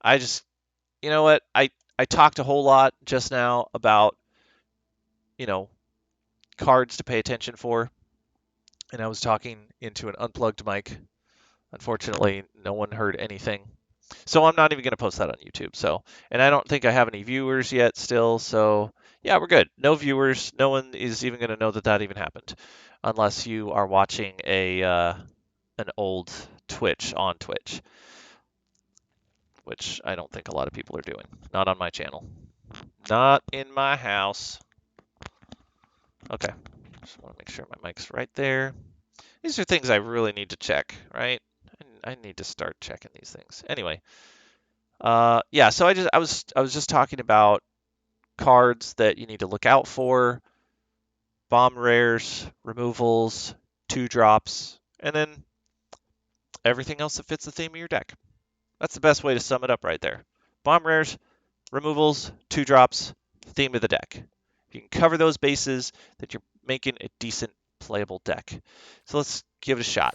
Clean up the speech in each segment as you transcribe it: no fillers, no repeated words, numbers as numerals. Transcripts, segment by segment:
I just, you know what? I talked a whole lot just now about, you know, cards to pay attention for, and I was talking into an unplugged mic. Unfortunately, no one heard anything. So I'm not even going to post that on YouTube. So, and I don't think I have any viewers yet still. So, yeah, we're good. No viewers. No one is even going to know that that even happened, unless you are watching a an old Twitch on Twitch, which I don't think a lot of people are doing. Not on my channel. Not in my house. Okay. Just want to make sure my mic's right there. These are things I really need to check, right? I need to start checking these things. Anyway, yeah. So I was just talking about cards that you need to look out for, bomb rares, removals, two drops, and then everything else that fits the theme of your deck. That's the best way to sum it up right there. Bomb rares, removals, two drops, theme of the deck. If you can cover those bases, that you're making a decent playable deck. So let's give it a shot.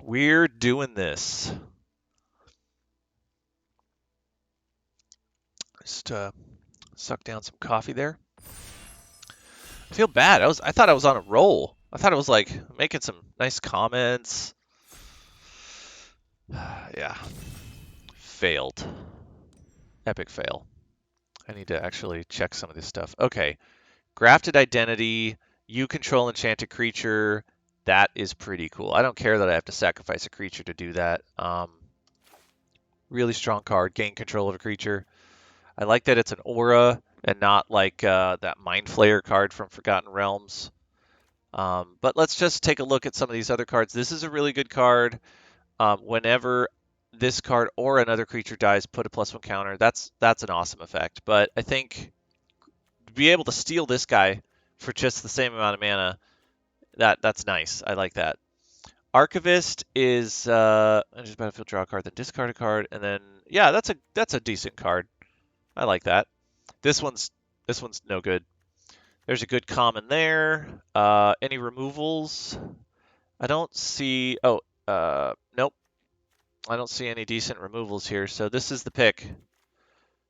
We're doing this. Just suck down some coffee there. I feel bad. I thought I was on a roll. I thought I was like making some nice comments. Yeah, failed. Epic fail. I need to actually check some of this stuff. Okay, Grafted Identity. You control enchanted creature. That is pretty cool. I don't care that I have to sacrifice a creature to do that. Really strong card. Gain control of a creature. I like that it's an aura and not like that Mind Flayer card from Forgotten Realms. But let's just take a look at some of these other cards. This is a really good card. Whenever this card or another creature dies, put a +1 counter. That's an awesome effect. But I think to be able to steal this guy for just the same amount of mana, that's nice. I like that. Archivist is just battlefield draw a card, then discard a card, and then yeah, that's a decent card. I like that. This one's no good. There's a good common there. Any removals? I don't see. Oh, nope. I don't see any decent removals here. So this is the pick.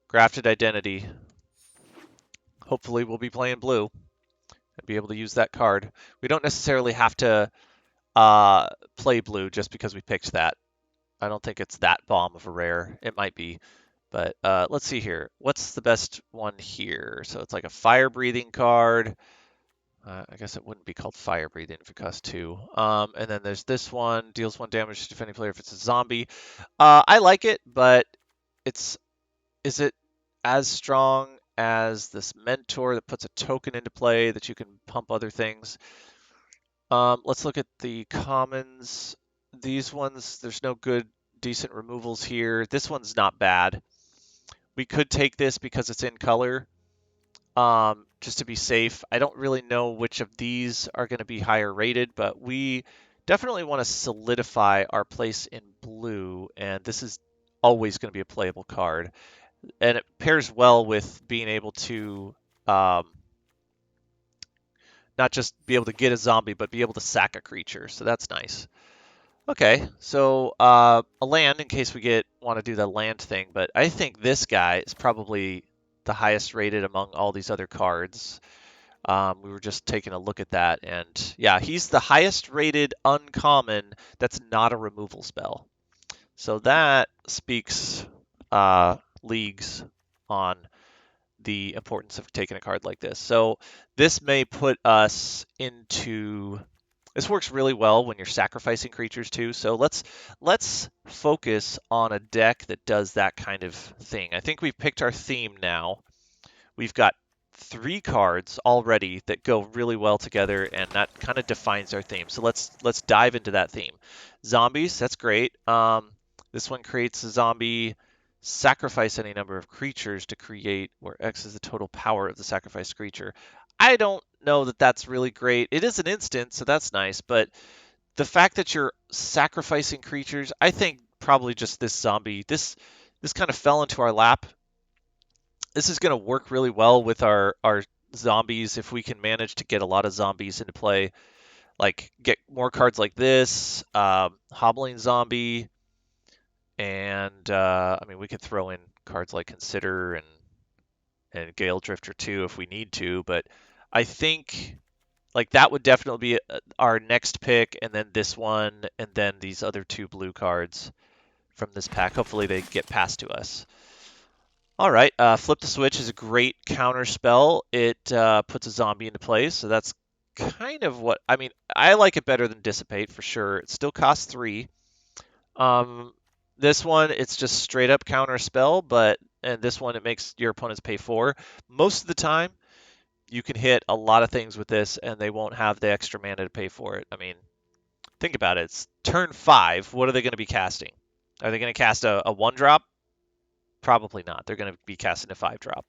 Grafted Identity. Hopefully we'll be playing blue and be able to use that card. We don't necessarily have to play blue just because we picked that. I don't think it's that bomb of a rare. It might be. But let's see here. What's the best one here? So it's like a fire breathing card. I guess it wouldn't be called fire breathing if it costs two. And then there's this one, deals one damage to defending player if it's a zombie. I like it, but it's is it as strong as this mentor that puts a token into play that you can pump other things? Let's look at the commons. These ones, there's no good decent removals here. This one's not bad. We could take this because it's in color, just to be safe. I don't really know which of these are going to be higher rated, but we definitely want to solidify our place in blue, and this is always going to be a playable card. And it pairs well with being able to um, not just be able to get a zombie, but be able to sack a creature. So that's nice. Okay, so a land in case we want to do the land thing, but I think this guy is probably the highest rated among all these other cards. We were just taking a look at that, and yeah, he's the highest rated uncommon that's not a removal spell. So that speaks leagues on the importance of taking a card like this. So this may put us into. This works really well when you're sacrificing creatures too. So let's focus on a deck that does that kind of thing. I think we've picked our theme now. We've got three cards already that go really well together, and that kind of defines our theme. So let's dive into that theme. Zombies, that's great. This one creates a zombie. Sacrifice any number of creatures to create, where X is the total power of the sacrificed creature. I don't know that that's really great. It is an instant, so that's nice, but the fact that you're sacrificing creatures, I think probably just this zombie, this kind of fell into our lap. This is going to work really well with our zombies if we can manage to get a lot of zombies into play. Like get more cards like this, hobbling zombie. And I mean, we could throw in cards like Consider and Gale Drifter too if we need to, but I think like that would definitely be our next pick, and then this one, and then these other two blue cards from this pack. Hopefully they get passed to us. All right, Flip the Switch is a great counter spell. It puts a zombie into play, so that's kind of what I mean. I like it better than Dissipate for sure. It still costs 3. Um, this one, it's just straight up counter spell, and this one it makes your opponents pay 4. Most of the time, you can hit a lot of things with this, and they won't have the extra mana to pay for it. I mean, think about it. It's turn 5. What are they going to be casting? Are they going to cast a 1-drop? Probably not. They're going to be casting a 5-drop.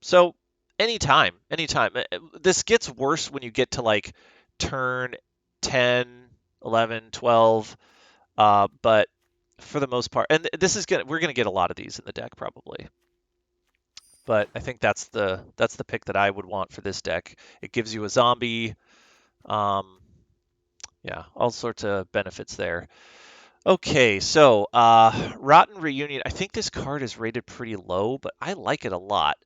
So anytime. This gets worse when you get to like turn 10, 11, 12. But for the most part, and we're gonna get a lot of these in the deck probably. But I think that's the pick that I would want for this deck. It gives you a zombie. Yeah, all sorts of benefits there. Okay, so Rotten Reunion. I think this card is rated pretty low, but I like it a lot.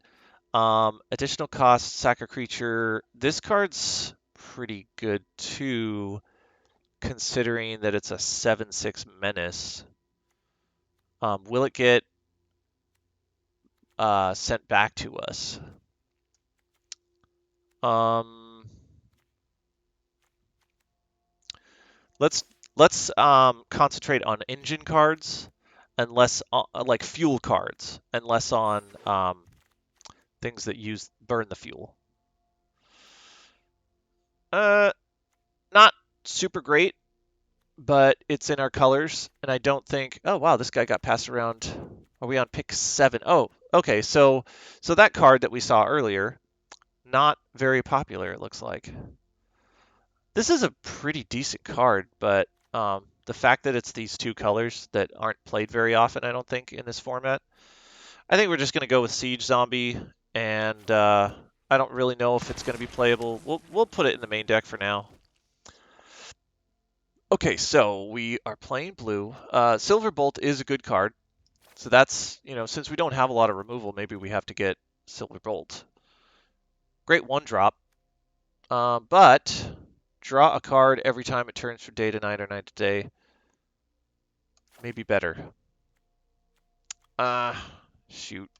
Additional cost, sack a creature. This card's pretty good too, considering that it's a 7/6 menace. Will it get sent back to us? Um, let's concentrate on engine cards and less like fuel cards, and less on things that burn the fuel. Not super great, but it's in our colors, and I don't think. Oh wow, this guy got passed around. Are we on pick 7? Oh, okay. So that card that we saw earlier, not very popular. It looks like. This is a pretty decent card, but the fact that it's these two colors that aren't played very often, I don't think, in this format. I think we're just going to go with Siege Zombie, and I don't really know if it's going to be playable. We'll put it in the main deck for now. Okay, so we are playing blue. Silver Bolt is a good card, so that's, since we don't have a lot of removal, maybe we have to get Silver Bolt. Great 1-drop, but draw a card every time it turns from day to night or night to day. Maybe better. Shoot.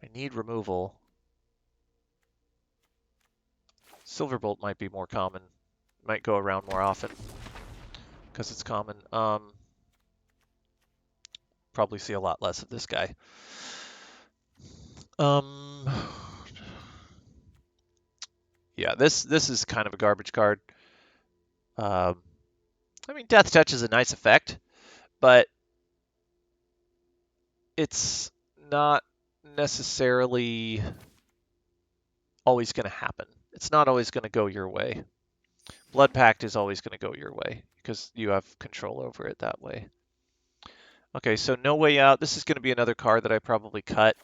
I need removal. Silverbolt might be more common. Might go around more often because it's common. Probably see a lot less of this guy. Yeah, this is kind of a garbage card. I mean, Death Touch is a nice effect, but it's not necessarily always going to happen. It's not always going to go your way. Blood Pact is always going to go your way because you have control over it that way. Okay, so No Way Out. This is going to be another card that I probably cut,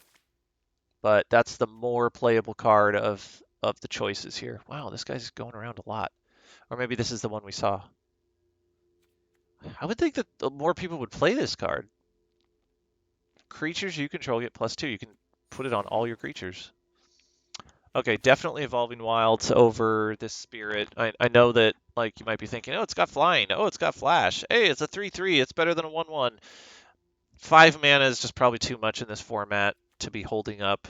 but that's the more playable card of the choices here. Wow, this guy's going around a lot. Or maybe this is the one we saw. I would think that more people would play this card. Creatures you control get +2. You can put it on all your creatures. Okay, definitely Evolving Wilds over this Spirit. I know that, like, you might be thinking, oh, it's got Flying. Oh, it's got Flash. Hey, it's a 3/3. It's better than a 1/1. 5 mana is just probably too much in this format to be holding up.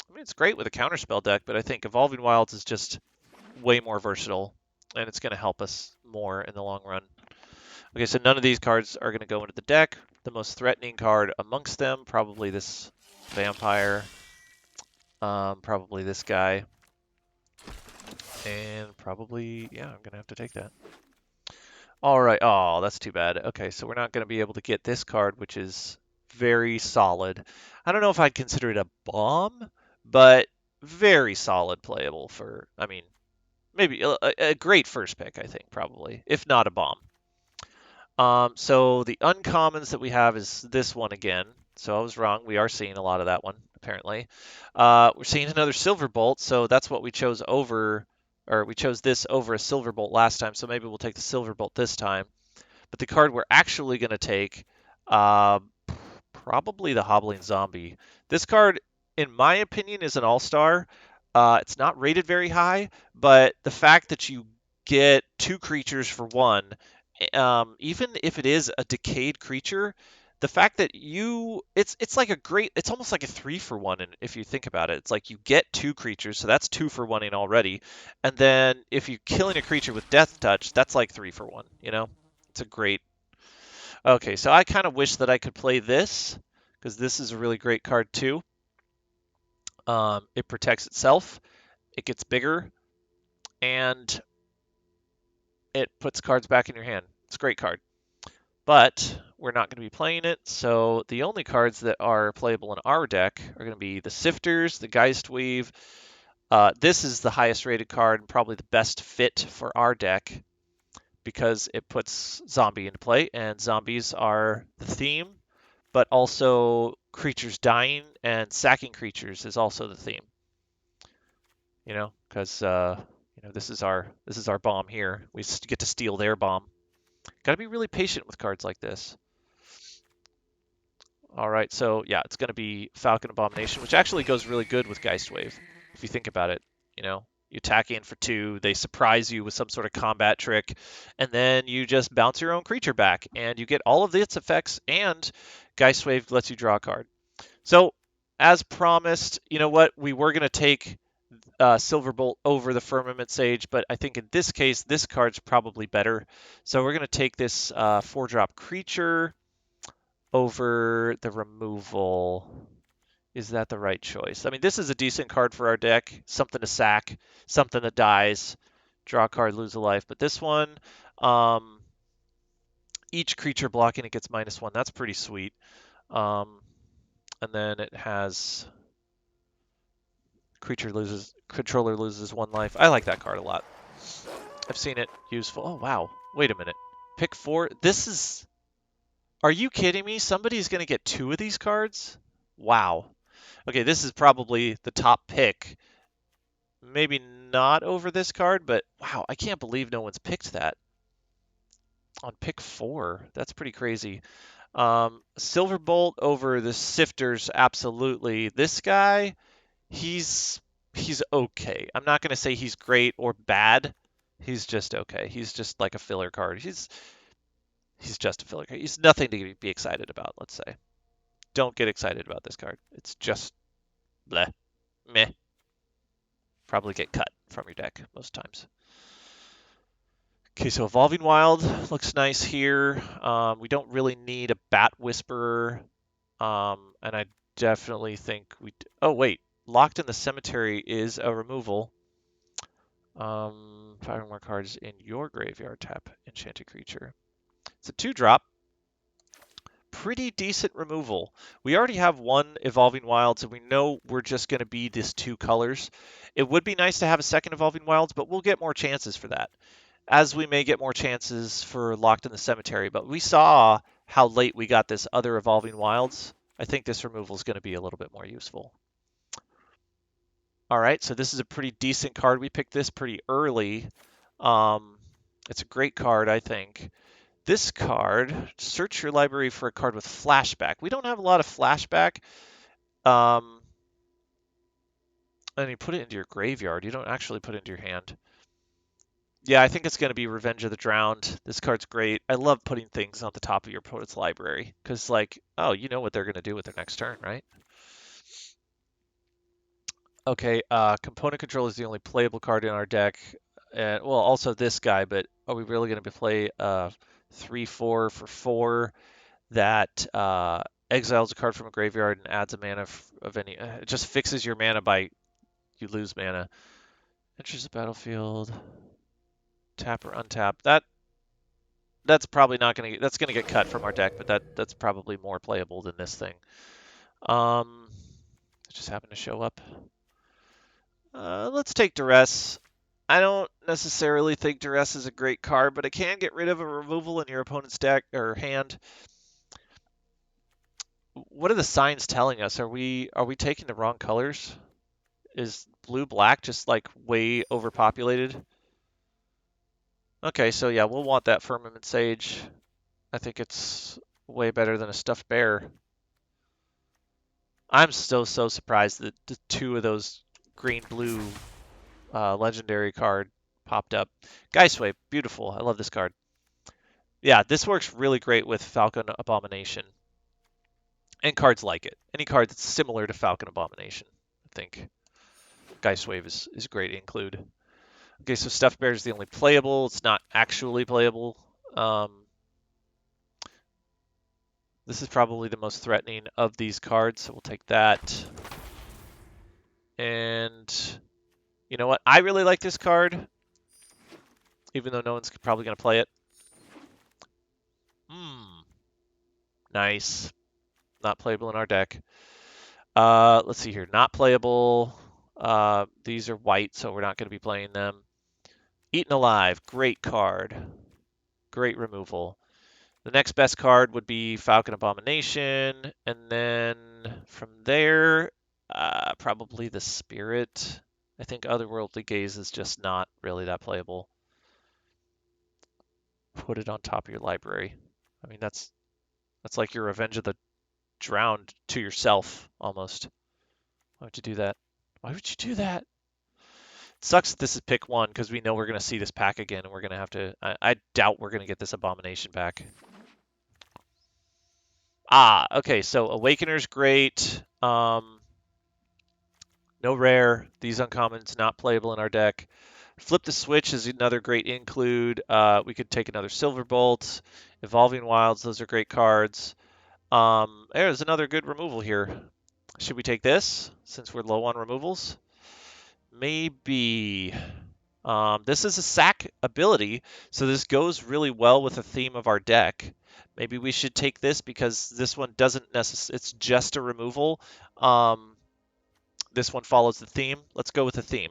I mean, it's great with a counterspell deck, but I think Evolving Wilds is just way more versatile, and it's going to help us more in the long run. Okay, so none of these cards are going to go into the deck. The most threatening card amongst them, probably this Vampire. Probably this guy. And probably, yeah, I'm going to have to take that. All right. Oh, that's too bad. Okay, so we're not going to be able to get this card, which is very solid. I don't know if I'd consider it a bomb, but very solid playable for, I mean, maybe a great first pick, I think, probably, if not a bomb. So the uncommons that we have is this one again. So I was wrong. We are seeing a lot of that one, apparently. We're seeing another Silver Bolt, so that's what we chose over, or we chose this over a Silver Bolt last time, so maybe we'll take the Silver Bolt this time. But the card we're actually going to take, uh, probably the Hobbling Zombie. This card, in my opinion, is an all-star. It's not rated very high, but the fact that you get 2 creatures for 1, even if it is a decayed creature, the fact that it's like a great, it's almost like a 3 for 1. And if you think about it, it's like you get 2 creatures, so that's 2 for 1ing already. And then if you're killing a creature with Death Touch, that's like 3 for 1. It's a great. Okay, so I kind of wish that I could play this because this is a really great card too. It protects itself, it gets bigger, and it puts cards back in your hand. It's a great card. But we're not going to be playing it, so the only cards that are playable in our deck are going to be the Sifters, the Geistweave. This is the highest rated card and probably the best fit for our deck because it puts zombie into play, and zombies are the theme, but also creatures dying and sacking creatures is also the theme. Because this is our bomb here. We get to steal their bomb. Got to be really patient with cards like this. All right, so yeah, it's going to be Falcon Abomination, which actually goes really good with Geistwave, if you think about it. You attack in for 2, they surprise you with some sort of combat trick, and then you just bounce your own creature back, and you get all of its effects, and Geistwave lets you draw a card. So, as promised, you know what? We were going to take Silverbolt over the Firmament Sage, but I think in this case, this card's probably better. So we're going to take this 4-drop creature over the removal. Is that the right choice? I mean, this is a decent card for our deck. Something to sack, something that dies, draw a card, lose a life. But this one, each creature blocking it gets -1. That's pretty sweet. And then it has controller loses 1 life. I like that card a lot. I've seen it useful. Oh, wow. Wait a minute. Pick 4. This is... Are you kidding me? Somebody's going to get 2 of these cards? Wow. Okay, this is probably the top pick. Maybe not over this card, but wow, I can't believe no one's picked that. On pick 4. That's pretty crazy. Silverbolt over the Sifters, absolutely. This guy, he's okay. I'm not going to say he's great or bad. He's just okay. He's just like a filler card. He's just a filler card. He's nothing to be excited about, let's say. Don't get excited about this card. It's just bleh, meh. Probably get cut from your deck most times. Okay, so Evolving Wild looks nice here. We don't really need a Bat Whisperer, and I definitely think we... Oh, wait. Locked in the Cemetery is a removal. 5 or more cards in your graveyard, tap enchanted creature. It's a 2-drop. Pretty decent removal. We already have 1 Evolving Wilds, and we know we're just going to be these 2 colors. It would be nice to have a second Evolving Wilds, but we'll get more chances for that, as we may get more chances for Locked in the Cemetery. But we saw how late we got this other Evolving Wilds. I think this removal is going to be a little bit more useful. All right, so this is a pretty decent card. We picked this pretty early. It's a great card, I think. This card, search your library for a card with flashback. We don't have a lot of flashback. And you put it into your graveyard. You don't actually put it into your hand. Yeah, I think it's going to be Revenge of the Drowned. This card's great. I love putting things on the top of your opponent's library. Because, like, oh, you know what they're going to do with their next turn, right? Okay, Component Control is the only playable card in our deck. And, well, also this guy, but are we really going to play 3/4 for 4 that exiles a card from a graveyard and adds a mana of any... it just fixes your mana by you lose mana. Enters the battlefield. Tap or untap. That's probably not going to... That's going to get cut from our deck, but that's probably more playable than this thing. It just happened to show up. Let's take Duress. I don't necessarily think Duress is a great card, but it can get rid of a removal in your opponent's deck or hand. What are the signs telling us? Are we taking the wrong colors? Is blue-black just like way overpopulated? Okay, so yeah, we'll want that Firmament Sage. I think it's way better than a stuffed bear. I'm still so surprised that the two of those green-blue legendary card popped up. Geistwave, beautiful. I love this card. Yeah, this works really great with Falcon Abomination and cards like it. Any card that's similar to Falcon Abomination, I think Geistwave is great to include. Okay, so Stuffed Bear is the only playable. It's not actually playable. This is probably the most threatening of these cards, so we'll take that. And you know what? I really like this card, even though no one's probably going to play it. Nice. Not playable in our deck. Let's see here. Not playable. These are white, so we're not going to be playing them. Eaten Alive. Great card. Great removal. The next best card would be Falcon Abomination, and then from there, probably the Spirit. I think Otherworldly Gaze is just not really that playable. Put it on top of your library. I mean, that's like your Revenge of the Drowned to yourself, almost. Why would you do that? Why would you do that? It sucks that this is pick one, because we know we're going to see this pack again, and we're going to have to... I doubt we're going to get this Abomination back. Okay, so Awakener's great. No rare. These uncommons not playable in our deck. Flip the Switch is another great include. We could take another Silverbolt. Evolving Wilds, those are great cards. There's another good removal here. Should we take this, since we're low on removals? Maybe. This is a sack ability, so this goes really well with the theme of our deck. Maybe we should take this because this one doesn't necessarily, it's just a removal. This one follows the theme. Let's go with the theme.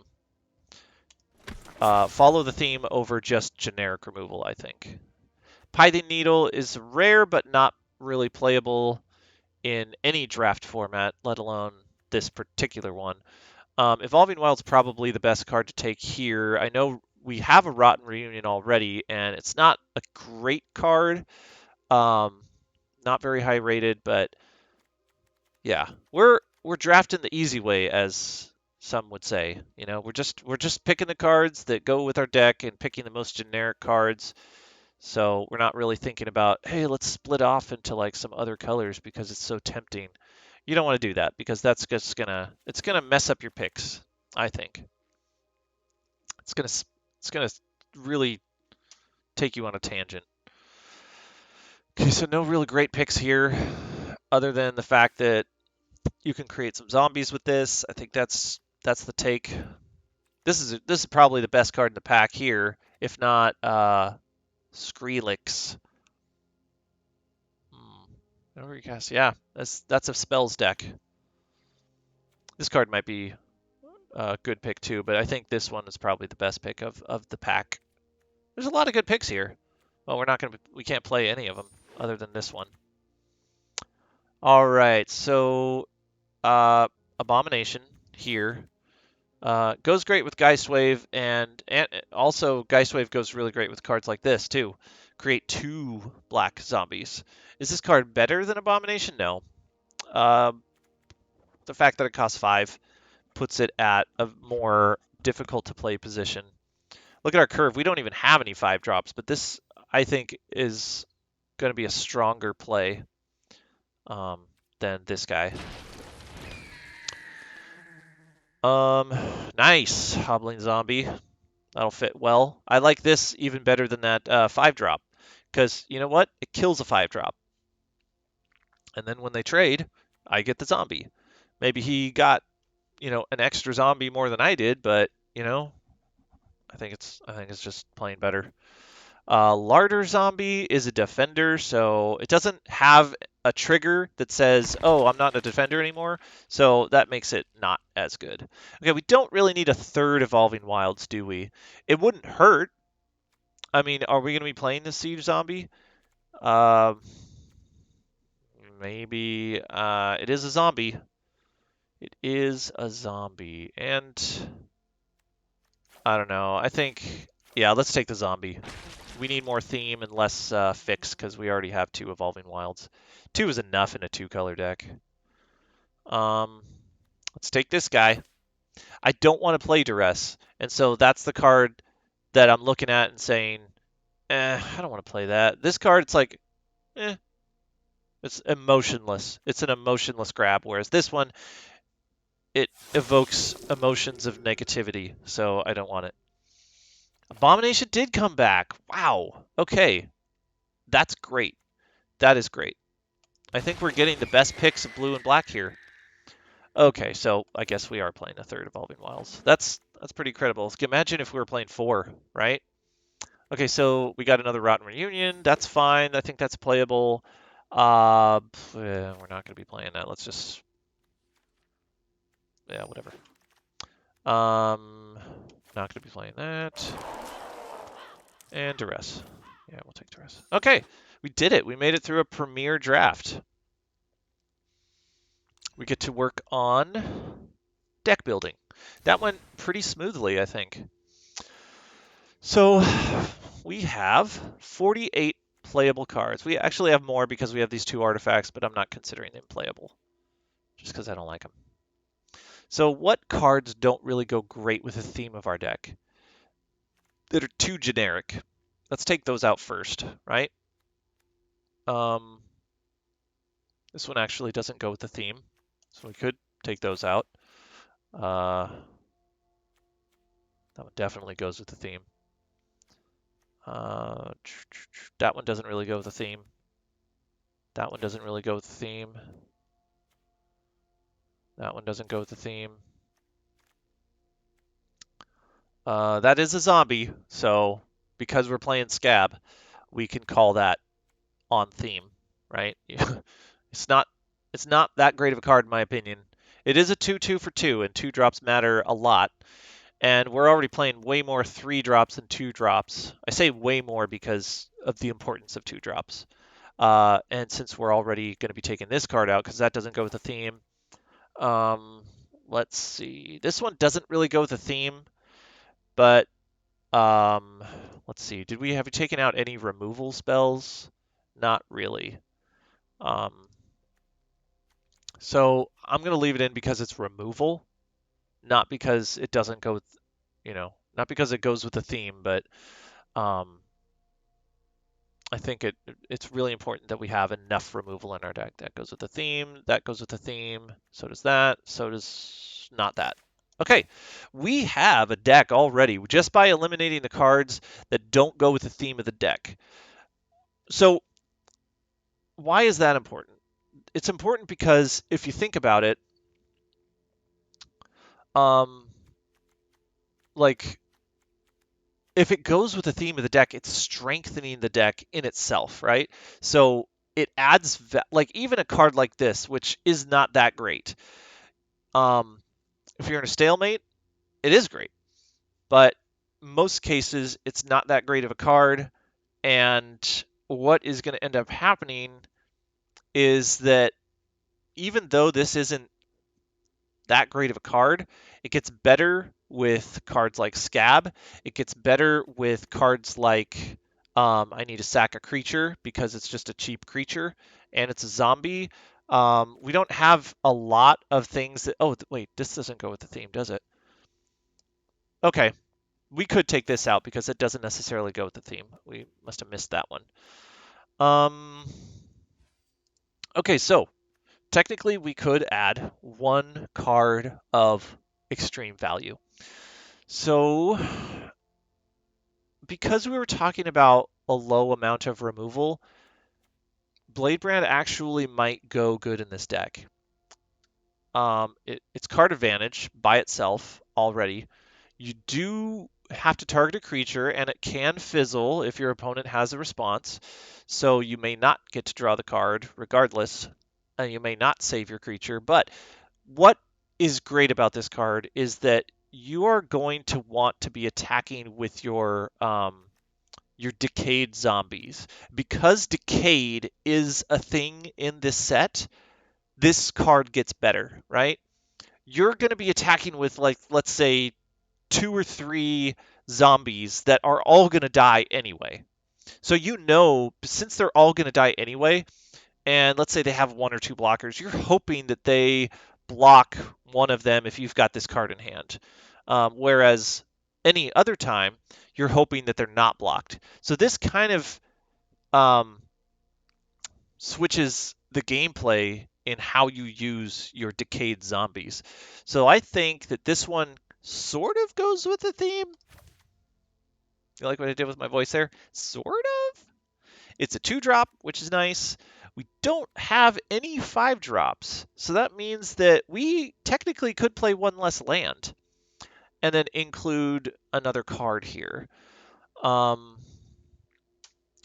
Follow the theme over just generic removal, I think. Pithing Needle is rare, but not really playable in any draft format, let alone this particular one. Evolving Wild's probably the best card to take here. I know we have a Rotten Reunion already, and it's not a great card. Not very high rated, but yeah, we're drafting the easy way, as some would say. You know, we're just picking the cards that go with our deck and picking the most generic cards. So we're not really thinking about, hey, let's split off into like some other colors because it's so tempting. You don't want to do that because that's just it's gonna mess up your picks, I think. It's gonna really take you on a tangent. Okay, so no really great picks here, other than the fact that you can create some zombies with this. I think that's the take. This is probably the best card in the pack here, if not Skrillex. Yeah, that's a spells deck. This card might be a good pick too, but I think this one is probably the best pick of the pack. There's a lot of good picks here. Well, we can't play any of them other than this one. All right, so Abomination here goes great with Geistwave, and also Geistwave goes really great with cards like this too. Create 2 black zombies. Is this card better than Abomination? No. The fact that it costs 5 puts it at a more difficult to play position. Look at our curve. We don't even have any 5 drops, but this, I think, is going to be a stronger play than this guy. Nice. Hobbling Zombie. That'll fit well. I like this even better than that 5-drop, because you know what? It kills a 5-drop. And then when they trade, I get the zombie. Maybe he got, an extra zombie more than I did, but, I think it's just plain better. Larder Zombie is a defender, so it doesn't have a trigger that says, oh, I'm not a defender anymore, so that makes it not as good. Okay, we don't really need a 3rd Evolving Wilds, do we? It wouldn't hurt. I mean, are we going to be playing the Siege Zombie? Maybe. It is a zombie. It is a zombie, and I don't know. I think, yeah, let's take the zombie. We need more theme and less fix because we already have 2 Evolving Wilds. 2 is enough in a 2-color deck. Let's take this guy. I don't want to play Duress, and so that's the card that I'm looking at and saying, I don't want to play that. This card, it's like, it's emotionless. It's an emotionless grab, whereas this one, it evokes emotions of negativity, so I don't want it. Abomination did come back. Wow. Okay. That's great. That is great. I think we're getting the best picks of blue and black here. Okay, so I guess we are playing a 3rd Evolving Wilds. That's pretty credible. Imagine if we were playing 4, right? Okay, so we got another Rotten Reunion. That's fine. I think that's playable. We're not going to be playing that. Let's just... Yeah, whatever. Not going to be playing that. And Duress. Yeah, we'll take Duress. Okay, we did it. We made it through a premier draft. We get to work on deck building. That went pretty smoothly, I think. So we have 48 playable cards. We actually have more because we have these 2 artifacts, but I'm not considering them playable just because I don't like them. So what cards don't really go great with the theme of our deck that are too generic? Let's take those out first, right? This one actually doesn't go with the theme, so we could take those out. That one definitely goes with the theme. That one doesn't really go with the theme. That one doesn't really go with the theme. That one doesn't go with the theme. That is a zombie, so because we're playing Scab, we can call that on theme, right? It's not that great of a card in my opinion. It is a 2/2 for 2, and 2 drops matter a lot. And we're already playing way more 3 drops than 2 drops. I say way more because of the importance of 2 drops. And since we're already going to be taking this card out because that doesn't go with the theme. Let's see. This one doesn't really go with the theme, but let's see. Did we have you taken out any removal spells? Not really. So I'm going to leave it in because it's removal, not because it doesn't go with, not because it goes with the theme, but I think it's really important that we have enough removal in our deck. That goes with the theme, that goes with the theme, so does that, so does not that. Okay, we have a deck already just by eliminating the cards that don't go with the theme of the deck. So why is that important? It's important because if you think about it, like if it goes with the theme of the deck, it's strengthening the deck in itself, right? So it adds like even a card like this, which is not that great. If you're in a stalemate, it is great, but most cases it's not that great of a card. And what is going to end up happening is that even though this isn't that great of a card, it gets better with cards like Scab. It gets better with cards like I need to sack a creature because it's just a cheap creature and it's a zombie. We don't have a lot of things that... Oh, wait, this doesn't go with the theme, does it? Okay, we could take this out because it doesn't necessarily go with the theme. We must have missed that one. Okay, so technically we could add 1 card of extreme value. So because we were talking about a low amount of removal, Bladebrand actually might go good in this deck. It's card advantage by itself already. You do have to target a creature, and it can fizzle if your opponent has a response. So you may not get to draw the card regardless, and you may not save your creature. But what is great about this card is that you are going to want to be attacking with your decayed zombies. Because decayed is a thing in this set, this card gets better, right? You're going to be attacking with, like, let's say 2 or 3 zombies that are all going to die anyway. So you know, since they're all going to die anyway, and let's say they have one or two blockers, you're hoping that they block one of them if you've got this card in hand. Whereas any other time, you're hoping that they're not blocked. So this kind of switches the gameplay in how you use your decayed zombies. So I think that this one sort of goes with the theme. You like what I did with my voice there? Sort of. It's a 2-drop, which is nice. We don't have any 5-drops, so that means that we technically could play one less land and then include another card here.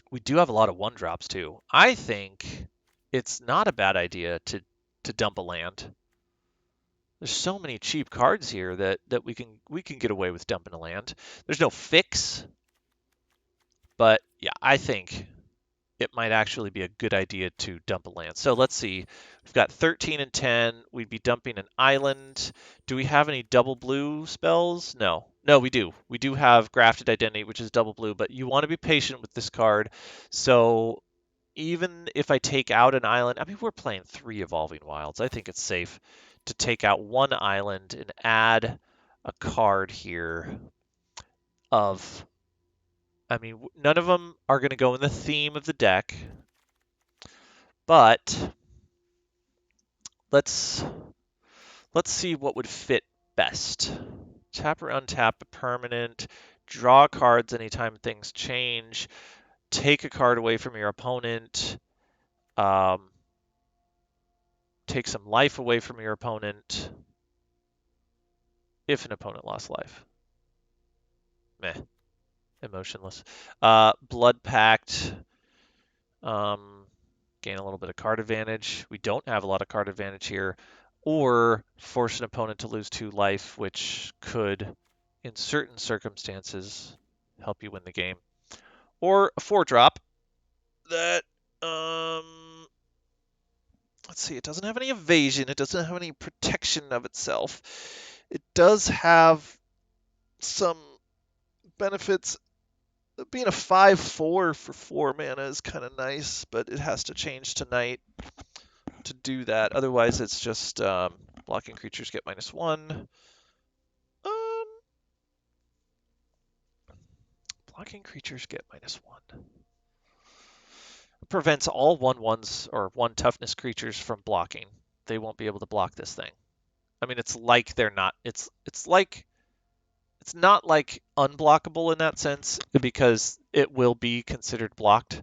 We do have a lot of 1-drops too. I think it's not a bad idea to dump a land. There's so many cheap cards here that we can get away with dumping a land. There's no fix, but yeah, I think it might actually be a good idea to dump a land. So let's see. We've got 13 and 10. We'd be dumping an island. Do we have any double blue spells? No. No, we do. We do have Grafted Identity, which is double blue, but you want to be patient with this card. So even if I take out an island, I mean, we're playing 3 Evolving Wilds. I think it's safe to take out one island and add a card here of, I mean, none of them are going to go in the theme of the deck, but let's see what would fit best. Tap or untap a permanent, draw cards anytime things change, take a card away from your opponent, take some life away from your opponent if an opponent lost life. Meh. Emotionless. Blood Pact. Gain a little bit of card advantage. We don't have a lot of card advantage here. Or force an opponent to lose 2 life, which could, in certain circumstances, help you win the game. Or a 4-drop that, let's see, it doesn't have any evasion. It doesn't have any protection of itself. It does have some benefits. Being a 5/4 for 4 mana is kind of nice, but it has to change tonight to do that. Otherwise, it's just blocking creatures get -1. Blocking creatures get -1. It prevents all 1/1s or 1 toughness creatures from blocking. They won't be able to block this thing. I mean, it's like they're not. It's like it's not like unblockable in that sense because it will be considered blocked.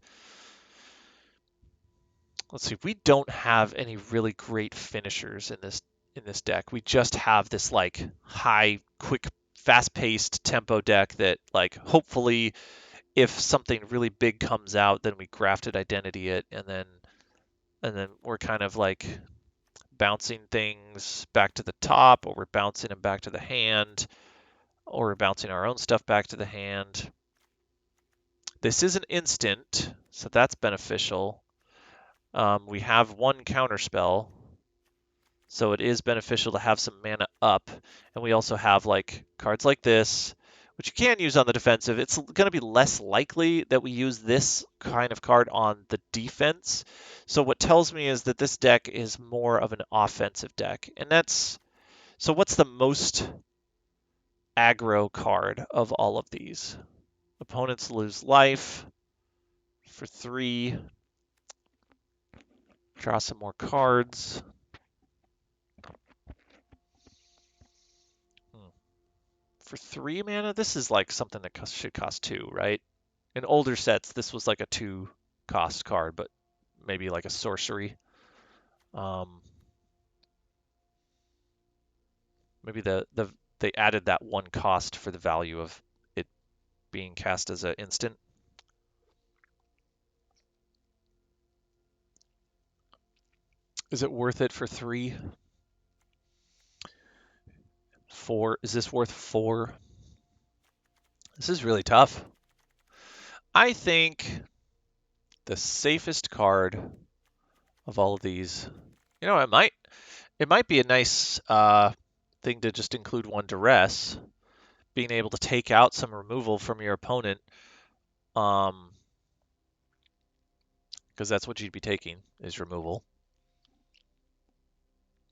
Let's see. We don't have any really great finishers in this deck. We just have this like high, quick, fast-paced tempo deck that like hopefully if something really big comes out, then we Grafted Identity it, and then we're kind of like bouncing things back to the top, or we're bouncing them back to the hand, or we're bouncing our own stuff back to the hand. This is an instant, so that's beneficial. We have 1 counterspell, so it is beneficial to have some mana up, and we also have like cards like this, which you can use on the defensive. It's going to be less likely that we use this kind of card on the defense. So what tells me is that this deck is more of an offensive deck, and that's so. What's the most aggro card of all of these? Opponents lose life for 3. Draw some more cards. For 3 mana, this is like something that should cost 2, right? In older sets, this was like a 2-cost card, but maybe like a sorcery. Maybe they added that 1 cost for the value of it being cast as an instant. Is it worth it for 3? 4? Is this worth 4? This is really tough. I think the safest card of all of these, it might be a nice thing to just include 1 duress, being able to take out some removal from your opponent. because that's what you'd be taking is removal.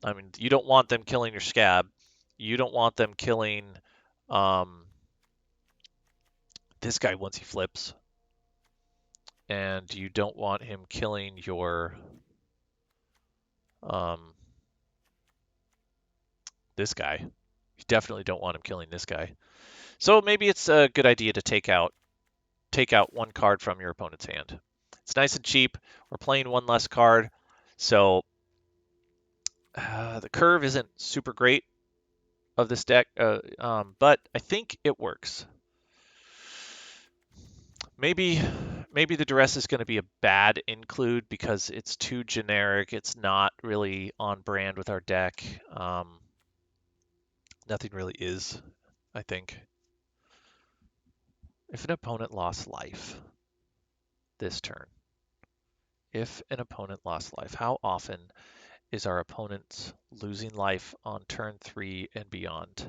I mean, you don't want them killing your scab. You don't want them killing this guy once he flips. And you don't want him killing your this guy. You definitely don't want him killing this guy. So maybe it's a good idea to take out one card from your opponent's hand. It's nice and cheap. We're playing one less card, so the curve isn't super great of this deck, but I think it works. Maybe the duress is going to be a bad include because it's too generic. It's not really on brand with our deck. Nothing really is, I think. If an opponent lost life this turn, how often is our opponent losing life on turn 3 and beyond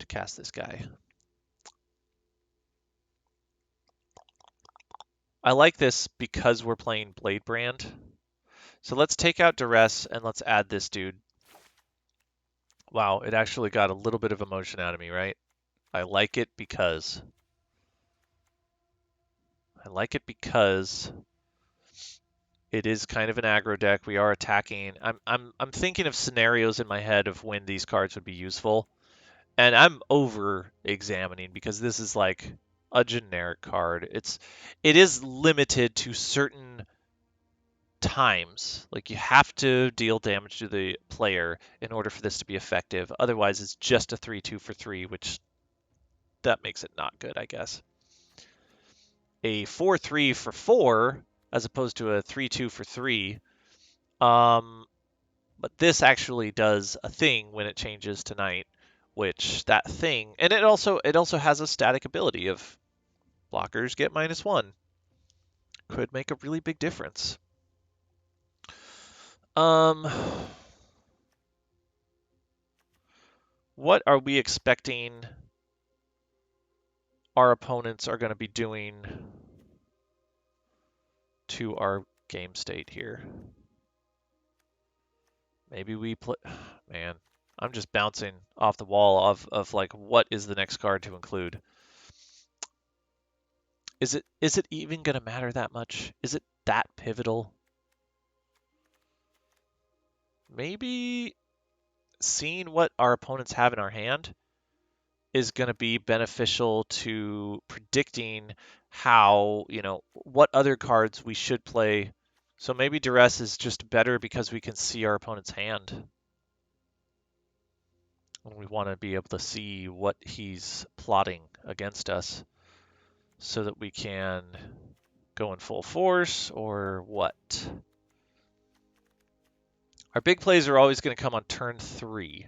to cast this guy? I like this because we're playing Blade Brand. So let's take out Duress and let's add this dude. Wow, it actually got a little bit of emotion out of me, right? I like it because it is kind of an aggro deck. We are attacking. I'm thinking of scenarios in my head of when these cards would be useful. And I'm over examining because this is like a generic card. It is limited to certain times. Like you have to deal damage to the player in order for this to be effective. Otherwise, it's just a 3/2 for 3, which that makes it not good, I guess. A 4/3 for 4 as opposed to a 3/2 for 3. But this actually does a thing when it changes to night, which that thing, and it also has a static ability of blockers get -1. Could make a really big difference. What are we expecting our opponents are going to be doing to our game state here? Maybe we play... Man, I'm just bouncing off the wall of like, what is the next card to include? Is it even going to matter that much? Is it that pivotal? Maybe seeing what our opponents have in our hand is going to be beneficial to predicting how, what other cards we should play. So maybe Duress is just better because we can see our opponent's hand. And we want to be able to see what he's plotting against us so that we can go in full force or what. Our big plays are always going to come on turn 3.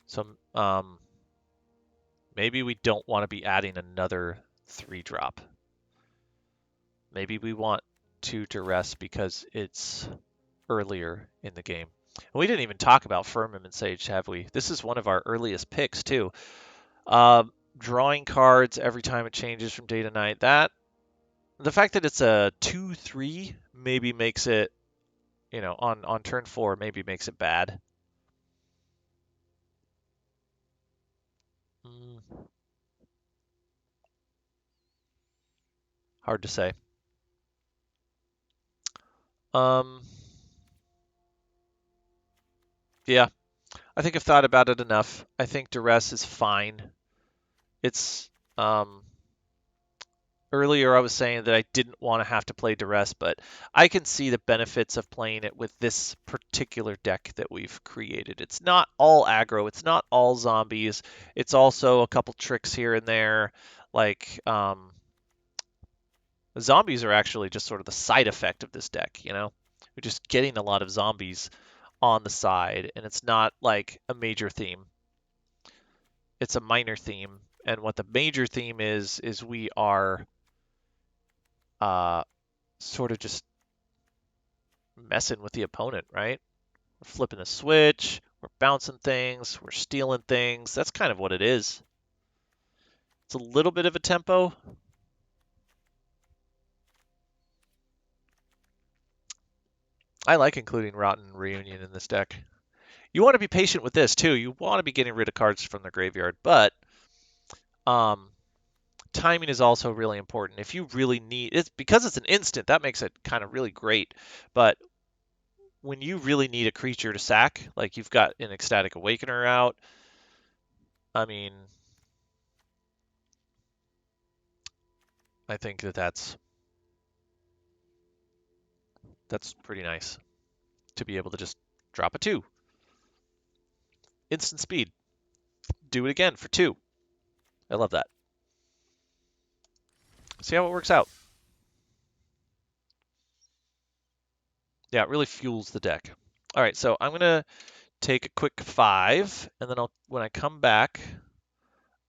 So maybe we don't want to be adding another 3-drop. Maybe we want to Duress because it's earlier in the game. And we didn't even talk about Firmament Sage, have we? This is one of our earliest picks, too. Drawing cards every time it changes from day to night. The fact that it's a 2/3 maybe makes it, on turn 4, maybe makes it bad. Hard to say. Yeah, I think I've thought about it enough. I think Duress is fine. It's earlier I was saying that I didn't want to have to play Duress, but I can see the benefits of playing it with this particular deck that we've created. It's not all aggro, it's not all zombies. It's also a couple tricks here and there. Like zombies are actually just sort of the side effect of this deck, We're just getting a lot of zombies on the side, and it's not like a major theme. It's a minor theme, and what the major theme is we are sort of just messing with the opponent, right? We're flipping the switch, we're bouncing things, we're stealing things. That's kind of what it is. It's a little bit of a tempo. I like including Rotten Reunion in this deck. You want to be patient with this too. You want to be getting rid of cards from the graveyard, but timing is also really important. If you really need it's because it's an instant, that makes it kind of really great. But when you really need a creature to sack, like you've got an Ecstatic Awakener out, I mean, I think that's pretty nice to be able to just drop a 2. Instant speed. Do it again for 2. I love that. See how it works out. Yeah, it really fuels the deck. All right, so I'm going to take a quick 5, and then when I come back,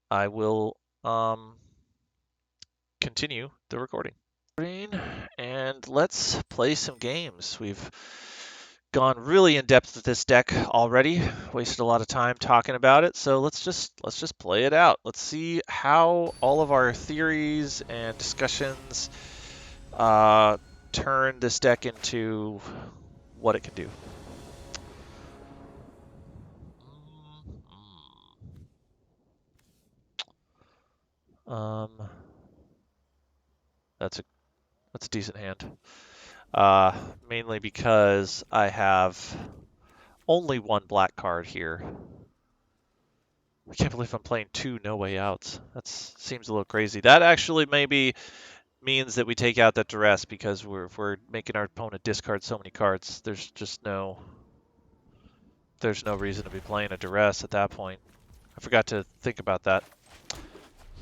I will continue the recording. And let's play some games. We've gone really in depth with this deck already. Wasted a lot of time talking about it, so let's just play it out. Let's see how all of our theories and discussions turn this deck into what it can do. That's a decent hand. Mainly because I have only one black card here. I can't believe I'm playing 2 No Way Outs. That seems a little crazy. That actually maybe means that we take out that duress because if we're making our opponent discard so many cards, there's no reason to be playing a duress at that point. I forgot to think about that.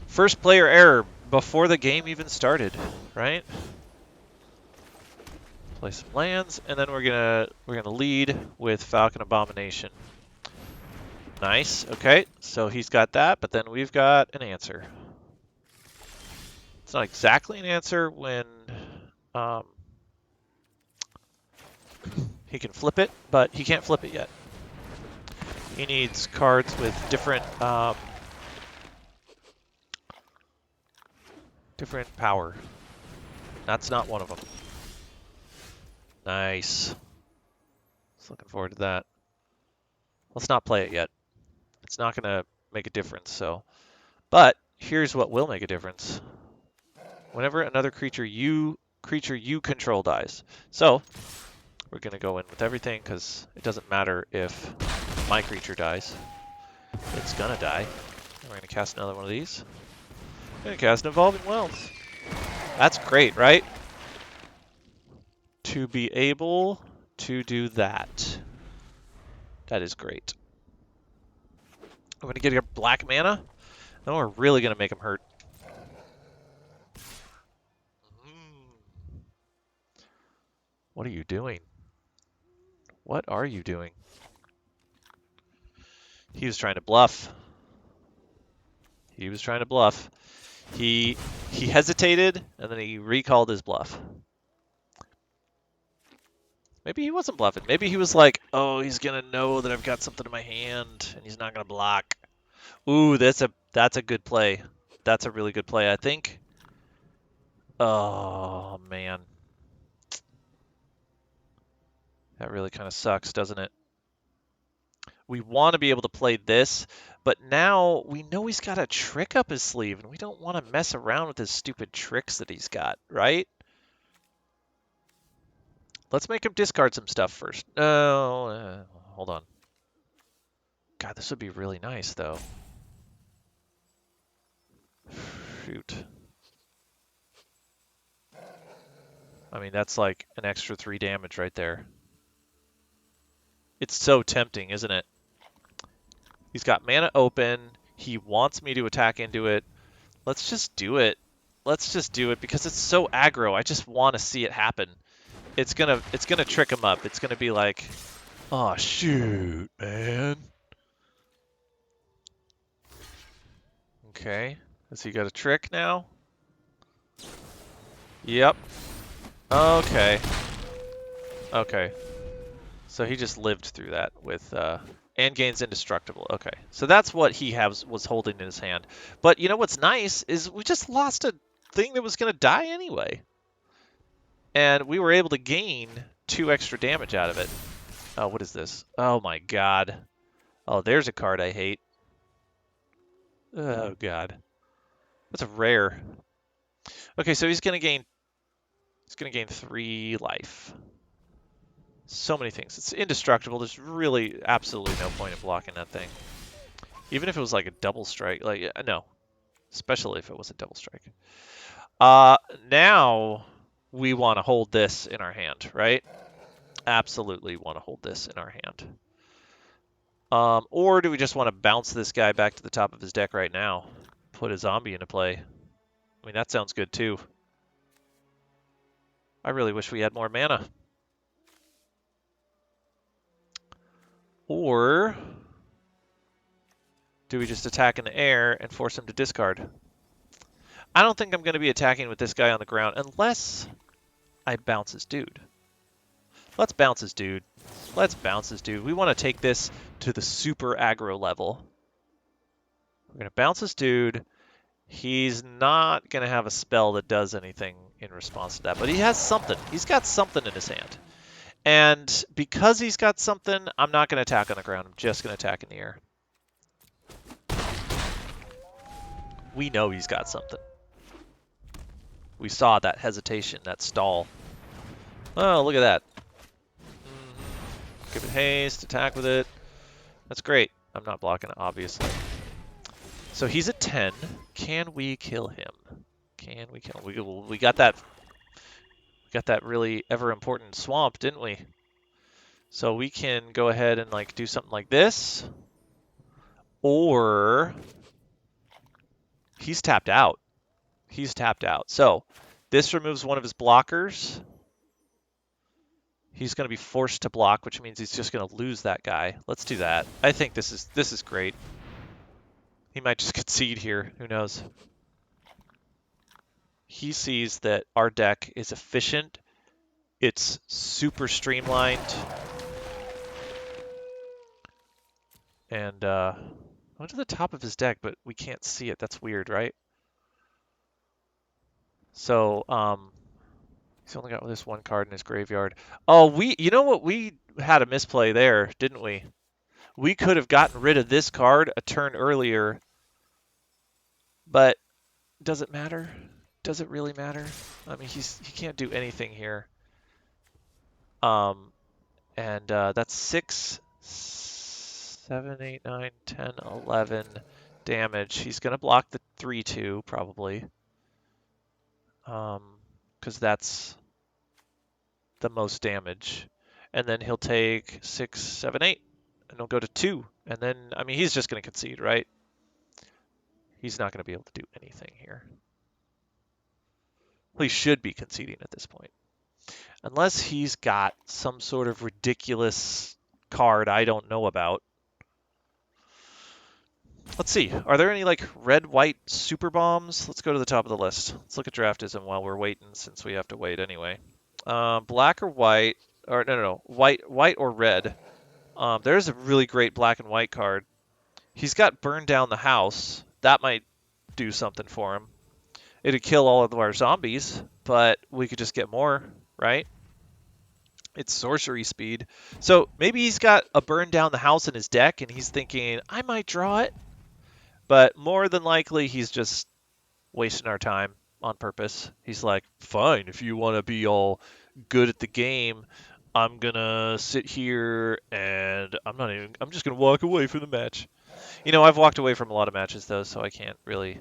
First player error before the game even started, right? Play some lands, and then we're gonna lead with Falcon Abomination. Nice. Okay, so he's got that, but then we've got an answer. It's not exactly an answer when he can flip it, but he can't flip it yet. He needs cards with different power. That's not one of them. Nice. Just looking forward to that. Let's not play it yet. It's not going to make a difference, so. But here's what will make a difference. Whenever another creature you control dies. So, we're going to go in with everything because it doesn't matter if my creature dies. It's going to die. We're going to cast another one of these. I'm going to cast an Evolving Wells. That's great, right? To be able to do that. That is great. I'm going to get a black mana. Then we're really going to make him hurt. What are you doing? What are you doing? He was trying to bluff. He was trying to bluff. He hesitated, and then he recalled his bluff. Maybe he wasn't bluffing. Maybe he was like, oh, he's going to know that I've got something in my hand, and he's not going to block. Ooh, that's a good play. That's a really good play, I think. Oh, man. That really kind of sucks, doesn't it? We want to be able to play this, but now we know he's got a trick up his sleeve, and we don't want to mess around with his stupid tricks that he's got, right? Let's make him discard some stuff first. No, hold on. God, this would be really nice, though. Shoot. I mean, that's like an extra 3 damage right there. It's so tempting, isn't it? He's got mana open. He wants me to attack into it. Let's just do it. Let's just do it because it's so aggro. I just want to see it happen. It's gonna trick him up. It's gonna be like, oh shoot, man. Okay. Has he got a trick now? Yep. Okay. Okay. So he just lived through that with and gains indestructible. Okay. So that's what he was holding in his hand. But you know what's nice is we just lost a thing that was gonna die anyway. And we were able to gain 2 extra damage out of it. Oh, what is this? Oh my god. Oh, there's a card I hate. Oh god. That's a rare. Okay, so he's gonna gain 3 life. So many things. It's indestructible. There's really absolutely no point in blocking that thing. Even if it was like a double strike, like no. Especially if it was a double strike. Now we want to hold this in our hand, right? Absolutely want to hold this in our hand. Or do we just want to bounce this guy back to the top of his deck right now? Put a zombie into play. I mean, that sounds good too. I really wish we had more mana. Or do we just attack in the air and force him to discard? I don't think I'm going to be attacking with this guy on the ground unless I bounce his dude. Let's bounce his dude. Let's bounce his dude. We want to take this to the super aggro level. We're going to bounce his dude. He's not going to have a spell that does anything in response to that, but he has something. He's got something in his hand. And because he's got something, I'm not going to attack on the ground. I'm just going to attack in the air. We know he's got something. We saw that hesitation, that stall. Oh, look at that. Give it haste, attack with it. That's great. I'm not blocking it, obviously. So he's at 10. Can we kill him? Can we kill him? We got that really ever important swamp, didn't we? So we can go ahead and like do something like this. Or he's tapped out. He's tapped out. So this removes one of his blockers. He's going to be forced to block, which means he's just going to lose that guy. Let's do that. I think this is great. He might just concede here. Who knows? He sees that our deck is efficient. It's super streamlined. And went to the top of his deck, but we can't see it. That's weird, right? So, he's only got this one card in his graveyard. Oh, you know what? We had a misplay there, didn't we? We could have gotten rid of this card a turn earlier, but does it matter? Does it really matter? I mean, he can't do anything here. And that's 6, 7, 8, 9, 10, 11 damage. He's gonna block the 3/2 probably. Because that's the most damage. And then he'll take 6, 7, 8, and he'll go to 2. And then, I mean, he's just going to concede, right? He's not going to be able to do anything here. Well, he should be conceding at this point. Unless he's got some sort of ridiculous card I don't know about. Let's see. Are there any like red-white super bombs? Let's go to the top of the list. Let's look at draftism while we're waiting, since we have to wait anyway. Black or white? Or no. White or red. There's a really great black and white card. He's got Burn Down the House. That might do something for him. It'd kill all of our zombies, but we could just get more, right? It's sorcery speed. So maybe he's got a Burn Down the House in his deck, and he's thinking, I might draw it. But more than likely, he's just wasting our time on purpose. He's like, fine, if you want to be all good at the game, I'm going to sit here and I'm just going to walk away from the match. You know, I've walked away from a lot of matches, though, so I can't really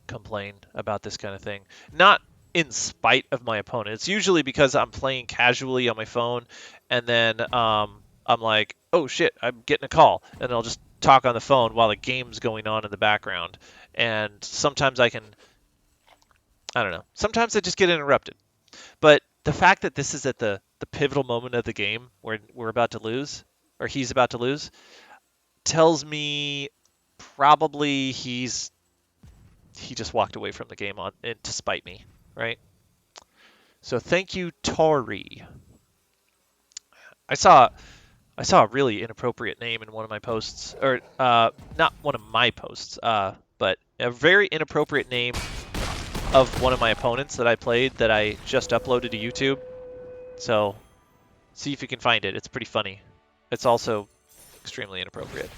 complain about this kind of thing. Not in spite of my opponent. It's usually because I'm playing casually on my phone, and then I'm like, oh shit, I'm getting a call, and I'll just talk on the phone while the game's going on in the background. And sometimes I don't know. Sometimes I just get interrupted. But the fact that this is at the pivotal moment of the game where we're about to lose, or he's about to lose, tells me probably he just walked away from the game to spite me, right? So thank you, Tori. I saw a really inappropriate name in one of my posts, or not one of my posts, but a very inappropriate name of one of my opponents that I played that I just uploaded to YouTube. So See if you can find it. It's pretty funny. It's also extremely inappropriate.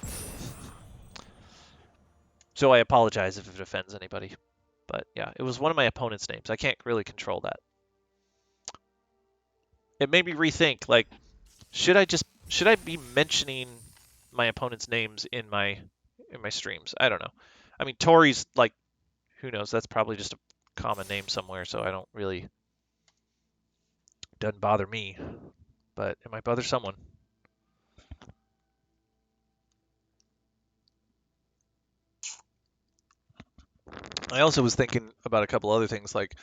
So I apologize if it offends anybody. But yeah, it was one of my opponent's names. I can't really control that. It made me rethink, like, should I be mentioning my opponent's names in my streams? I don't know. I mean, Tori's like, who knows? That's probably just a common name somewhere, so I don't really, doesn't bother me. But it might bother someone. I also was thinking about a couple other things. Like,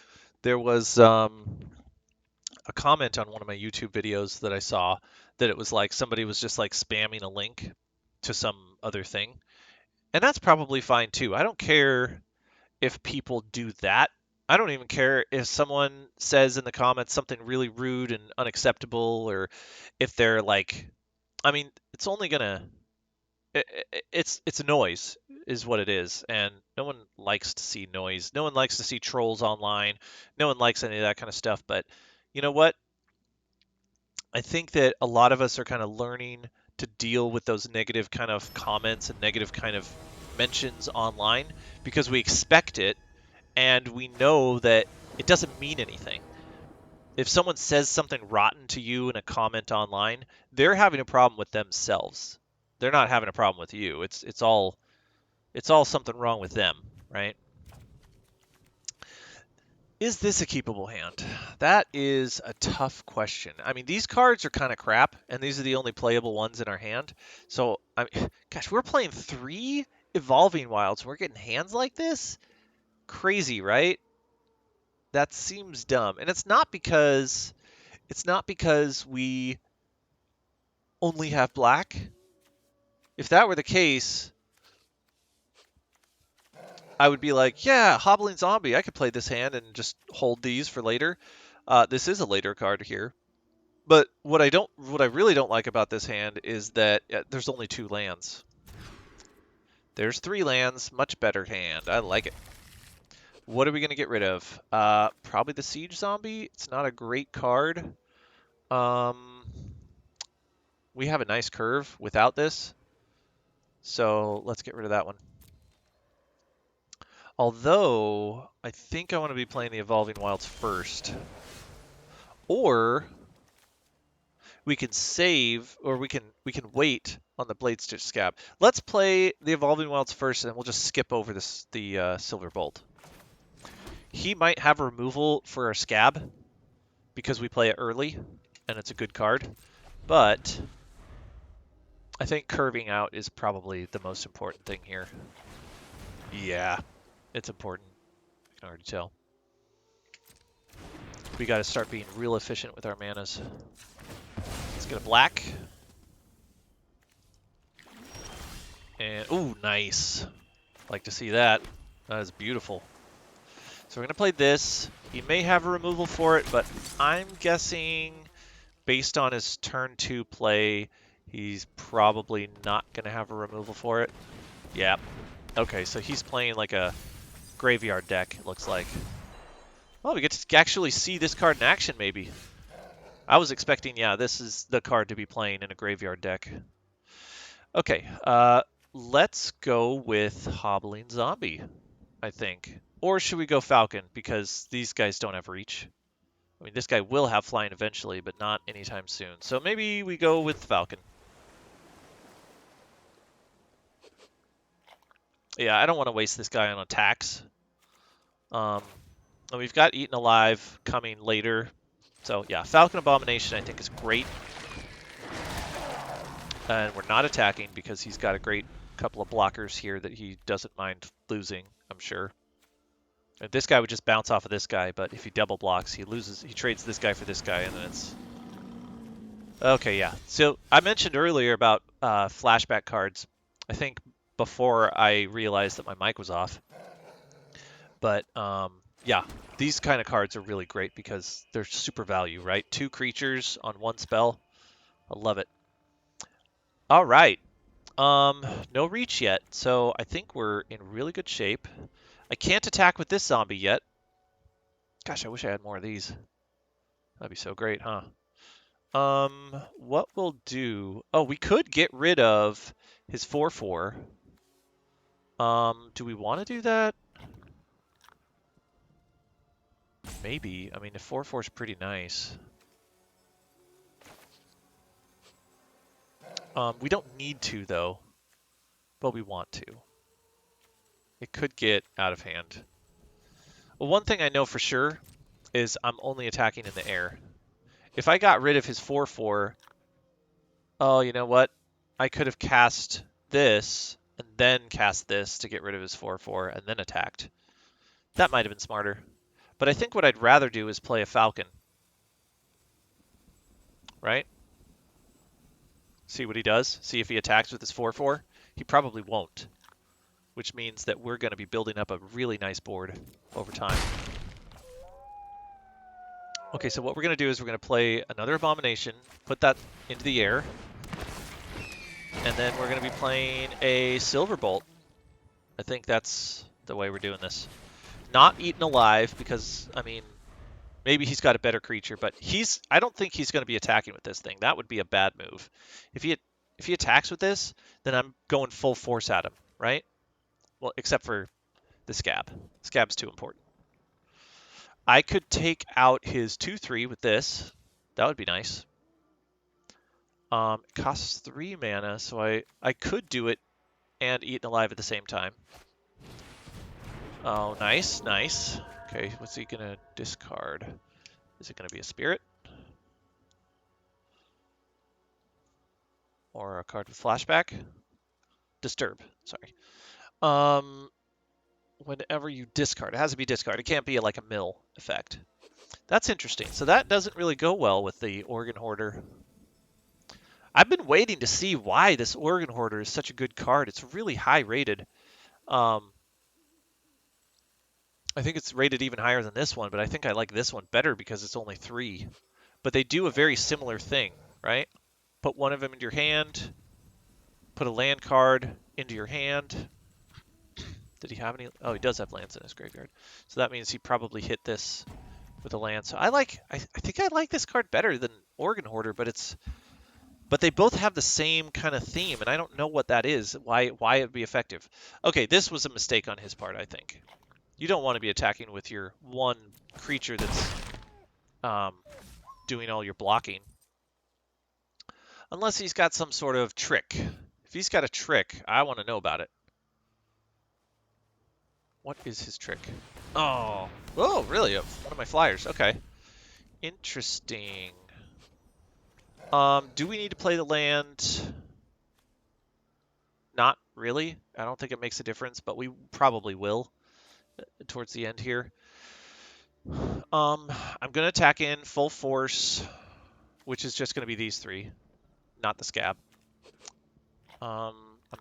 there was a comment on one of my YouTube videos that I saw that it was like somebody was just like spamming a link to some other thing. And that's probably fine too. I don't care if people do that. I don't even care if someone says in the comments something really rude and unacceptable, or if they're like, I mean, it's only gonna, it's noise is what it is, and no one likes to see noise. No one likes to see trolls online. No one likes any of that kind of stuff. But you know what? I think that a lot of us are kind of learning to deal with those negative kind of comments and negative kind of mentions online because we expect it and we know that it doesn't mean anything. If someone says something rotten to you in a comment online, they're having a problem with themselves. They're not having a problem with you. It's all something wrong with them, right? Is this a keepable hand? That is a tough question. I mean, these cards are kind of crap, and these are the only playable ones in our hand. So, I mean, gosh, we're playing 3 Evolving Wilds, and we're getting hands like this? Crazy, right? That seems dumb. And it's not because we only have black. If that were the case, I would be like, yeah, Hobbling Zombie, I could play this hand and just hold these for later. This is a later card here. But what I really don't like about this hand is that there's only 2 lands. There's 3 lands, much better hand. I like it. What are we gonna get rid of? Probably the Siege Zombie. It's not a great card. We have a nice curve without this, so let's get rid of that one. Although I think I want to be playing the Evolving Wilds first, or we can save, or we can wait on the Blade Stitch Scab. Let's play the Evolving Wilds first, and we'll just skip over the Silver Bolt. He might have a removal for our Scab because we play it early, and it's a good card. But I think curving out is probably the most important thing here. Yeah, it's important. I can already tell. We got to start being real efficient with our manas. Let's get a black. And, ooh, nice. Like to see that. That is beautiful. So we're going to play this. He may have a removal for it, but I'm guessing based on his turn 2 play, he's probably not going to have a removal for it. Yeah. Okay, so he's playing like a graveyard deck, it looks like. Oh, we get to actually see this card in action, maybe. I was expecting, yeah, this is the card to be playing in a graveyard deck. Okay, let's go with Hobbling Zombie, I think. Or should we go Falcon, because these guys don't have reach. I mean, this guy will have flying eventually, but not anytime soon. So maybe we go with Falcon. Yeah, I don't want to waste this guy on attacks. And we've got Eaten Alive coming later. So yeah, Falcon Abomination I think is great. And we're not attacking because he's got a great couple of blockers here that he doesn't mind losing, I'm sure. And this guy would just bounce off of this guy, but if he double blocks, he loses. He trades this guy for this guy, and then it's... Okay, yeah. So I mentioned earlier about flashback cards. I think before I realized that my mic was off. But yeah, these kind of cards are really great because they're super value, right? 2 creatures on 1 spell. I love it. All right. No reach yet, so I think we're in really good shape. I can't attack with this zombie yet. Gosh, I wish I had more of these. That'd be so great, huh? What we'll do... Oh, we could get rid of his 4/4. Do we want to do that? Maybe. I mean, the 4/4 is pretty nice. We don't need to, though, but we want to. It could get out of hand. Well, one thing I know for sure is I'm only attacking in the air. If I got rid of his 4/4, oh, you know what? I could have cast this and then cast this to get rid of his 4/4 and then attacked. That might have been smarter. But I think what I'd rather do is play a Falcon. Right? See what he does? See if he attacks with his 4/4? He probably won't. Which means that we're going to be building up a really nice board over time. Okay, so what we're going to do is we're going to play another Abomination, put that into the air, and then we're going to be playing a Silverbolt. I think that's the way we're doing this. Not Eaten Alive, because, I mean, maybe he's got a better creature, but I don't think he's going to be attacking with this thing. That would be a bad move. If he attacks with this, then I'm going full force at him, right? Well, except for the Scab. Scab's too important. I could take out his 2/3 with this. That would be nice. It costs 3 mana, so I could do it and Eaten Alive at the same time. Oh, nice, nice. Okay, what's he gonna discard? Is it gonna be a Spirit? Or a card with flashback? Disturb, sorry. Whenever you discard, it has to be discard. It can't be like a mill effect. That's interesting. So that doesn't really go well with the Organ Hoarder. I've been waiting to see why this Organ Hoarder is such a good card. It's really high rated. I think it's rated even higher than this one, but I think I like this one better because it's only 3. But they do a very similar thing, right? Put one of them into your hand, put a land card into your hand. Did he have any? Oh, he does have lands in his graveyard. So that means he probably hit this with a land. So I think I like this card better than Organ Hoarder, but they both have the same kind of theme, and I don't know what that is, why it would be effective. Okay, this was a mistake on his part, I think. You don't want to be attacking with your one creature that's doing all your blocking. Unless he's got some sort of trick. If he's got a trick, I want to know about it. What is his trick? Oh, really? One of my flyers. Okay. Interesting. Do we need to play the land? Not really. I don't think it makes a difference, but we probably will towards the end here. I'm going to attack in full force, which is just going to be these 3, not the Scab. I'm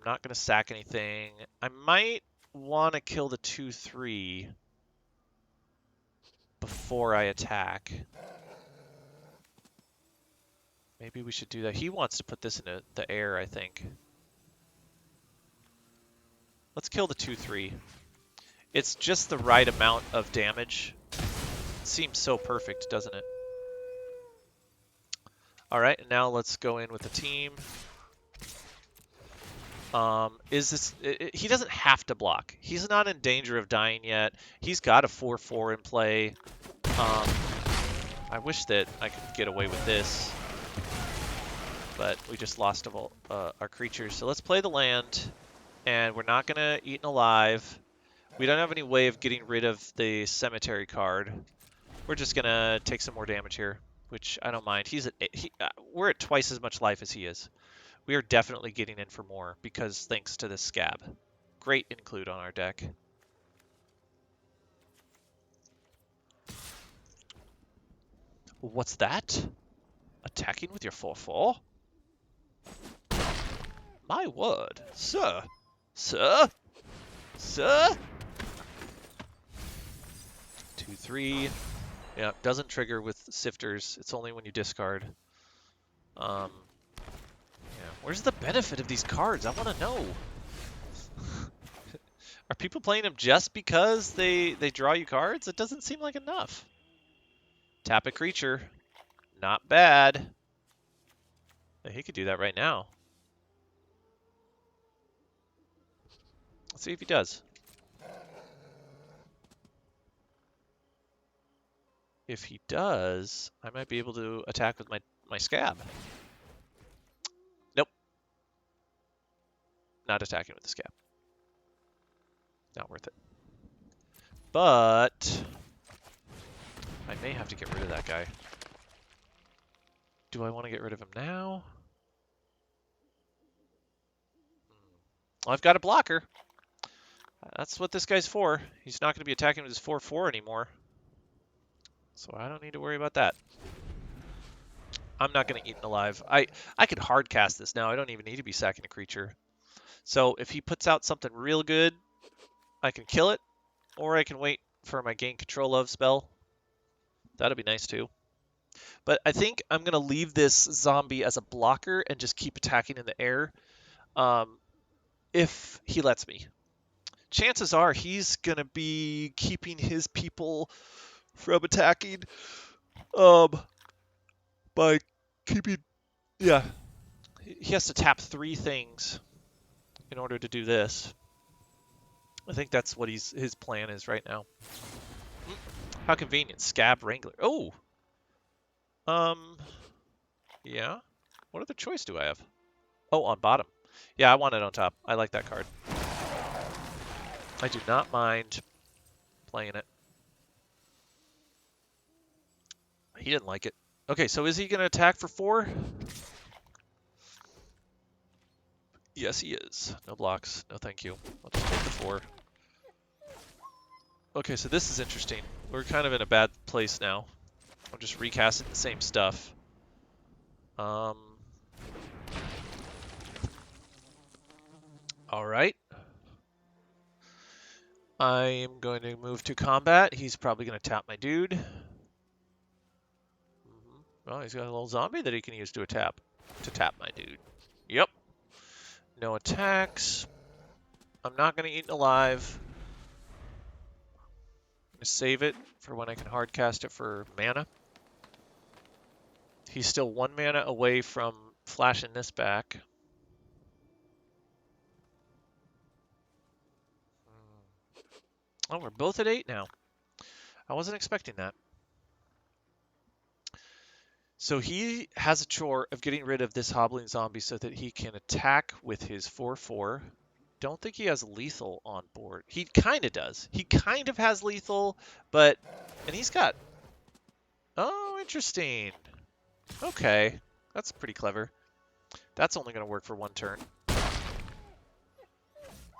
not going to sack anything. I might want to kill the 2/3 before I attack. Maybe we should do that. He wants to put this into the air, I think. Let's kill the 2/3. It's just the right amount of damage. It seems so perfect, doesn't it? All right, and now let's go in with the team. He doesn't have to block. He's not in danger of dying yet. He's got a 4/4 in play. I wish that I could get away with this, but we just lost our creatures. So let's play the land, and we're not gonna Eaten Alive. We don't have any way of getting rid of the cemetery card. We're just gonna take some more damage here, which I don't mind. We're at twice as much life as he is. We are definitely getting in for more because thanks to this Scab. Great include on our deck. What's that? Attacking with your 4/4? My word, sir. Sir? Sir? 2/3. Yeah, doesn't trigger with sifters. It's only when you discard. Yeah. Where's the benefit of these cards? I want to know. Are people playing them just because they draw you cards? It doesn't seem like enough. Tap a creature. Not bad. He could do that right now. Let's see if he does. If he does, I might be able to attack with my scab. Nope. Not attacking with the scab. Not worth it. But I may have to get rid of that guy. Do I want to get rid of him now? Well, I've got a blocker. That's what this guy's for. He's not going to be attacking with his 4/4 anymore. So I don't need to worry about that. I'm not going to eat him alive. I could hard cast this now. I don't even need to be sacking a creature. So if he puts out something real good, I can kill it, or I can wait for my gain control of spell. That'd be nice too. But I think I'm going to leave this zombie as a blocker and just keep attacking in the air if he lets me. Chances are he's going to be keeping his people from attacking by keeping... Yeah. He has to tap 3 things in order to do this. I think that's what his plan is right now. How convenient. Scab Wrangler. Oh! Yeah. What other choice do I have? Oh, on bottom. Yeah, I want it on top. I like that card. I do not mind playing it. He didn't like it. Okay, so is he going to attack for 4? Yes, he is. No blocks. No thank you. I'll just take the 4. Okay, so this is interesting. We're kind of in a bad place now. I'm just recasting the same stuff. All right. I am going to move to combat. He's probably going to tap my dude. Well, he's got a little zombie that he can use to tap my dude. Yep. No attacks. I'm not going to eat it alive. I'm going to save it for when I can hard cast it for mana. He's still 1 mana away from flashing this back. Oh, we're both at 8 now. I wasn't expecting that. So he has a chore of getting rid of this hobbling zombie so that he can attack with his 4/4. Don't think he has lethal on board. He kind of does. He kind of has lethal, but... And he's got... Oh, interesting. Okay. That's pretty clever. That's only going to work for 1 turn.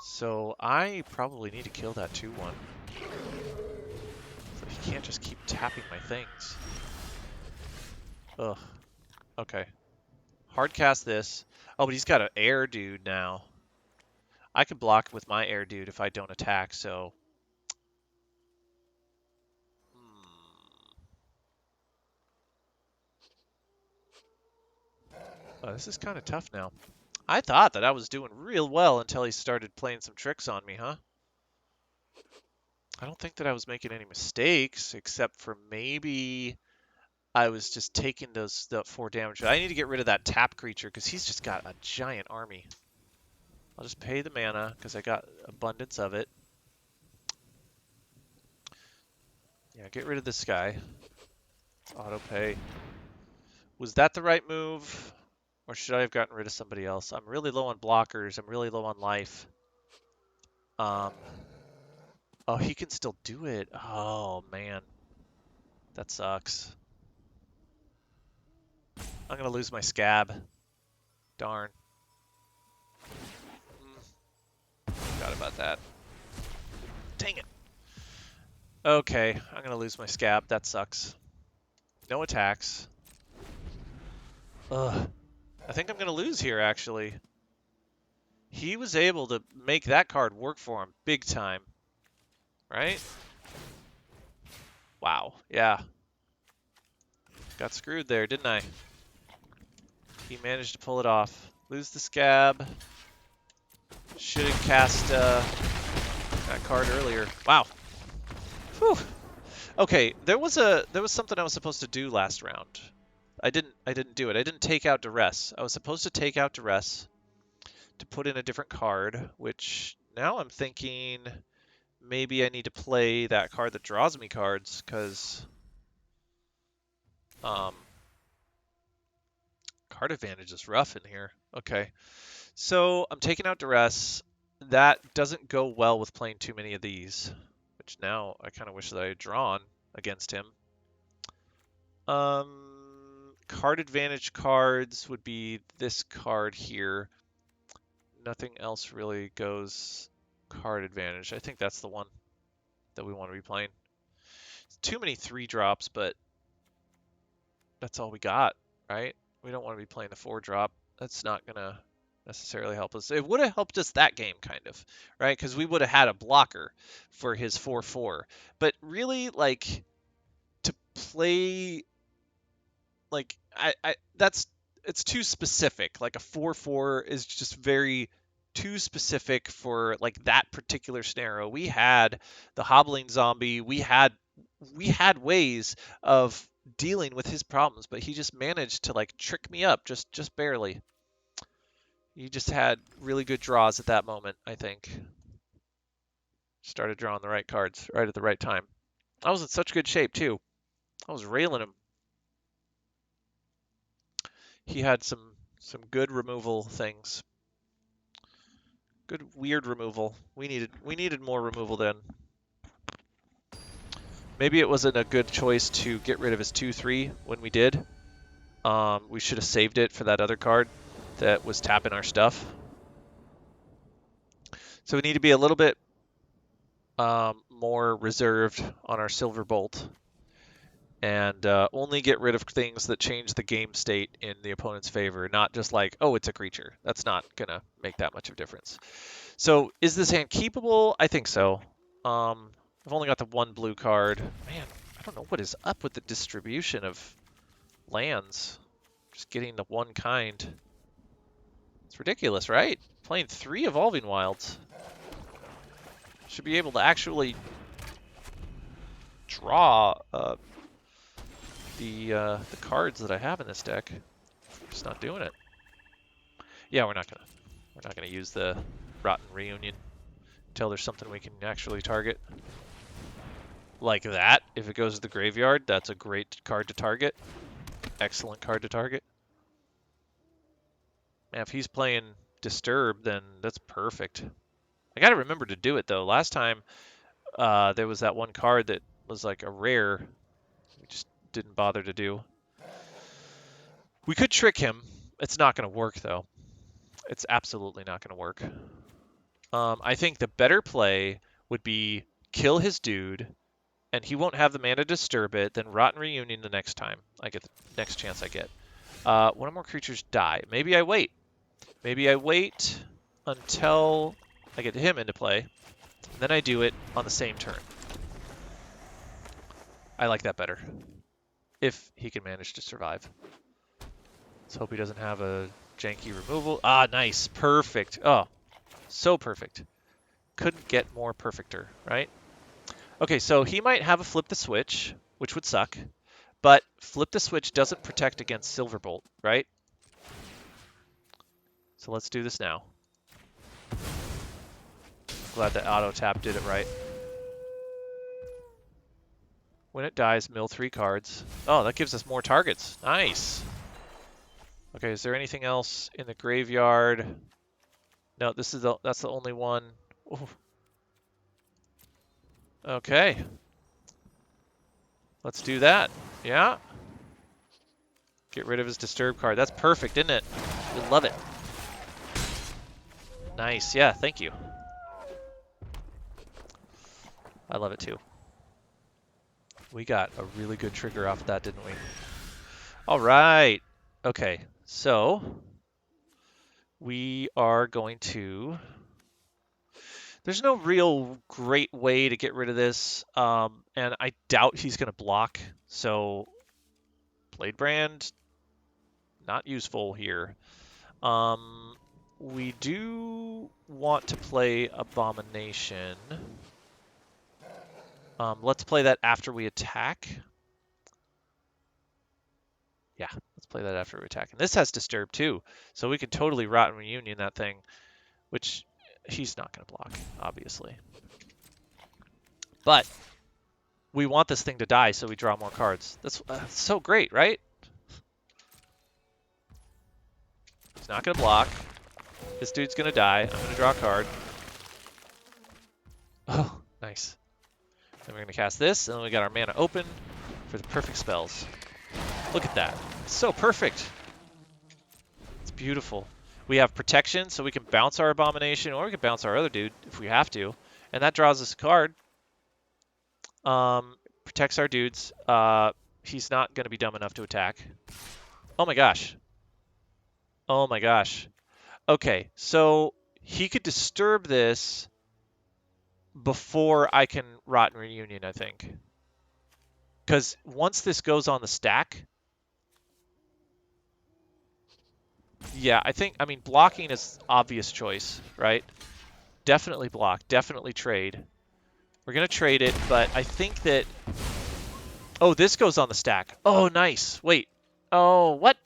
So I probably need to kill that 2/1. So he can't just keep tapping my things. Ugh. Okay. Hard cast this. Oh, but he's got an air dude now. I can block with my air dude if I don't attack, so... Oh, this is kind of tough now. I thought that I was doing real well until he started playing some tricks on me, huh? I don't think that I was making any mistakes, except for maybe I was just taking the 4 damage. I need to get rid of that tap creature because he's just got a giant army. I'll just pay the mana because I got abundance of it. Yeah, get rid of this guy. Auto pay. Was that the right move? Or should I have gotten rid of somebody else? I'm really low on blockers. I'm really low on life. Oh, he can still do it. Oh, man. That sucks. I'm going to lose my scab. Darn. Forgot about that. Dang it. Okay, I'm going to lose my scab. That sucks. No attacks. Ugh. I think I'm going to lose here, actually. He was able to make that card work for him big time. Right? Wow. Yeah. Got screwed there, didn't I? He managed to pull it off. Lose the scab. Should have cast that card earlier. Wow. Whew. Okay, there was something I was supposed to do last round. I didn't do it. I didn't take out Duress. I was supposed to take out Duress to put in a different card, which now I'm thinking maybe I need to play that card that draws me cards, because card advantage is rough in here. Okay, so I'm taking out Duress. That doesn't go well with playing too many of these, which now I kind of wish that I had drawn against him. Card advantage cards would be this card here. Nothing else really goes card advantage. I think that's the one that we want to be playing. Too many 3-drops, but that's all we got, right? We don't want to be playing the 4-drop. That's not going to necessarily help us. It would have helped us that game, kind of, right? Because we would have had a blocker for his 4/4. But really, like, to play, like, it's too specific. Like, a 4/4 is just very too specific for, like, that particular scenario. We had the hobbling zombie. We had ways of dealing with his problems, but he just managed to, like, trick me up just barely. He just had really good draws at that moment, I think. Started drawing the right cards right at the right time. I was in such good shape too. I was railing him. He had some good removal things. Good weird removal. We needed more removal then. Maybe it wasn't a good choice to get rid of his 2/3 when we did. We should have saved it for that other card that was tapping our stuff. So we need to be a little bit more reserved on our Silver Bolt, and only get rid of things that change the game state in the opponent's favor, not just like, oh, it's a creature. That's not going to make that much of a difference. So is this hand keepable? I think so. I've only got the 1 blue card. Man, I don't know what is up with the distribution of lands. Just getting the 1 kind. It's ridiculous, right? Playing 3 Evolving Wilds. Should be able to actually draw the cards that I have in this deck. Just not doing it. Yeah, we're not gonna use the Rotten Reunion until there's something we can actually target. Like that. If it goes to the graveyard, that's a great card to target. Excellent card to target. And if he's playing Disturb, then that's perfect. I gotta remember to do it though. Last time there was that 1 card that was like a rare. We just didn't bother to do. We could trick him. It's not gonna work though. It's absolutely not gonna work. I think the better play would be kill his dude, and he won't have the mana to disturb it, then Rotten Reunion the next time I get the next chance I get. One or more creatures die. Maybe I wait. Maybe I wait until I get him into play, and then I do it on the same turn. I like that better. If he can manage to survive. Let's hope he doesn't have a janky removal. Ah, nice. Perfect. Oh, so perfect. Couldn't get more perfecter, right? Okay, so he might have a Flip the Switch, which would suck, but Flip the Switch doesn't protect against Silverbolt, right? So let's do this now. Glad that auto tap did it right. When it dies, mill 3 cards. Oh, that gives us more targets. Nice. Okay, is there anything else in the graveyard? No, that's the only one. Ooh. Okay. Let's do that. Yeah. Get rid of his Disturb card. That's perfect, isn't it? We love it. Nice. Yeah, thank you. I love it too. We got a really good trigger off of that, didn't we? All right. Okay, so we are going to... There's no real great way to get rid of this, and I doubt he's going to block, so Bladebrand, not useful here. We do want to play Abomination. Let's play that after we attack. Yeah, play that after we attack. And this has Disturb too, so we can totally Rotten Reunion that thing, which he's not going to block, obviously. But we want this thing to die so we draw more cards. That's so great, right? He's not going to block. This dude's going to die. I'm going to draw a card. Oh, nice. Then we're going to cast this, and then we got our mana open for the perfect spells. Look at that. It's so perfect. It's beautiful. We have protection, so we can bounce our Abomination, or we can bounce our other dude if we have to. And that draws us a card. Protects our dudes. He's not going to be dumb enough to attack. Oh my gosh. Oh my gosh. Okay, so he could disturb this before I can Rotten Reunion, I think. Because once this goes on the stack... Yeah, I mean, blocking is obvious choice, right? Definitely block, definitely trade. We're going to trade it, but I think that... Oh, this goes on the stack. Oh, nice. Wait. Oh, what?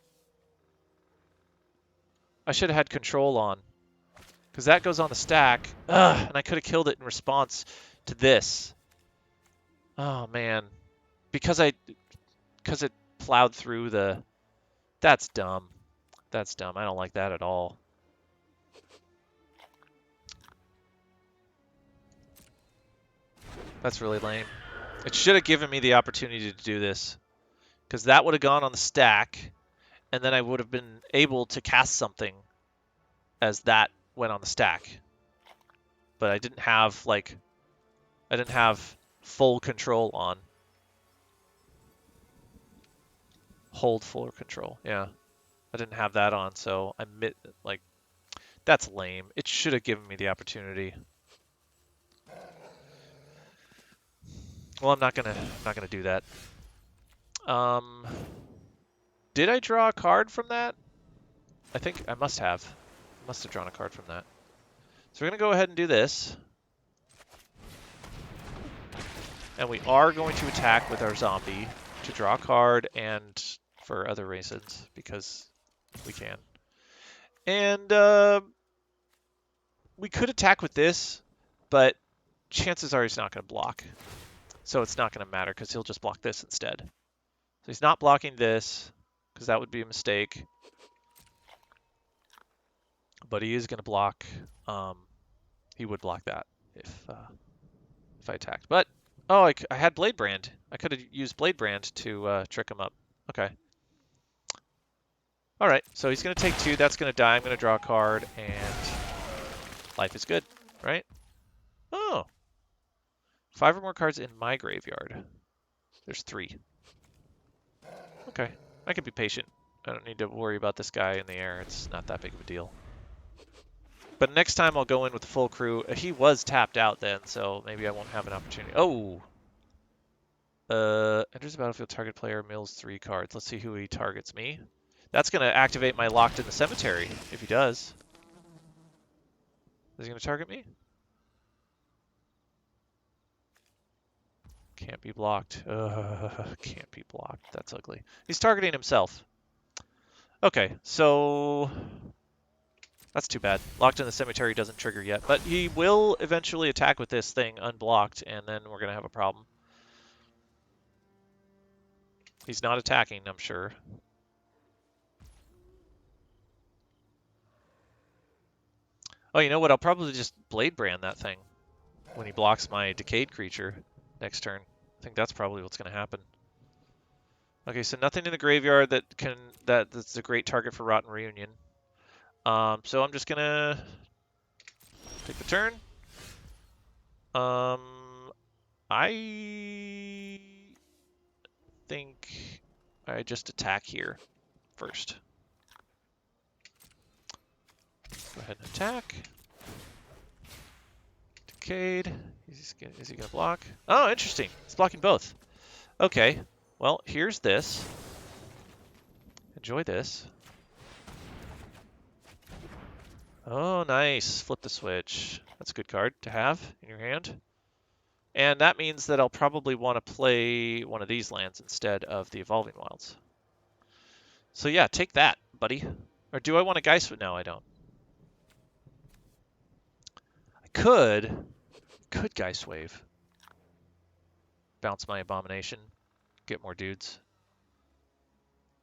I should have had control on. Because that goes on the stack. Ugh, and I could have killed it in response to this. Oh, man. Because it plowed through the... That's dumb. That's dumb. I don't like that at all. That's really lame. It should have given me the opportunity to do this. Because that would have gone on the stack, and then I would have been able to cast something as that went on the stack. But I didn't have, full control on. Hold full control, yeah. I didn't have that on, so that's lame. It should have given me the opportunity. Well, I'm not gonna do that. Did I draw a card from that? I think I must have. I must have drawn a card from that. So we're gonna go ahead and do this. And we are going to attack with our zombie to draw a card and for other reasons, because we can. And we could attack with this, but chances are he's not going to block. So it's not going to matter because he'll just block this instead. So he's not blocking this because that would be a mistake. But he is going to block. He would block that if I attacked. But, oh, I had Blade Brand. I could have used Blade Brand to trick him up. Okay. All right, so he's going to take 2. That's going to die. I'm going to draw a card, and life is good, right? Oh. 5 or more cards in my graveyard. There's 3. Okay, I can be patient. I don't need to worry about this guy in the air. It's not that big of a deal. But next time I'll go in with the full crew. He was tapped out then, so maybe I won't have an opportunity. Oh! Enters the battlefield, target player mills 3 cards. Let's see who he targets me. That's going to activate my Locked in the Cemetery, if he does. Is he going to target me? Can't be blocked. Can't be blocked. That's ugly. He's targeting himself. Okay, so... That's too bad. Locked in the Cemetery doesn't trigger yet, but he will eventually attack with this thing unblocked, and then we're going to have a problem. He's not attacking, I'm sure. Oh, you know what? I'll probably just Blade Brand that thing when he blocks my Decayed creature next turn. I think that's probably what's going to happen. Okay, so nothing in the graveyard that's a great target for Rotten Reunion. So I'm just gonna take the turn. I think I just attack here first. Go ahead and attack. Decayed. Is he gonna block? Oh, interesting. It's blocking both. Okay. Well, here's this. Enjoy this. Oh, nice. Flip the switch. That's a good card to have in your hand. And that means that I'll probably want to play one of these lands instead of the Evolving Wilds. So yeah, take that, buddy. Or do I want a Geist? No, I don't. I could Geist Wave. Bounce my Abomination, get more dudes.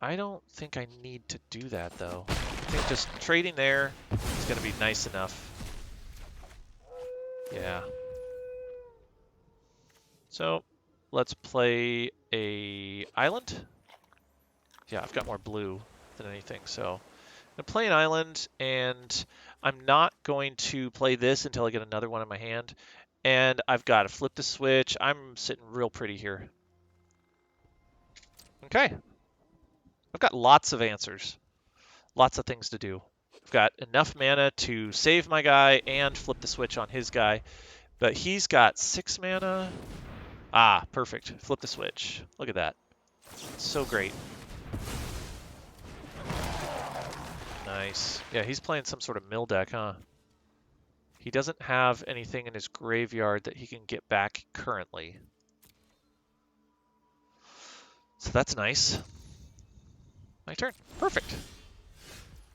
I don't think I need to do that, though. I think just trading there is going to be nice enough. Yeah. So, let's play a island. Yeah, I've got more blue than anything, so I'm going to play an island, and I'm not going to play this until I get another one in my hand. And I've got to flip the switch. I'm sitting real pretty here. Okay. I've got lots of answers. Lots of things to do. I've got enough mana to save my guy and flip the switch on his guy. But he's got 6 mana. Ah, perfect. Flip the switch. Look at that. So great. Nice. Yeah, he's playing some sort of mill deck, huh? He doesn't have anything in his graveyard that he can get back currently. So that's nice. My turn. Perfect.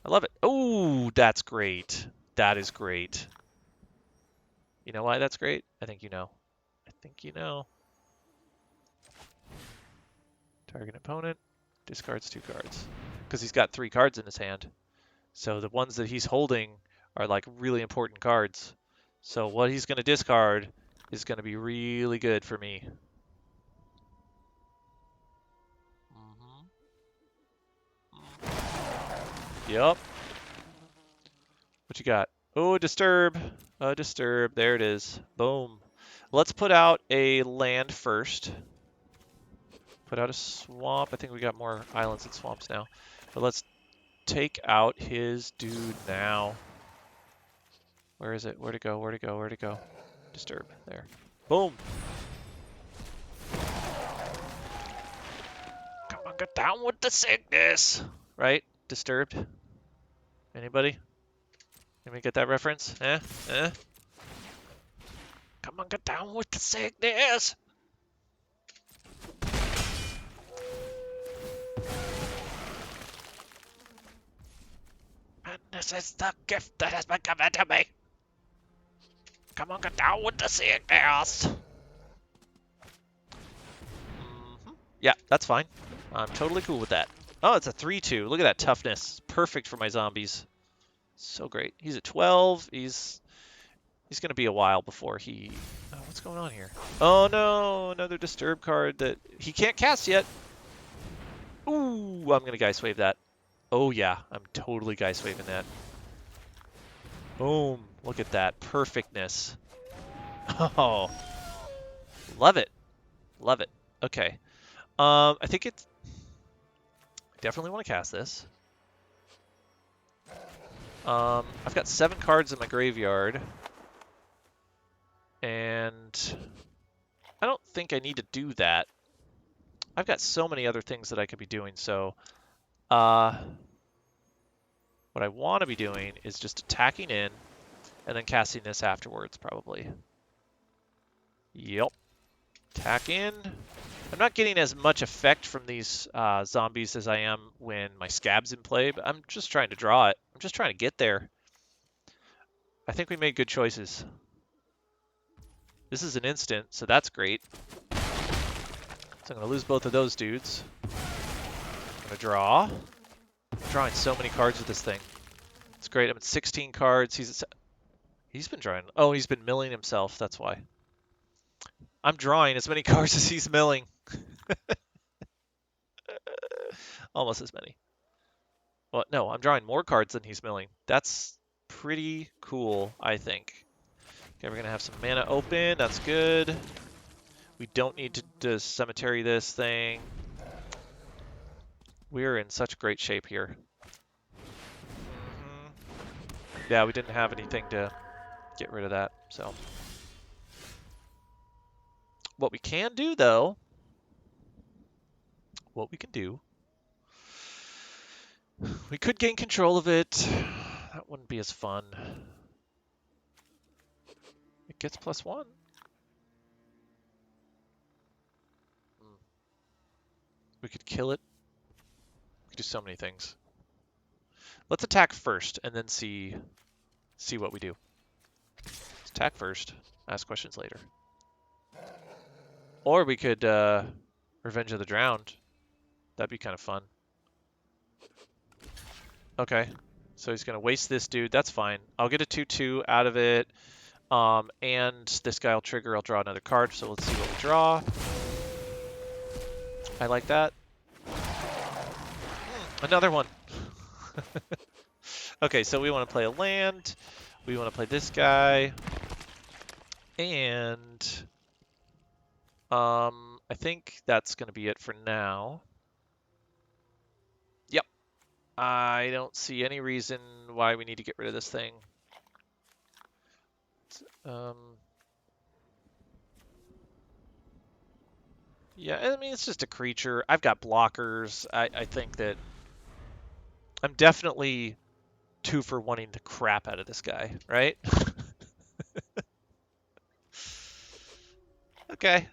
I love it. Oh, that's great. That is great. You know why that's great? I think you know. I think you know. Target opponent discards 2 cards. Because he's got 3 cards in his hand. So the ones that he's holding are like really important cards. So what he's going to discard is going to be really good for me. Yep. What you got? Oh, disturb. Disturb. There it is. Boom. Let's put out a land first. Put out a swamp. I think we got more islands and swamps now. But let's take out his dude now. Where is it? Where'd it go? Where'd it go? Where'd it go? Disturb. There. Boom. Come on, get down with the sickness. Right? Disturbed. Anybody? Anybody get that reference? Eh? Eh? Come on, get down with the sickness. And this is the gift that has been given to me. Come on, get down with the sickness. Yeah, that's fine. I'm totally cool with that. Oh, it's a 3-2. Look at that toughness. Perfect for my zombies. So great. He's at 12. He's going to be a while before he... Oh, what's going on here? Oh, no. Another disturb card that he can't cast yet. Ooh, I'm going to Geist Wave that. Oh, yeah. I'm totally Geist Waving that. Boom. Look at that. Perfectness. Oh. Love it. Love it. Okay. I think it's... I definitely want to cast this. I've got 7 cards in my graveyard. And I don't think I need to do that. I've got so many other things that I could be doing, so what I want to be doing is just attacking in and then casting this afterwards, probably. Yep. Attack in. I'm not getting as much effect from these zombies as I am when my scab's in play, but I'm just trying to draw it. I'm just trying to get there. I think we made good choices. This is an instant, so that's great. So I'm going to lose both of those dudes. I'm going to draw. I'm drawing so many cards with this thing. It's great. I'm at 16 cards. He's been drawing. Oh, he's been milling himself. That's why. I'm drawing as many cards as he's milling. Almost as many. Well, no, I'm drawing more cards than he's milling. That's pretty cool, I think. Okay, we're going to have some mana open. That's good. We don't need to cemetery this thing. We're in such great shape here. Yeah, we didn't have anything to get rid of that, so. What we can do, though, we could gain control of it. That wouldn't be as fun. It gets +1. We could kill it. do so many things. Let's attack first and then see what we do. Let's attack first, ask questions later. Or we could Revenge of the Drowned. That'd be kind of fun. Okay, so he's gonna waste this dude. That's fine. I'll get a 2/2 out of it. And this guy will trigger. I'll draw another card. So let's see what we draw. I like that. Another one. Okay, so we want to play a land. We want to play this guy. And I think that's going to be it for now. Yep. I don't see any reason why we need to get rid of this thing. Yeah, I mean, it's just a creature. I've got blockers. I think that I'm definitely 2 for wanting the crap out of this guy, right? Okay.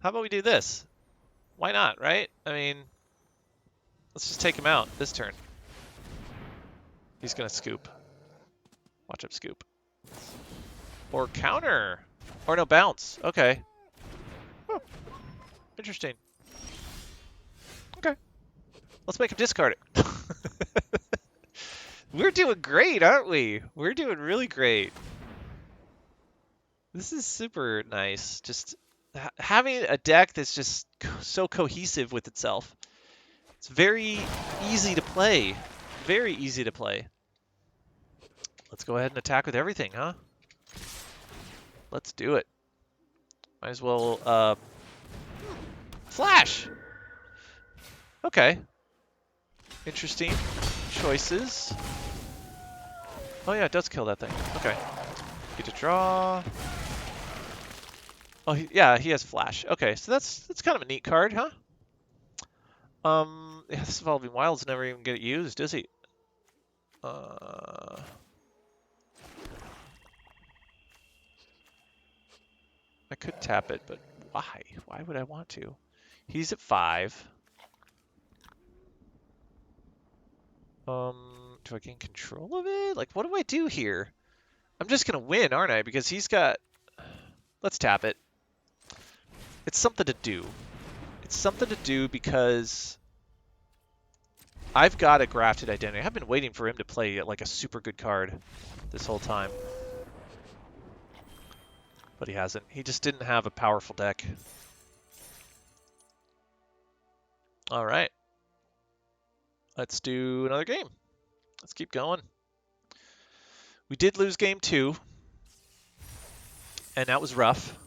How about we do this? Why not, right? I mean, let's just take him out this turn. He's going to scoop. Watch him scoop. Or counter. Or no, bounce. Okay. Oh, interesting. Okay. Let's make him discard it. We're doing great, aren't we? We're doing really great. This is super nice. Just having a deck that's just so cohesive with itself. It's very easy to play. Very easy to play. Let's go ahead and attack with everything, huh? Let's do it. Might as well, Flash! Okay. Interesting choices. Oh yeah, it does kill that thing. Okay. Get to draw. Oh, yeah, he has Flash. Okay, so that's kind of a neat card, huh? Yeah, this Evolving Wilds never even get used, does he? I could tap it, but why? Why would I want to? He's at 5. Do I gain control of it? Like, what do I do here? I'm just gonna win, aren't I? Because he's got... Let's tap it. It's something to do. It's something to do because I've got a Grafted Identity. I've been waiting for him to play like a super good card this whole time. But he hasn't. He just didn't have a powerful deck. All right. Let's do another game. Let's keep going. We did lose game 2. And that was rough.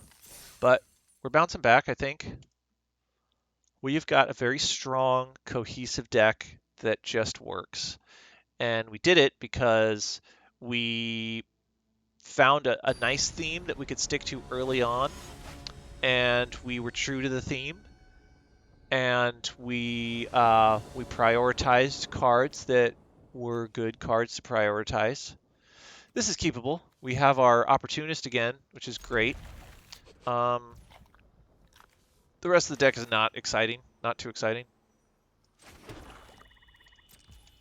But we're bouncing back, I think. We've got a very strong, cohesive deck that just works. And we did it because we found a nice theme that we could stick to early on. And we were true to the theme. And we prioritized cards that were good cards to prioritize. This is keepable. We have our Opportunist again, which is great. The rest of the deck is not exciting. Not too exciting.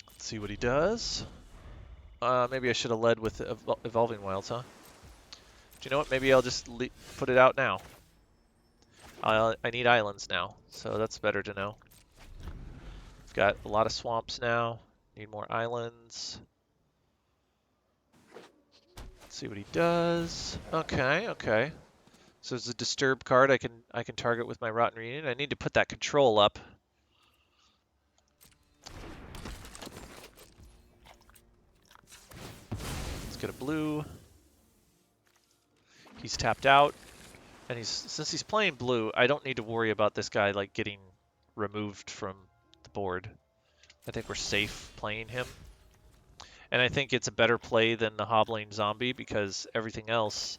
Let's see what he does. Maybe I should have led with Evolving Wilds, huh? Do you know what? Maybe I'll just put it out now. I need islands now, so that's better to know. I've got a lot of swamps now. Need more islands. Let's see what he does. Okay, okay. So there's a disturb card I can target with my Rotten Reunion. I need to put that control up. Let's get a blue. He's tapped out. And since he's playing blue, I don't need to worry about this guy like getting removed from the board. I think we're safe playing him. And I think it's a better play than the Hobbling Zombie because everything else...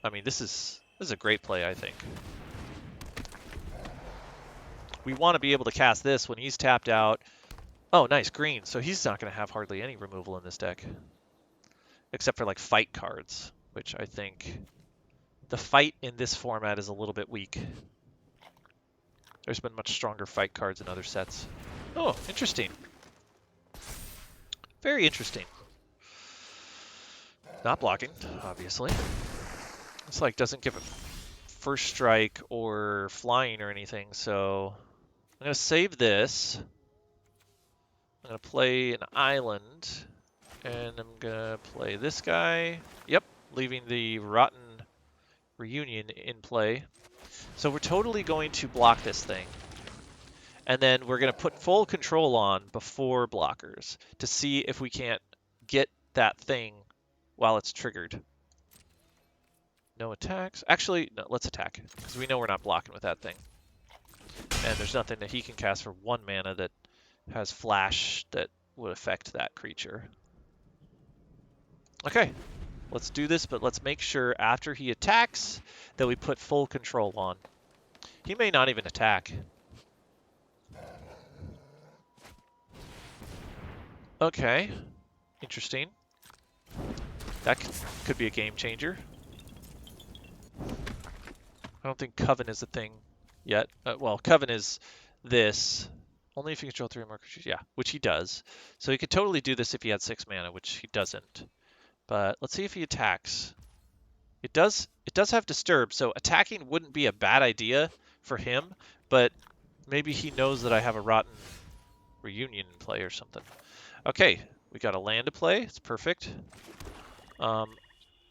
I mean, this is a great play, I think. We want to be able to cast this when he's tapped out. Oh, nice, green. So he's not going to have hardly any removal in this deck. Except for like fight cards, which I think the fight in this format is a little bit weak. There's been much stronger fight cards in other sets. Oh, interesting. Very interesting. Not blocking, obviously. It's like doesn't give a first strike or flying or anything, so I'm going to save this. I'm going to play an island, and I'm going to play this guy. Yep, leaving the Rotten Reunion in play. So we're totally going to block this thing. And then we're going to put full control on before blockers to see if we can't get that thing while it's triggered. No attacks. Actually, no, let's attack, because we know we're not blocking with that thing. And there's nothing that he can cast for 1 mana that has flash that would affect that creature. Okay, let's do this, but let's make sure after he attacks that we put full control on. He may not even attack. Okay, interesting. That could be a game changer. I don't think Coven is a thing yet. Well, Coven is this. Only if you control 3 or more creatures. Yeah, which he does. So he could totally do this if he had 6 mana, which he doesn't. But let's see if he attacks. It does have Disturb, so attacking wouldn't be a bad idea for him, but maybe he knows that I have a Rotten Reunion in play or something. Okay, we got a land to play. It's perfect.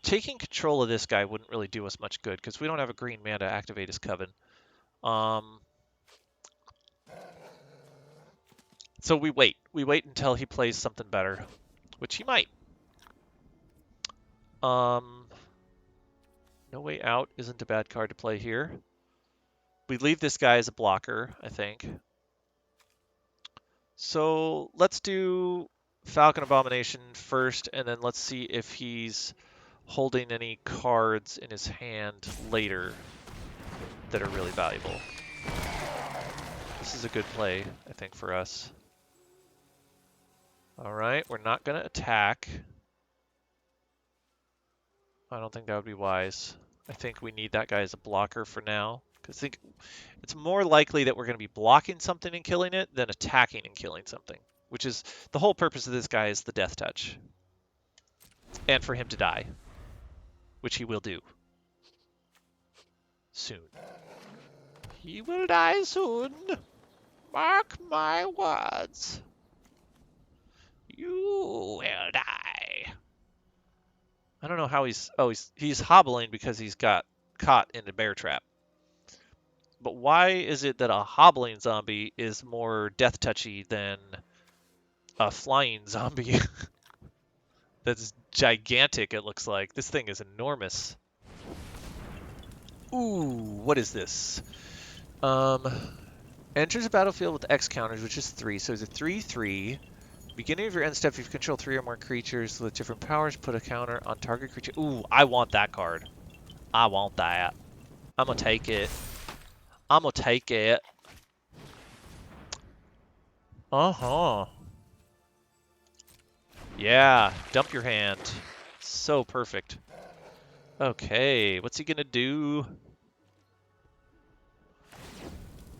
Taking control of this guy wouldn't really do us much good because we don't have a green mana to activate his Coven. So we wait. We wait until he plays something better, which he might. No Way Out isn't a bad card to play here. We leave this guy as a blocker, I think. So let's do Falcon Abomination first, and then let's see if he's holding any cards in his hand later that are really valuable. This is a good play, I think, for us. All right, we're not going to attack. I don't think that would be wise. I think we need that guy as a blocker for now, because I think it's more likely that we're going to be blocking something and killing it than attacking and killing something, which is the whole purpose of this guy is the death touch. And for him to die, which he will do. Soon. He will die soon. Mark my words. You will die. I don't know how he's... Oh, he's hobbling because he's got caught in a bear trap. But why is it that a hobbling zombie is more death touchy than a flying zombie? That's gigantic, it looks like. This thing is enormous. Ooh, what is this? Enters the battlefield with X counters, which is 3. So it's a 3/3. Beginning of your end step, if you control 3 or more creatures with different powers, put a counter on target creature. Ooh, I want that card. I want that. I'm gonna take it. I'm gonna take it. Uh-huh. Yeah, dump your hand. So perfect. Okay, what's he gonna do?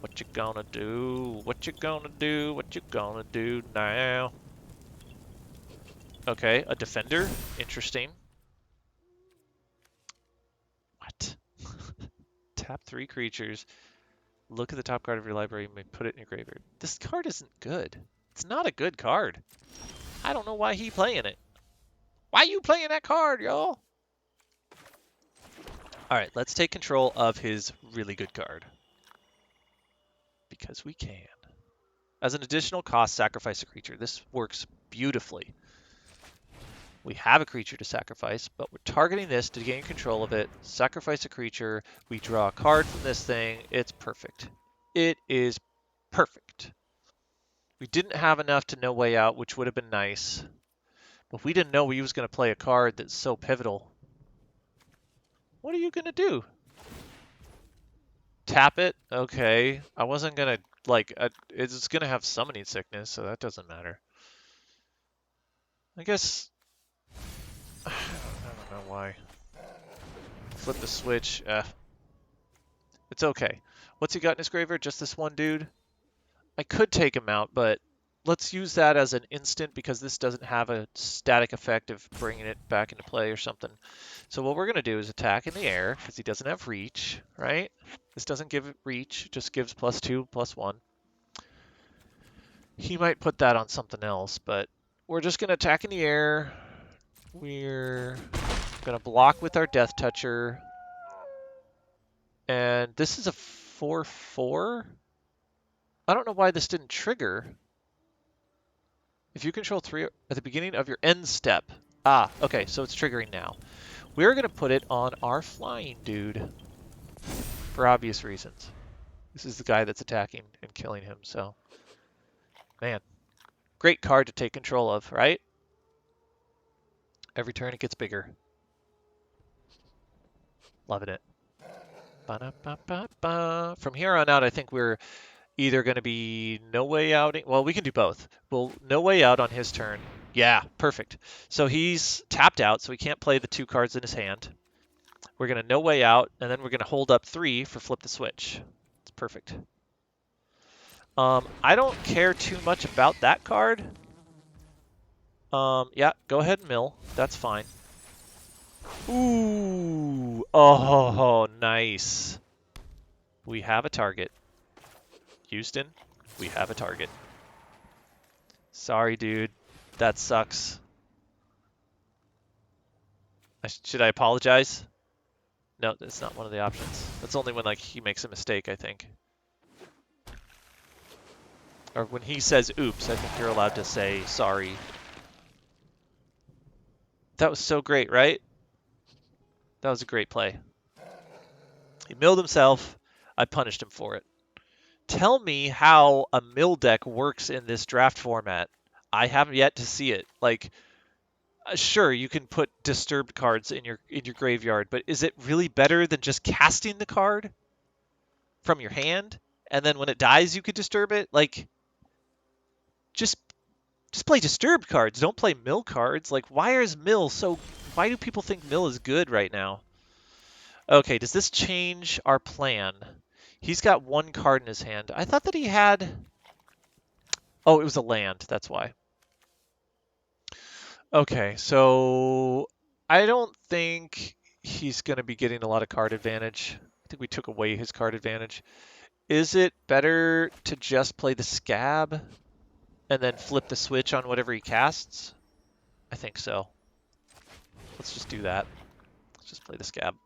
What you gonna do? What you gonna do? What you gonna do now? Okay, a defender. Interesting. What? Tap 3 creatures. Look at the top card of your library and may put it in your graveyard. This card isn't good. It's not a good card. I don't know why he playing it. Why you playing that card, y'all? Alright, let's take control of his really good card. Because we can. As an additional cost, sacrifice a creature. This works beautifully. We have a creature to sacrifice, but we're targeting this to gain control of it. Sacrifice a creature. We draw a card from this thing. It's perfect. It is perfect. We didn't have enough to No Way Out, which would have been nice. But we didn't know he was going to play a card that's so pivotal. What are you going to do? Tap it? Okay. I wasn't going to, like, it's going to have summoning sickness, so that doesn't matter. I guess... I don't know why. Flip the switch. It's okay. What's he got in his graveyard? Just this one dude? I could take him out, but let's use that as an instant because this doesn't have a static effect of bringing it back into play or something. So what we're going to do is attack in the air because he doesn't have reach, right? This doesn't give it reach, just gives +2/+1. He might put that on something else, but we're just going to attack in the air. We're going to block with our Death Toucher. And this is a 4/4. I don't know why this didn't trigger. If you control 3 at the beginning of your end step. Ah, okay, so it's triggering now. We're going to put it on our flying dude for obvious reasons. This is the guy that's attacking and killing him, so. Man, great card to take control of, right? Every turn it gets bigger. Loving it. Ba-da-ba-ba-ba. From here on out, I think we're either going to be no way out. Well, we can do both. We'll no way out on his turn. Yeah, perfect. So he's tapped out, so he can't play the 2 cards in his hand. We're going to no way out, and then we're going to hold up 3 for flip the switch. It's perfect. I don't care too much about that card. Yeah, go ahead and mill. That's fine. Ooh. Oh, nice. We have a target. Houston, we have a target. Sorry, dude. That sucks. Should I apologize? No, that's not one of the options. That's only when, like, he makes a mistake, I think. Or when he says oops, I think you're allowed to say sorry. That was so great, right? That was a great play. He milled himself. I punished him for it. Tell me how a mill deck works in this draft format. I haven't yet to see it. Like, sure, you can put disturbed cards in your graveyard, but is it really better than just casting the card from your hand, and then when it dies, you could disturb it? Like, just play disturbed cards. Don't play mill cards. Like, why is mill so? Why do people think mill is good right now? Okay, does this change our plan? He's got 1 card in his hand. I thought that he had. Oh, it was a land. That's why. Okay, so I don't think he's going to be getting a lot of card advantage. I think we took away his card advantage. Is it better to just play the scab and then flip the switch on whatever he casts? I think so. Let's just do that. Let's just play the scab.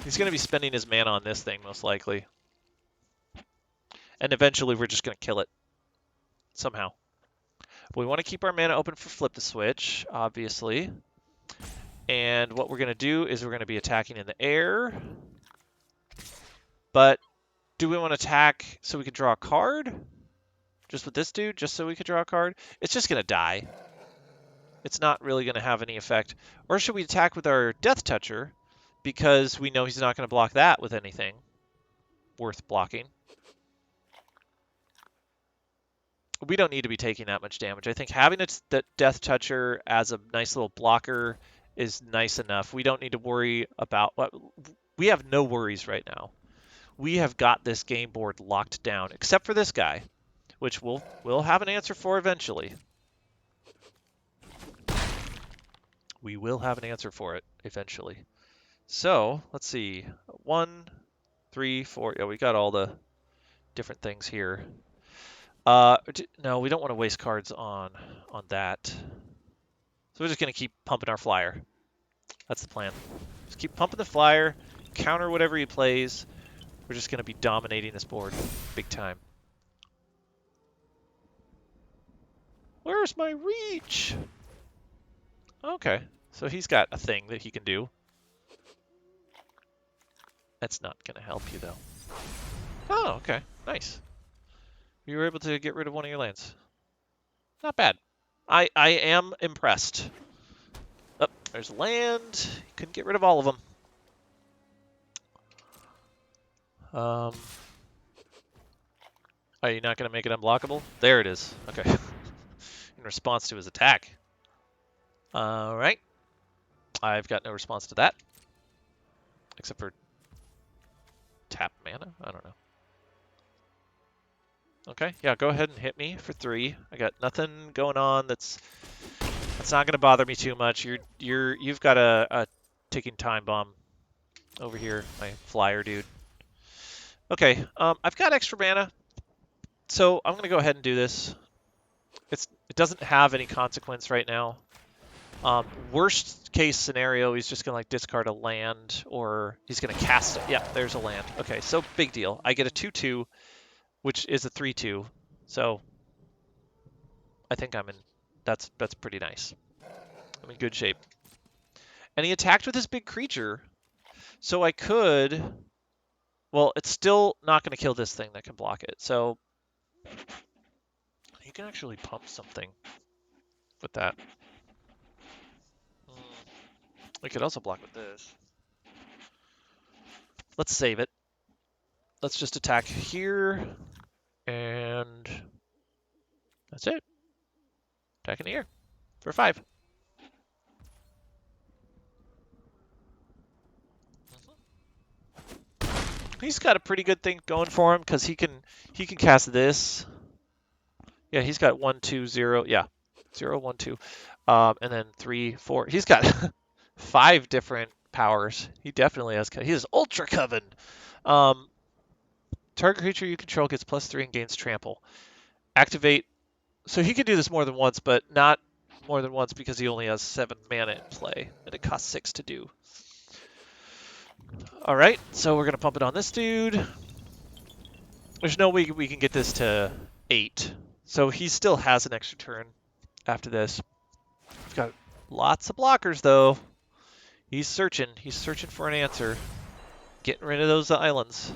He's going to be spending his mana on this thing, most likely. And eventually we're just going to kill it. Somehow. But we want to keep our mana open for flip the switch, obviously. And what we're going to do is we're going to be attacking in the air. But do we want to attack so we can draw a card? Just with this dude, just so we could draw a card? It's just going to die. It's not really going to have any effect. Or should we attack with our Death Toucher? Because we know he's not going to block that with anything worth blocking. We don't need to be taking that much damage. I think having the Death Toucher as a nice little blocker is nice enough. We don't need to worry about what we have. No worries right now. We have got this game board locked down, except for this guy, which we'll have an answer for eventually. We will have an answer for it eventually. So let's see, 1, 3, 4. Yeah, we got all the different things here. No, we don't want to waste cards on that. So we're just going to keep pumping our flyer. That's the plan. Just keep pumping the flyer, counter whatever he plays. We're just going to be dominating this board big time. Where's my reach? Okay, so he's got a thing that he can do. That's not going to help you, though. Oh, okay. Nice. You were able to get rid of one of your lands. Not bad. I am impressed. Oh, there's land. Couldn't get rid of all of them. Are you not going to make it unblockable? There it is. Okay. In response to his attack. All right. I've got no response to that. Except for tap mana? I don't know. Okay, yeah, go ahead and hit me for 3. I got nothing going on that's not gonna bother me too much. You've got a ticking time bomb over here, my flyer dude. Okay, I've got extra mana, so I'm gonna go ahead and do this. It doesn't have any consequence right now. Worst case scenario, he's just gonna like discard a land, or he's gonna cast it. Yeah, there's a land. Okay, so big deal. I get a 2/2, which is a 3/2. So I think I'm in. That's pretty nice. I'm in good shape. And he attacked with his big creature, so I could. Well, it's still not going to kill this thing that can block it. So you can actually pump something with that. We could also block with this. Let's save it. Let's just attack here, and that's it. Attack in the air for 5. He's got a pretty good thing going for him because he can cast this. Yeah, he's got 1, 2, 0. Yeah, 0, 1, 2, and then 3, 4. He's got 5 different powers. He definitely has. He has Ultra Coven. Target creature you control gets +3 and gains trample. Activate. So he can do this more than once, but not more than once because he only has 7 mana in play, and it costs 6 to do. All right, so we're gonna pump it on this dude. There's no way we can get this to 8, so he still has an extra turn after this. He's got lots of blockers though. He's searching for an answer. Getting rid of those islands.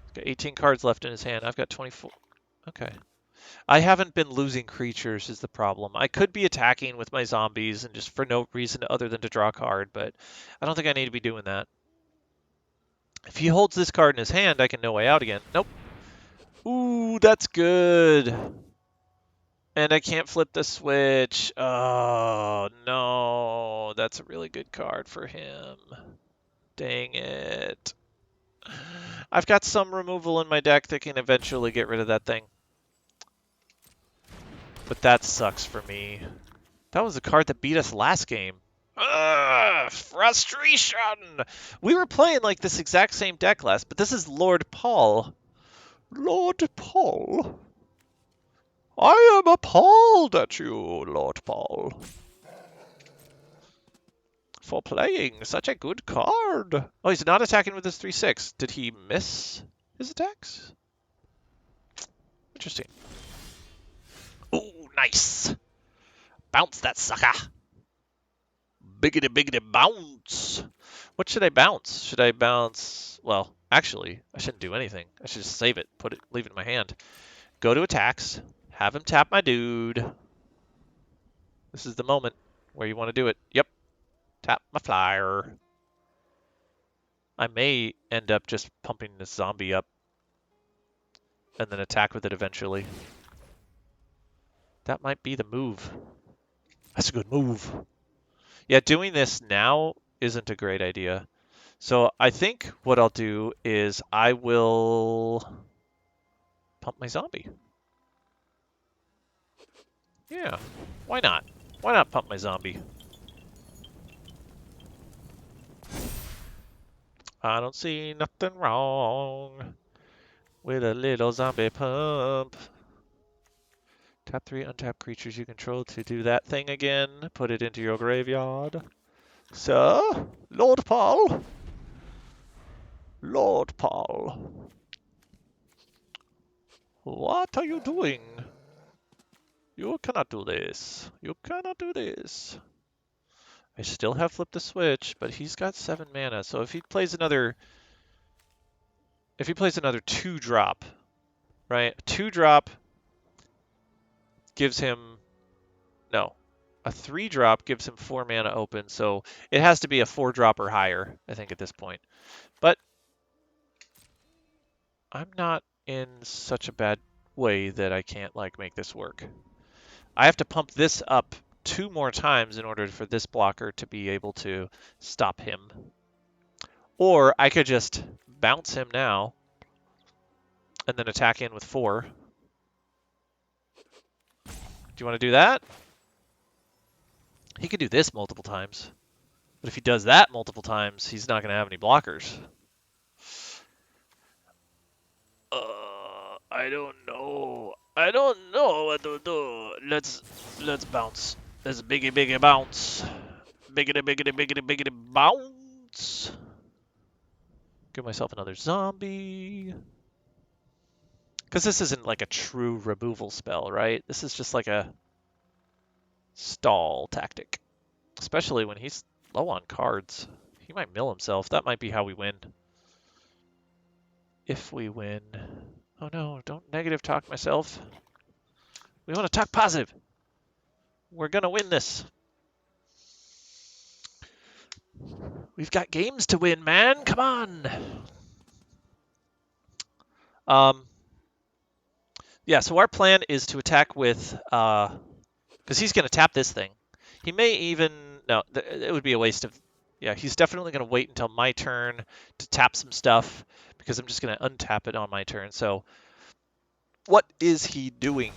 He's got 18 cards left in his hand. I've got 24. Okay. I haven't been losing creatures is the problem. I could be attacking with my zombies and just for no reason other than to draw a card, but I don't think I need to be doing that. If he holds this card in his hand, I can no way out again. Nope. Ooh, that's good. And I can't flip the switch. Oh, no. That's a really good card for him. Dang it. I've got some removal in my deck that can eventually get rid of that thing. But that sucks for me. That was the card that beat us last game. Ugh, frustration! We were playing like this exact same deck last, but this is Lord Paul. Lord Paul? I am appalled at you, Lord Paul. For playing such a good card. Oh, he's not attacking with his 3/6. Did he miss his attacks? Interesting. Oh, nice. Bounce that sucker. Biggity biggity bounce. What should I bounce? Should I bounce? Well, actually, I shouldn't do anything. I should just save it, leave it in my hand. Go to attacks, have him tap my dude. This is the moment where you want to do it. Yep. Tap my flyer. I may end up just pumping this zombie up and then attack with it eventually. That might be the move. That's a good move. Yeah, doing this now isn't a great idea. So I think what I'll do is I will pump my zombie. Yeah, why not? Why not pump my zombie? I don't see nothing wrong with a little zombie pump. Tap 3 untap creatures you control to do that thing again. Put it into your graveyard. Sir? Lord Paul? Lord Paul. What are you doing? You cannot do this. You cannot do this. I still have flipped the switch, but he's got 7 mana. So if he plays another 2-drop, right? A 2-drop gives him no. A 3-drop gives him 4 mana open, so it has to be a 4-drop or higher, I think, at this point. But I'm not in such a bad way that I can't like make this work. I have to pump this up 2 more times in order for this blocker to be able to stop him. Or I could just bounce him now and then attack in with 4. Do you want to do that? He could do this multiple times. But if he does that multiple times, he's not going to have any blockers. I don't know. I don't know what to do. Let's bounce. Let's biggie bounce. Biggity bounce. Give myself another zombie. Because this isn't like a true removal spell, right? This is just like a stall tactic. Especially when he's low on cards. He might mill himself. That might be how we win. If we win. Oh no, don't negative talk myself. We want to talk positive. We're going to win this. We've got games to win, man. Come on. Yeah, so our plan is to attack with, because he's going to tap this thing. He may even, no, it would be a waste of, yeah, he's definitely going to wait until my turn to tap some stuff, because I'm just going to untap it on my turn. So what is he doing?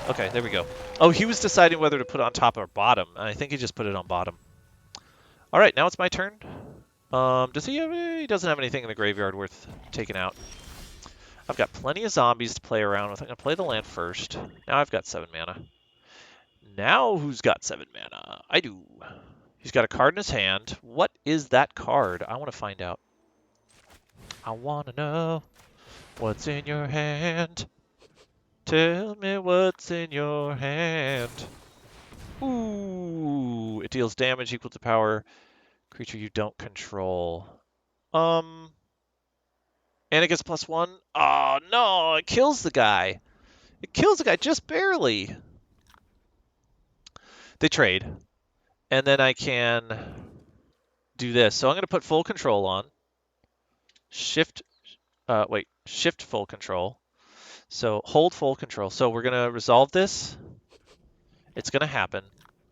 Okay, there we go. Oh, he was deciding whether to put it on top or bottom, and I think he just put it on bottom. All right, now it's my turn. Does he have, he doesn't have anything in the graveyard worth taking out. I've got plenty of zombies to play around with. I'm going to play the land first. Now I've got 7 mana. Now who's got 7 mana? I do. He's got a card in his hand. What is that card? I want to find out. I want to know what's in your hand. Tell me what's in your hand. Ooh, it deals damage equal to power creature you don't control. And it gets +1. Oh, no, it kills the guy. It kills the guy just barely. They trade. And then I can do this. So I'm going to put full control on. Shift full control. So hold full control. So we're going to resolve this. It's going to happen.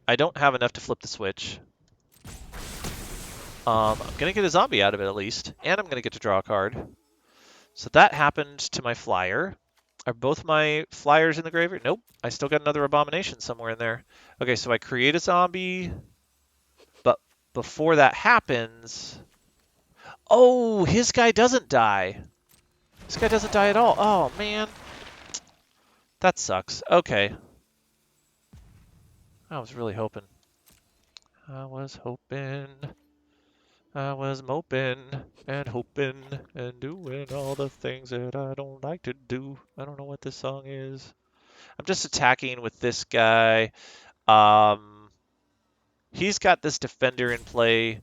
I don't have enough to flip the switch. I'm going to get a zombie out of it at least. And I'm going to get to draw a card. So that happened to my flyer. Are both my flyers in the graveyard? Nope. I still got another abomination somewhere in there. Okay, so I create a zombie. But before that happens... Oh, his guy doesn't die. This guy doesn't die at all. Oh, man. That sucks. Okay. I was really hoping. I was moping and hoping and doing all the things that I don't like to do. I don't know what this song is. I'm just attacking with this guy. He's got this defender in play.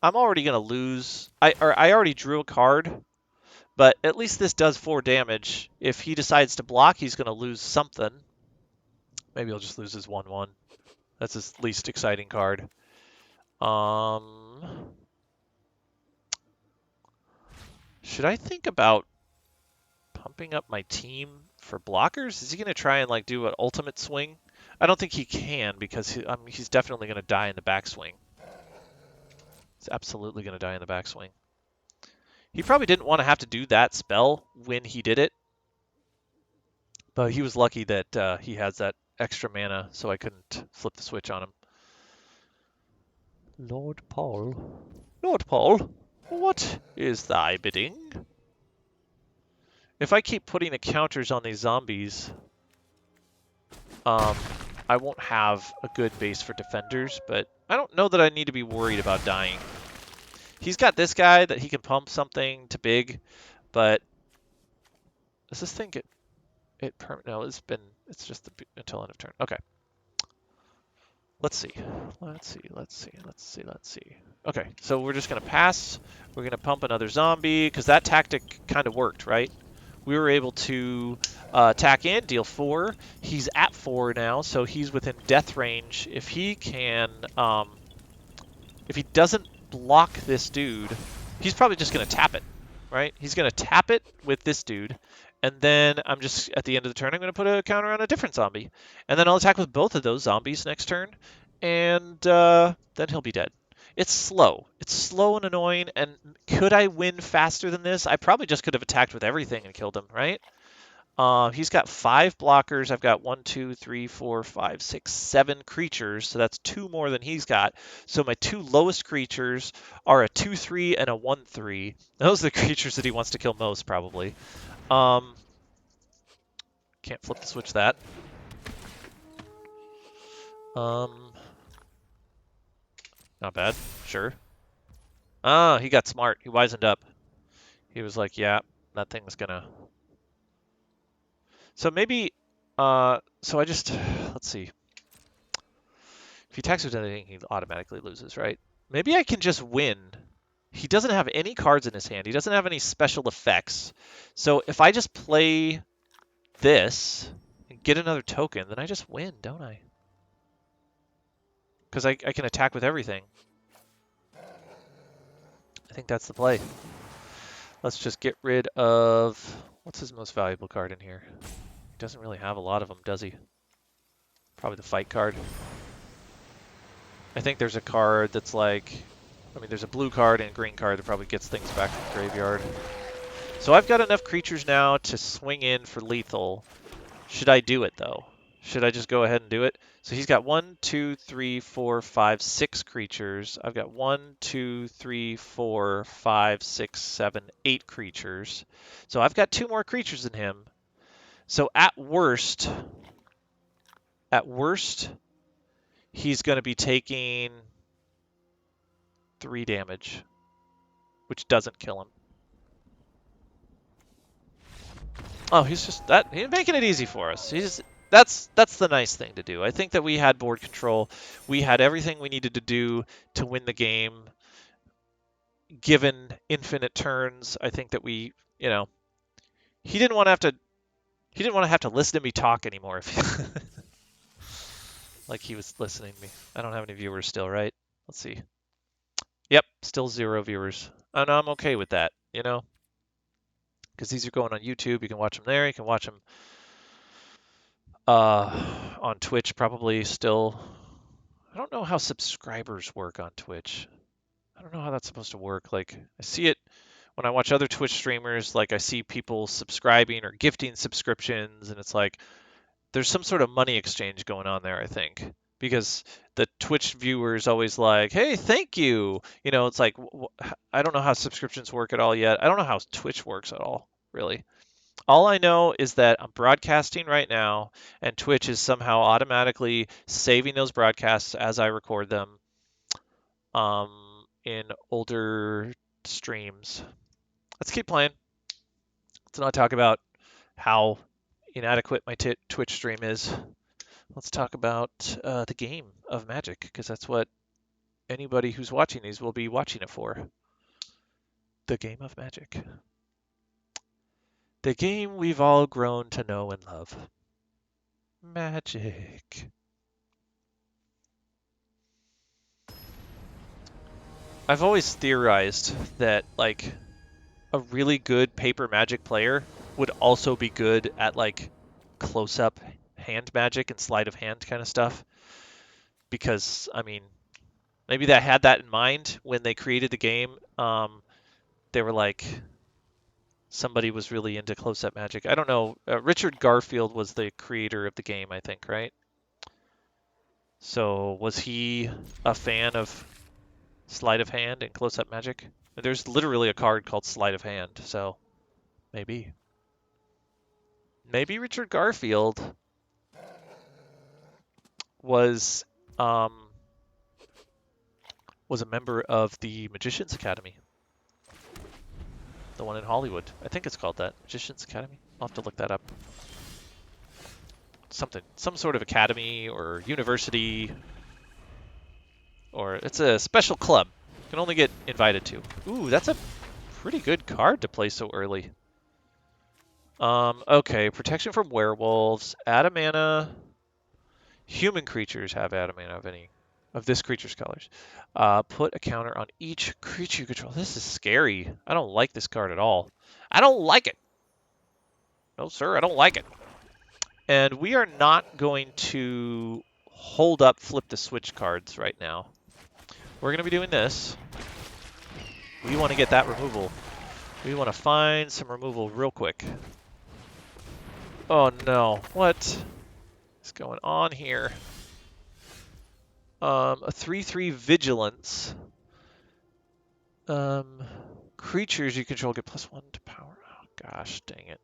I'm already going to lose. I already drew a card, but at least this does 4 damage. If he decides to block, he's going to lose something. Maybe he'll just lose his 1/1. That's his least exciting card. Should I think about pumping up my team for blockers? Is he going to try and like do an ultimate swing? I don't think he can because he's definitely going to die in the backswing. He's absolutely going to die in the backswing. He probably didn't want to have to do that spell when he did it. But he was lucky that he has that extra mana, so I couldn't flip the switch on him. Lord Paul, what is thy bidding? If I keep putting the counters on these zombies, I won't have a good base for defenders, but I don't know that I need to be worried about dying. He's got this guy that he can pump something to big, but does this thing get it permanent? No, it's just until end of turn. Okay. Let's see. Okay, so we're just going to pass. We're going to pump another zombie, because that tactic kind of worked, right? We were able to attack in, deal 4. He's at 4 now, so he's within death range. If he can, if he doesn't block this dude, he's probably just going to tap it, right? He's going to tap it with this dude, and then I'm just, at the end of the turn, I'm going to put a counter on a different zombie. And then I'll attack with both of those zombies next turn, and then he'll be dead. It's slow. It's slow and annoying, and could I win faster than this? I probably just could have attacked with everything and killed him, right? He's got 5 blockers. I've got 1, 2, 3, 4, 5, 6, 7 creatures, so that's 2 more than he's got. So my 2 lowest creatures are a 2/3 and a 1/3. Those are the creatures that he wants to kill most, probably. Can't flip the switch that. Not bad. Sure. Ah, he got smart. He wisened up. He was like, yeah, that thing's gonna... So maybe, so I just, let's see. If he attacks with anything, he automatically loses, right? Maybe I can just win. He doesn't have any cards in his hand. He doesn't have any special effects. So if I just play this and get another token, then I just win, don't I? Because I can attack with everything. I think that's the play. Let's just get rid of... What's his most valuable card in here? He doesn't really have a lot of them, does he? Probably the fight card. I think there's a card that's like... I mean, there's a blue card and a green card that probably gets things back from the graveyard. So I've got enough creatures now to swing in for lethal. Should I do it, though? Should I just go ahead and do it? So he's got 1, 2, 3, 4, 5, 6 creatures. I've got 1, 2, 3, 4, 5, 6, 7, 8 creatures. So I've got 2 more creatures than him. So at worst, he's going to be taking 3 damage, which doesn't kill him. Oh, he's just that he's making it easy for us. That's the nice thing to do. I think that we had board control. We had everything we needed to do to win the game. Given infinite turns, I think that we, you know, he didn't want to have to listen to me talk anymore. If like he was listening to me. I don't have any viewers still, right? Let's see. Yep, still 0 viewers. And I'm okay with that, you know? Because these are going on YouTube. You can watch them there. You can watch them on Twitch probably still. I don't know how subscribers work on Twitch. I don't know how that's supposed to work. Like, I see it when I watch other Twitch streamers, like I see people subscribing or gifting subscriptions, and it's like there's some sort of money exchange going on there, I think. Because the Twitch viewers always like, hey, thank you. You know, it's like, I don't know how subscriptions work at all yet. I don't know how Twitch works at all, really. All I know is that I'm broadcasting right now, and Twitch is somehow automatically saving those broadcasts as I record them in older streams. Let's keep playing. Let's not talk about how inadequate my Twitch stream is. Let's talk about the game of Magic, because that's what anybody who's watching these will be watching it for. The game of Magic. The game we've all grown to know and love. Magic. I've always theorized that, like, a really good paper Magic player would also be good at, like, close-up hand magic and sleight of hand kind of stuff. Because, I mean, maybe they had that in mind when they created the game. They were like, somebody was really into close-up magic. I don't know. Richard Garfield was the creator of the game, I think, right? So was he a fan of sleight of hand and close-up magic? There's literally a card called Sleight of Hand, so maybe. Maybe Richard Garfield was a member of the Magician's Academy. The one in Hollywood. I think it's called that. Magician's Academy? I'll have to look that up. Some sort of academy or university. Or it's a special club. You can only get invited to. Ooh, that's a pretty good card to play so early. Okay, protection from werewolves. Add a mana. Human creatures have add a mana of any of this creature's colors. Put a counter on each creature you control. This is scary. I don't like this card at all. I don't like it. No, sir, I don't like it. And we are not going to hold up flip the switch cards right now. we're going to be doing this. We want to get that removal. We want to find some removal real quick. Oh no, what is going on here? A 3/3 vigilance. Creatures you control get +1 to power. Oh gosh, dang it.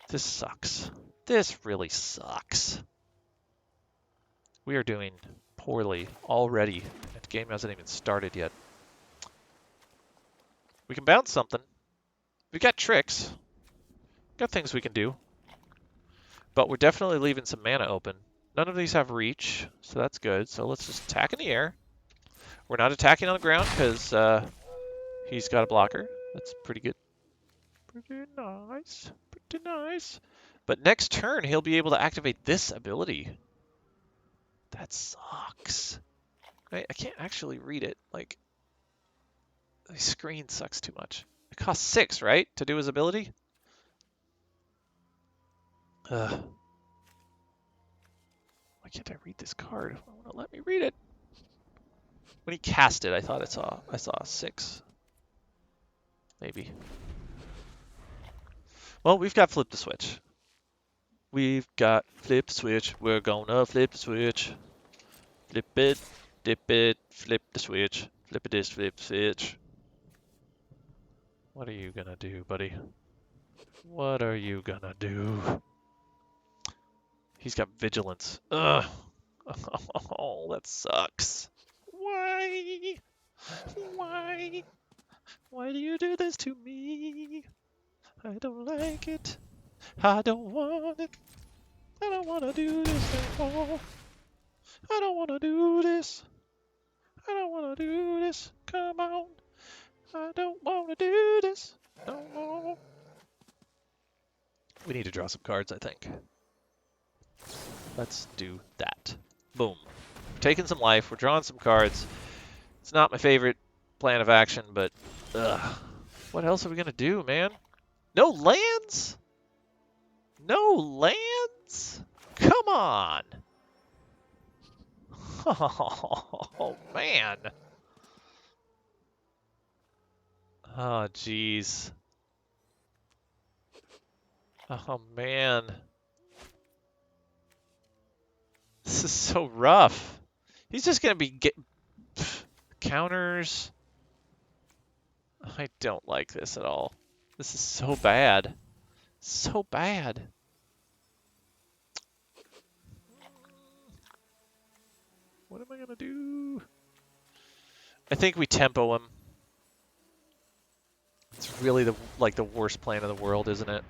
This sucks. This really sucks. We are doing poorly already. The game hasn't even started yet. We can bounce something. We got tricks. Got things we can do. But we're definitely leaving some mana open. None of these have reach, so that's good. So let's just attack in the air. We're not attacking on the ground because he's got a blocker. That's pretty good. Pretty nice. Pretty nice. But next turn, he'll be able to activate this ability. That sucks. I can't actually read it. Like, the screen sucks too much. It costs 6, right, to do his ability? Ugh. Why can't I read this card? It won't let me read it. When he cast it, I thought I saw 6. Maybe. Well, we've got flip the switch. We've got flip the switch. We're gonna flip the switch. Flip it, dip it, flip the switch. Flip it is flip the switch. What are you gonna do, buddy? What are you gonna do? He's got vigilance. Ugh. Oh, that sucks. Why? Why? Why do you do this to me? I don't like it. I don't want it. I don't want to do this anymore. I don't want to do this. I don't want to do this. Come on. I don't want to do this. No more. We need to draw some cards, I think. Let's do that. Boom. We're taking some life. We're drawing some cards. It's not my favorite plan of action, but what else are we going to do, man? No lands? No lands? Come on. Oh, man. Oh, jeez. Oh, man. This is so rough. He's just going to be counters. I don't like this at all. This is so bad. So bad. What am I going to do? I think we tempo him. It's really the worst plan in the world, isn't it?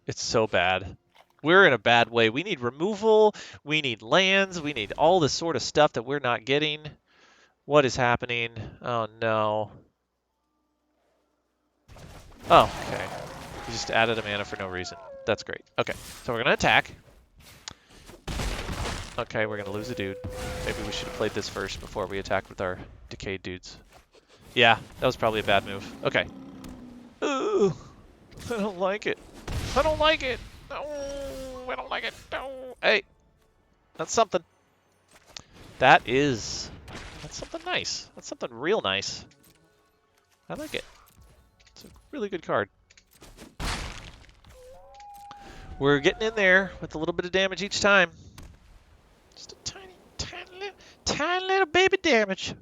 It's so bad. We're in a bad way. We need removal, we need lands, we need all this sort of stuff that we're not getting. What is happening? Oh no. Oh, okay. He just added a mana for no reason. That's great. Okay, so we're gonna attack. Okay, we're gonna lose a dude. Maybe we should have played this first before we attacked with our decayed dudes. Yeah, that was probably a bad move. Okay. Ooh, I don't like it. I don't like it. No, I don't like it. No. Hey, that's something. That's something nice. That's something real nice. I like it. It's a really good card. We're getting in there with a little bit of damage each time. Just a tiny little baby damage.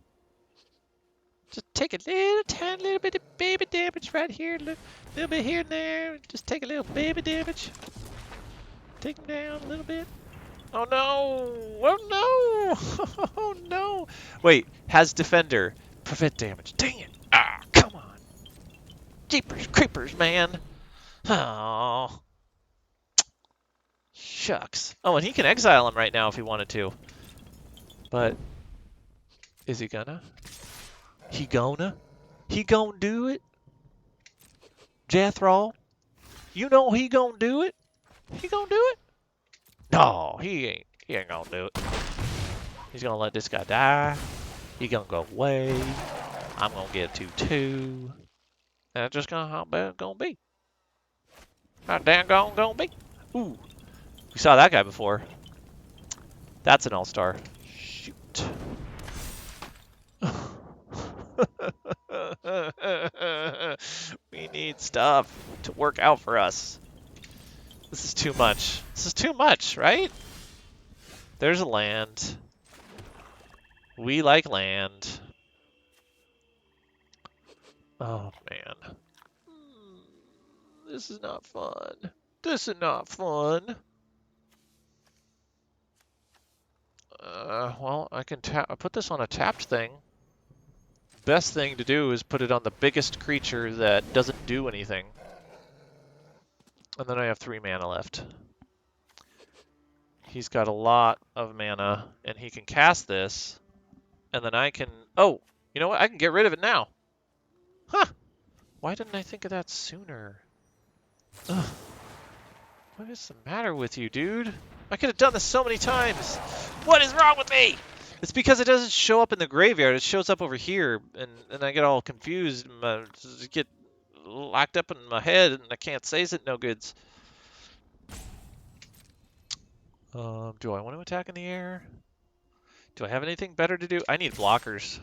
Just take a tiny little bit of baby damage right here, little bit here and there. Just take a little baby damage. Take him down a little bit. Oh no! Oh no! Oh no! Wait, has defender prevent damage? Dang it! Ah, come on! Jeepers creepers, man! Oh, shucks. Oh, and he can exile him right now if he wanted to. But is he gonna? He gonna? He gonna do it? Jethro? You know he gonna do it? He gonna do it? No, he ain't. He ain't gonna do it. He's gonna let this guy die. He gonna go away. I'm gonna get 2/2. And it's just how bad it's gonna be. How damn gonna be. Ooh. We saw that guy before. That's an all-star. Shoot. We need stuff to work out for us. This is too much. This is too much, right? There's a land. We like land. Oh, man. This is not fun. This is not fun. Well, I can put this on a tapped thing. Best thing to do is put it on the biggest creature that doesn't do anything. And then I have 3 mana left. He's got a lot of mana, and he can cast this, and then I can... Oh, you know what? I can get rid of it now. Huh. Why didn't I think of that sooner? Ugh. What is the matter with you, dude? I could have done this so many times. What is wrong with me? It's because it doesn't show up in the graveyard. It shows up over here, and I get all confused. And get locked up in my head, and I can't say it no goods. Do I want to attack in the air? Do I have anything better to do? I need blockers.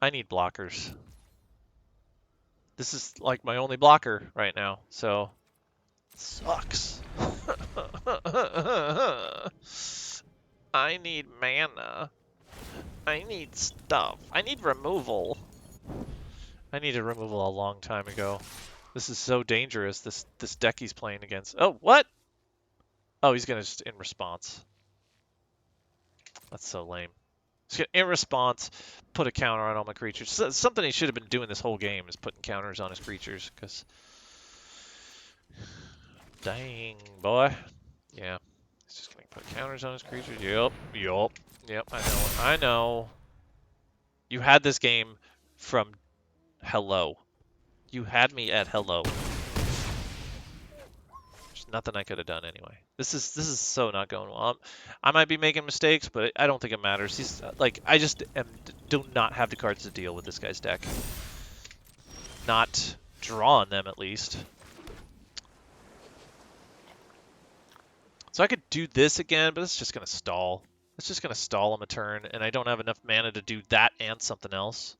I need blockers. This is like my only blocker right now, so sucks. I need mana. I need stuff. I need removal. I needed removal a long time ago. This is so dangerous, this deck he's playing against. Oh, what? Oh, he's gonna just in response. That's so lame. He's gonna in response put a counter on all my creatures. Something he should have been doing this whole game is putting counters on his creatures, because dang, boy. Yeah. He's just gonna put counters on his creatures. Yep, I know. You had this game from hello. You had me at hello. There's nothing I could have done anyway. This is so not going well. I might be making mistakes, but I don't think it matters. He's like, I just do not have the cards to deal with this guy's deck. Not draw on them at least. So I could do this again, but it's just gonna stall. It's just gonna stall him a turn, and I don't have enough mana to do that and something else,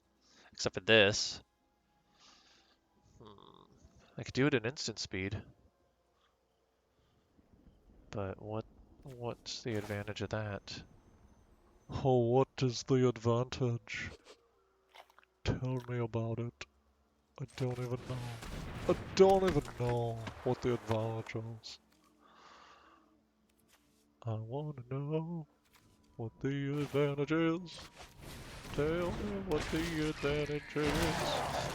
except for this. I could do it at instant speed. But what's the advantage of that? Oh, what is the advantage? Tell me about it. I don't even know. I don't even know what the advantage is. I want to know what the advantage is. Tell me what the advantage is.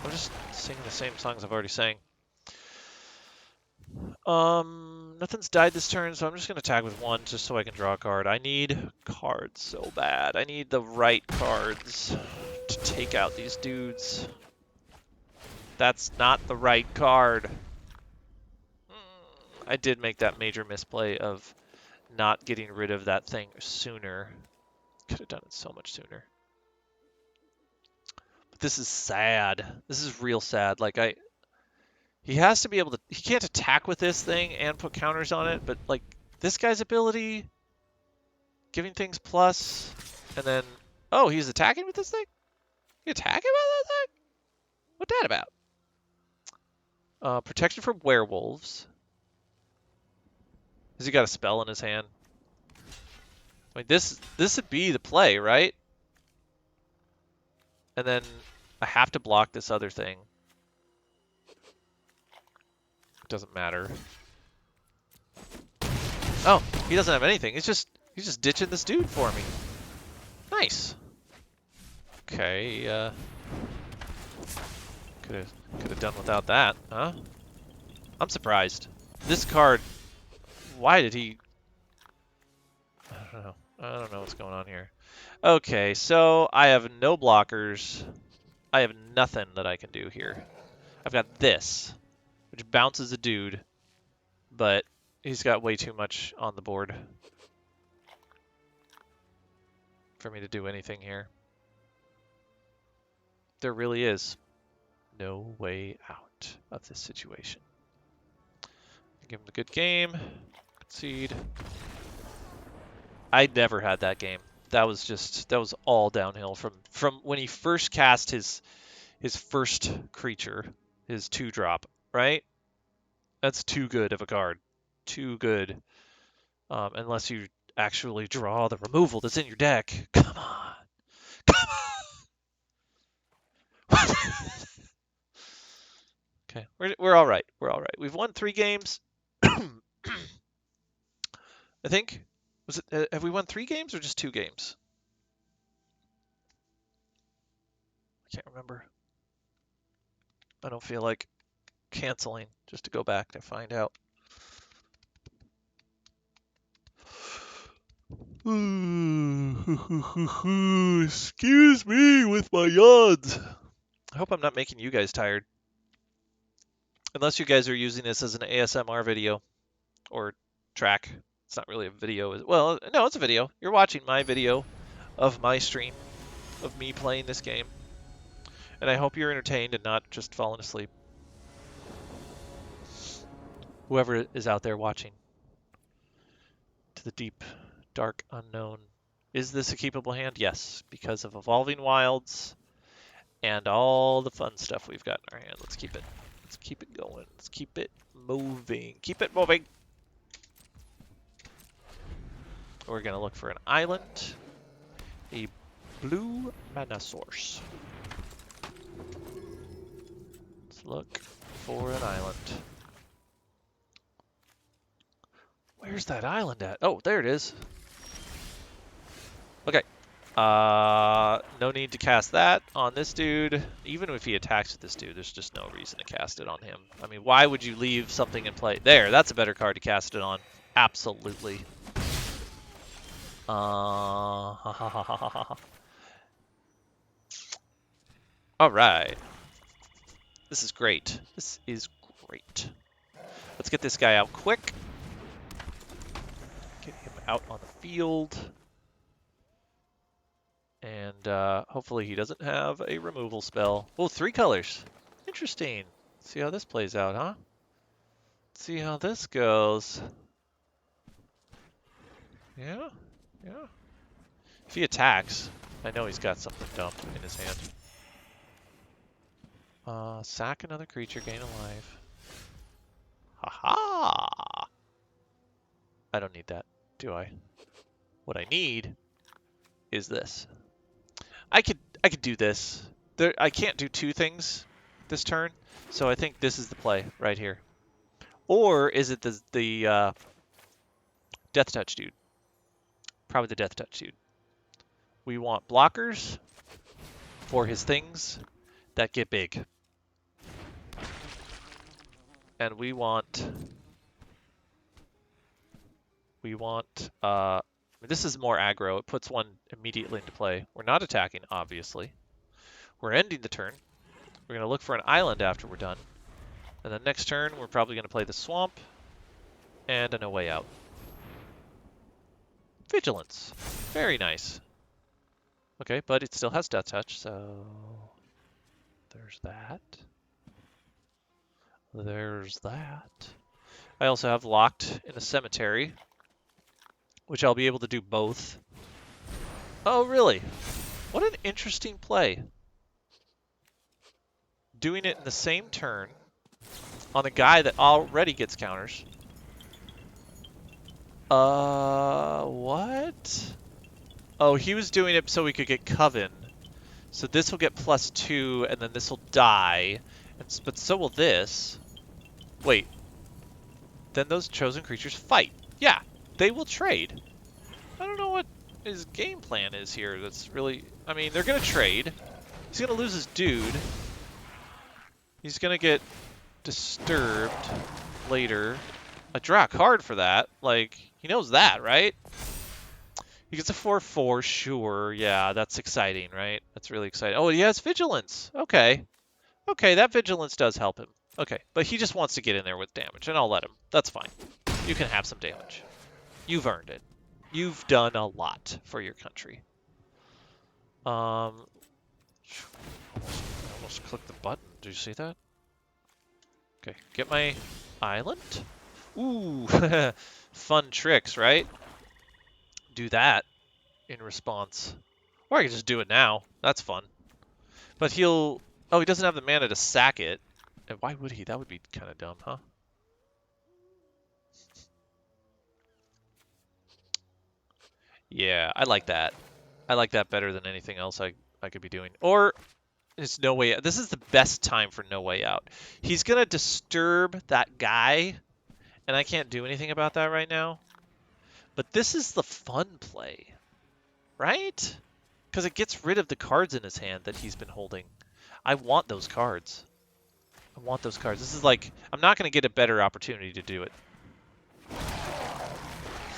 I'm just singing the same songs I've already sang. Nothing's died this turn, so I'm just going to tag with 1 just so I can draw a card. I need cards so bad. I need the right cards to take out these dudes. That's not the right card. I did make that major misplay of not getting rid of that thing sooner. Could have done it so much sooner. But this is sad. This is real sad. Like, he has to be able to... He can't attack with this thing and put counters on it, but, like, this guy's ability, giving things plus, and then... Oh, he's attacking with this thing? He attacking with that thing? What's that about? Protection from werewolves. Has he got a spell in his hand? I mean, this would be the play, right? And then I have to block this other thing. It doesn't matter. Oh, he doesn't have anything. He's just ditching this dude for me. Nice. Okay, could have done without that, huh? I'm surprised. This card, why did he... I don't know. I don't know what's going on here. Okay, so I have no blockers. I have nothing that I can do here. I've got this, which bounces a dude, but he's got way too much on the board for me to do anything here. There really is no way out of this situation. Give him a good game. Concede. I never had that game. That was all downhill from when he first cast his first creature, his 2-drop, right? That's too good of a card. Too good. Unless you actually draw the removal that's in your deck. Come on. Come on. Okay, we're all right. We're all right. We've won 3 games. I think. Was it? Have we won 3 games or just 2 games? I can't remember. I don't feel like canceling just to go back to find out. Excuse me with my yawns. I hope I'm not making you guys tired. Unless you guys are using this as an ASMR video or track. It's not really a video. Well, no, it's a video. You're watching my video of my stream of me playing this game. And I hope you're entertained and not just falling asleep. Whoever is out there watching. To the deep, dark unknown. Is this a keepable hand? Yes, because of Evolving Wilds and all the fun stuff we've got in our hand. Let's keep it. Let's keep it going. Let's keep it moving. Keep it moving. We're going to look for an island. A blue mana source. Let's look for an island. Where's that island at? Oh, there it is. Okay. No need to cast that on this dude. Even if he attacks with this dude, there's just no reason to cast it on him. I mean, why would you leave something in play? There, that's a better card to cast it on. Absolutely. All right. This is great. This is great. Let's get this guy out quick. Get him out on the field. And hopefully he doesn't have a removal spell. Oh, 3 colors. Interesting. See how this plays out, huh? Let's see how this goes. Yeah, yeah. If he attacks, I know he's got something dumb in his hand. Sack another creature, gain a life. Ha-ha! I don't need that, do I? What I need is this. I could do this. I can't do 2 things this turn, so I think this is the play right here. Or is it the Death Touch dude? Probably the Death Touch dude. We want blockers for his things that get big. And we want this is more aggro. It puts 1 immediately into play. We're not attacking, obviously. We're ending the turn. We're going to look for an island after we're done. And then next turn, we're probably going to play the swamp and a no way out. Vigilance. Very nice. Okay, but it still has Death Touch, so there's that. There's that. I also have Locked in a Cemetery, which I'll be able to do both. Oh, really? What an interesting play. Doing it in the same turn on a guy that already gets counters. What? Oh, he was doing it so we could get Coven. So this will get +2, and then this will die. But so will this. Wait. Then those chosen creatures fight. Yeah, they will trade. I don't know what his game plan is here. That's really... I mean, they're going to trade. He's going to lose his dude. He's going to get disturbed later. I draw a card for that. Like, he knows that, right? He gets a 4/4, sure. Yeah, that's exciting, right? That's really exciting. Oh, he has Vigilance. Okay. Okay, that Vigilance does help him. Okay, but he just wants to get in there with damage, and I'll let him. That's fine. You can have some damage. You've earned it. You've done a lot for your country. I almost clicked the button. Did you see that? Okay, get my island. Ooh, fun tricks, right? do that in response. Or I can just do it now. That's fun. But he'll... Oh, he doesn't have the mana to sack it. And why would he? That would be kind of dumb, huh? Yeah, I like that. I like that better than anything else I could be doing. Or it's No Way Out. This is the best time for No Way Out. He's going to disturb that guy, and I can't do anything about that right now. But this is the fun play, right? Because it gets rid of the cards in his hand that he's been holding. I want those cards. I want those cards. This is like, I'm not going to get a better opportunity to do it.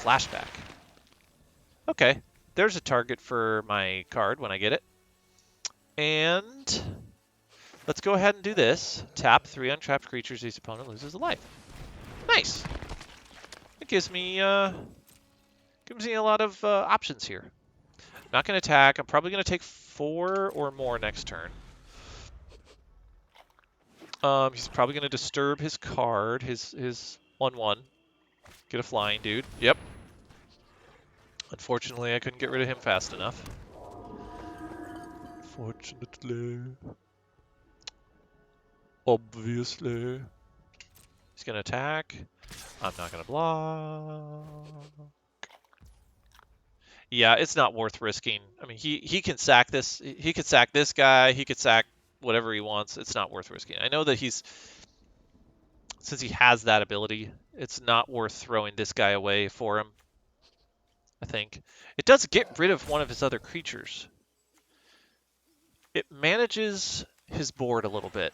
Flashback. Okay, there's a target for my card when I get it. And let's go ahead and do this. Tap 3 untrapped creatures. Each opponent loses a life. Nice. It gives me a lot of options here. I'm not going to attack. I'm probably going to take 4 or more next turn. He's probably going to disturb his card, his 1/1. Get a flying dude. Yep. Unfortunately, I couldn't get rid of him fast enough. Unfortunately. Obviously. He's going to attack. I'm not going to block. Yeah, it's not worth risking. I mean, he can sack this. He could sack this guy. He could sack whatever he wants. It's not worth risking. I know that since he has that ability, it's not worth throwing this guy away for him. I think. It does get rid of one of his other creatures. It manages his board a little bit.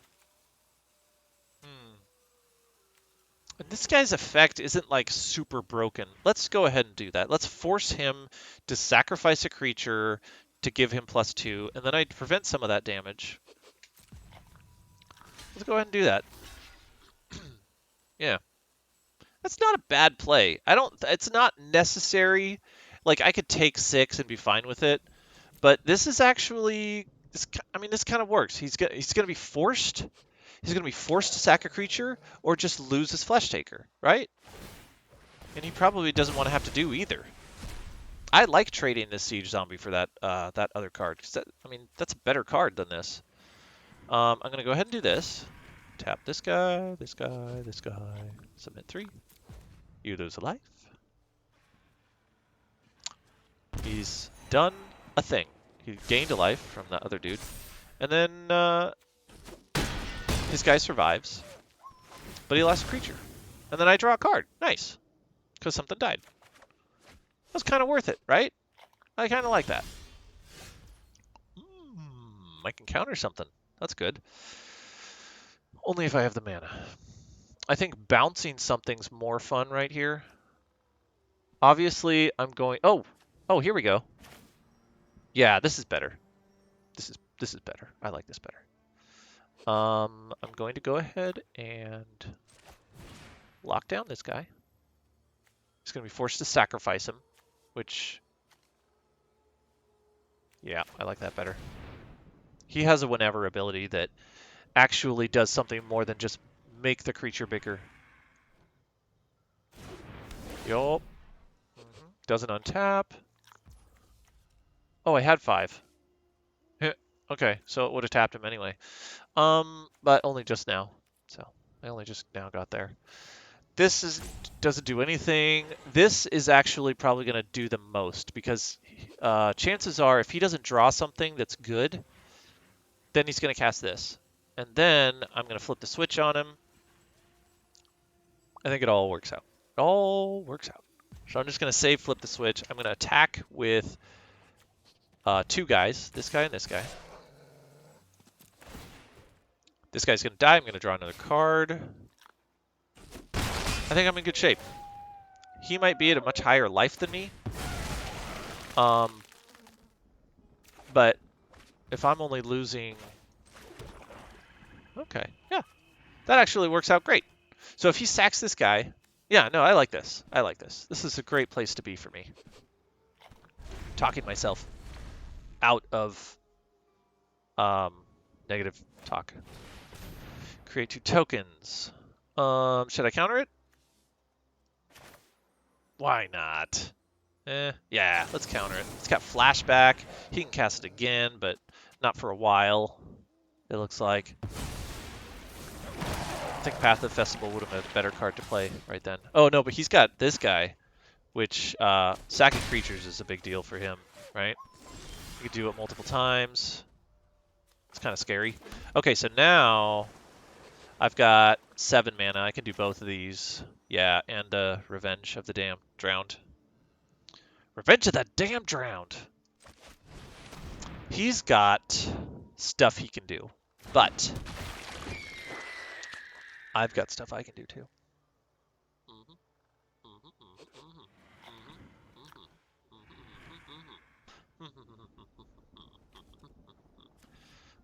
And this guy's effect isn't like super broken. Let's go ahead and do that. Let's force him to sacrifice a creature to give him +2, and then I'd prevent some of that damage. Let's go ahead and do that. Yeah. That's not a bad play. It's not necessary. Like, I could take 6 and be fine with it, but this is actually, this kind of works. He's gonna be forced. He's gonna be forced to sack a creature or just lose his Flesh Taker, right? And he probably doesn't want to have to do either. I like trading this Siege Zombie for that other card, because that's a better card than this. I'm gonna go ahead and do this. Tap this guy, this guy, this guy. Submit 3. You lose a life. He's done a thing. He gained a life from that other dude. And then his guy survives. But he lost a creature. And then I draw a card. Nice. Because something died. That was kind of worth it, right? I kind of like that. I can counter something. That's good. Only if I have the mana. I think bouncing something's more fun right here. Obviously, I'm going... Oh, here we go. Yeah, this is better. This is better. I like this better. I'm going to go ahead and lock down this guy. He's going to be forced to sacrifice him, which... Yeah, I like that better. He has a whenever ability that actually does something more than just make the creature bigger. Yup. Doesn't untap. Oh, I had 5. Okay, so it would have tapped him anyway. But only just now. So I only just now got there. This doesn't do anything. This is actually probably going to do the most, because chances are if he doesn't draw something that's good, then he's going to cast this. And then I'm going to flip the switch on him. I think it all works out. It all works out. So I'm just going to save flip the switch. I'm going to attack with 2 guys, this guy and this guy. This guy's going to die. I'm going to draw another card. I think I'm in good shape. He might be at a much higher life than me. But if I'm only losing... Okay, yeah. That actually works out great. So if he sacks this guy... Yeah, no, I like this. I like this. This is a great place to be for me. Talking myself out of negative talk. Create 2 tokens. Should I counter it? Why not? Yeah, let's counter it. It's got flashback. He can cast it again, but not for a while, it looks like. I think Path of the Festival would have been a better card to play right then. Oh, no, but he's got this guy, which sacking creatures is a big deal for him, right? You can do it multiple times. It's kind of scary. Okay, so now I've got 7 mana. I can do both of these. Yeah, and Revenge of the Damn Drowned. Revenge of the Damn Drowned! He's got stuff he can do, but I've got stuff I can do too.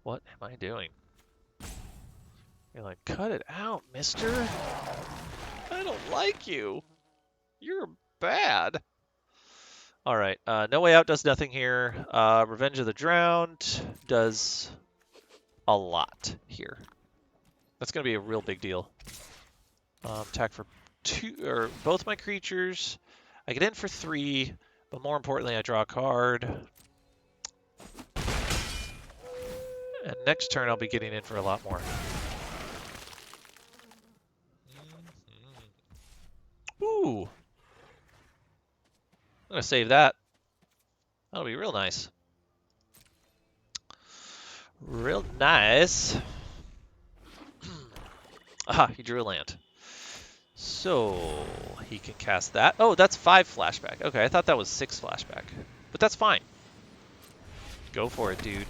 What am I doing? You're like, cut it out, mister. I don't like you. You're bad. All right, No Way Out does nothing here. Revenge of the Drowned does a lot here. That's going to be a real big deal. Attack for 2, or both my creatures. I get in for 3, but more importantly, I draw a card. And next turn, I'll be getting in for a lot more. Ooh. I'm going to save that. That'll be real nice. Real nice. Aha, he drew a land. So, he can cast that. Oh, that's 5 flashback. Okay, I thought that was 6 flashback. But that's fine. Go for it, dude.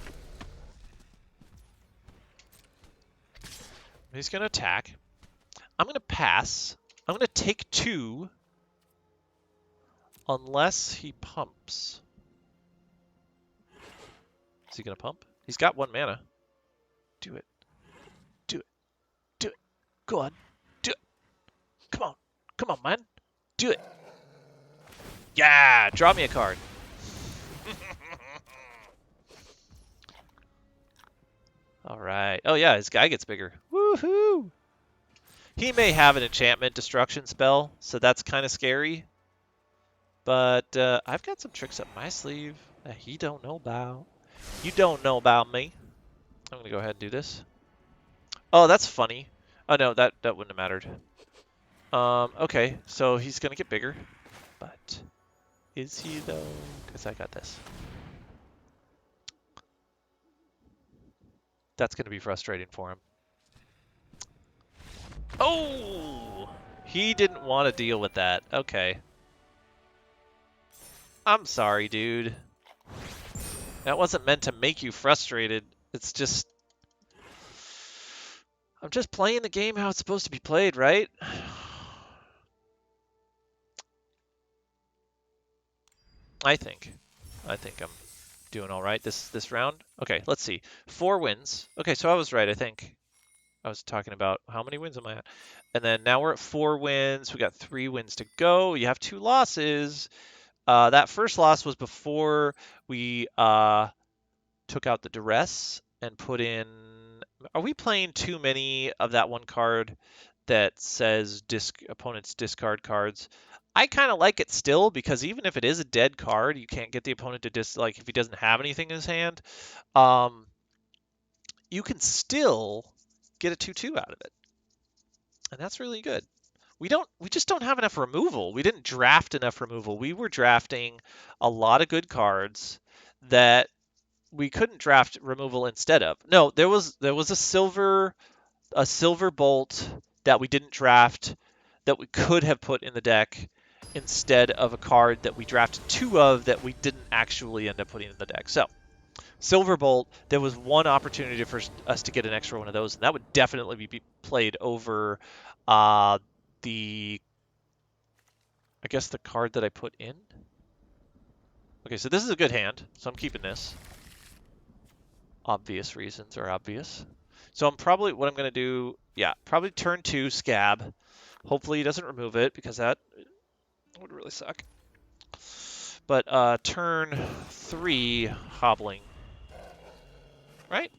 He's going to attack. I'm going to pass. I'm going to take 2. Unless he pumps. Is he going to pump? He's got 1 mana. Do it. Do it. Do it. Go on. Do it. Come on. Come on, man. Do it. Yeah! Draw me a card. All right. Oh, yeah, his guy gets bigger. Woohoo! He may have an enchantment destruction spell, so that's kind of scary. But I've got some tricks up my sleeve that he don't know about. You don't know about me. I'm going to go ahead and do this. Oh, that's funny. Oh, no, that wouldn't have mattered. Okay, so he's going to get bigger. But is he, though? Because I got this. That's going to be frustrating for him. Oh! He didn't want to deal with that. Okay. I'm sorry, dude. That wasn't meant to make you frustrated. It's just... I'm just playing the game how it's supposed to be played, right? I think I'm doing all right this round. Okay, let's see. 4 wins. Okay, so I was right, I think. I was talking about how many wins am I at? And then now we're at 4 wins. We got 3 wins to go. You have 2 losses. That first loss was before we took out the duress and put in... Are we playing too many of that one card that says opponents discard cards? I kind of like it still, because even if it is a dead card, you can't get the opponent to like if he doesn't have anything in his hand, you can still get a 2/2 out of it. And that's really good. We just don't have enough removal. We didn't draft enough removal. We were drafting a lot of good cards that we couldn't draft removal instead of. No, there was a silver bolt that we didn't draft that we could have put in the deck instead of a card that we drafted 2 of that we didn't actually end up putting in the deck. So, Silver Bolt, there was one opportunity for us to get an extra one of those, and that would definitely be played over I guess the card that I put in. Okay, so this is a good hand, so I'm keeping this. Obvious reasons are obvious. So what I'm going to do, yeah, probably turn 2, Scab. Hopefully he doesn't remove it, because that would really suck. But turn 3, Hobbling. Right?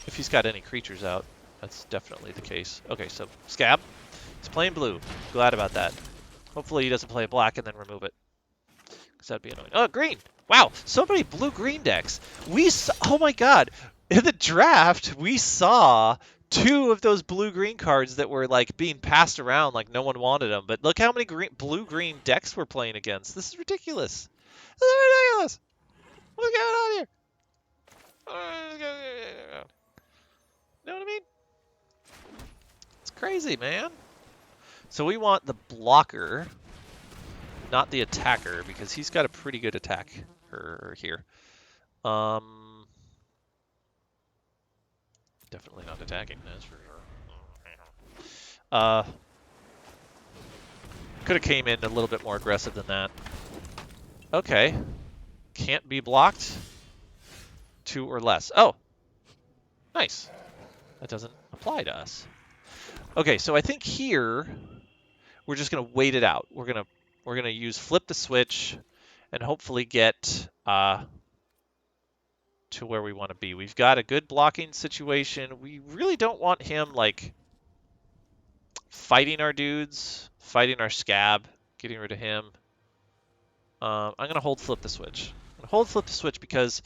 If he's got any creatures out, that's definitely the case. Okay, so Scab. He's playing blue. Glad about that. Hopefully he doesn't play black and then remove it. because that'd be annoying. Oh, green! Wow, so many blue-green decks. Oh my god, in the draft, we saw 2 of those blue-green cards that were like being passed around like no one wanted them. But look how many blue-green decks we're playing against. This is ridiculous. This is ridiculous. What's going on here? Know what I mean? It's crazy, man. So we want the blocker, not the attacker, because he's got a pretty good attack here. Definitely not attacking, that's for sure. Could have came in a little bit more aggressive than that. Okay. Can't be blocked. 2 or less. Oh, nice. That doesn't apply to us. Okay, so I think here we're just gonna wait it out. We're gonna use flip the switch and hopefully get to where we want to be. We've got a good blocking situation. We really don't want him like fighting our dudes, fighting our scab, getting rid of him. I'm gonna hold flip the switch. I'm gonna hold flip the switch because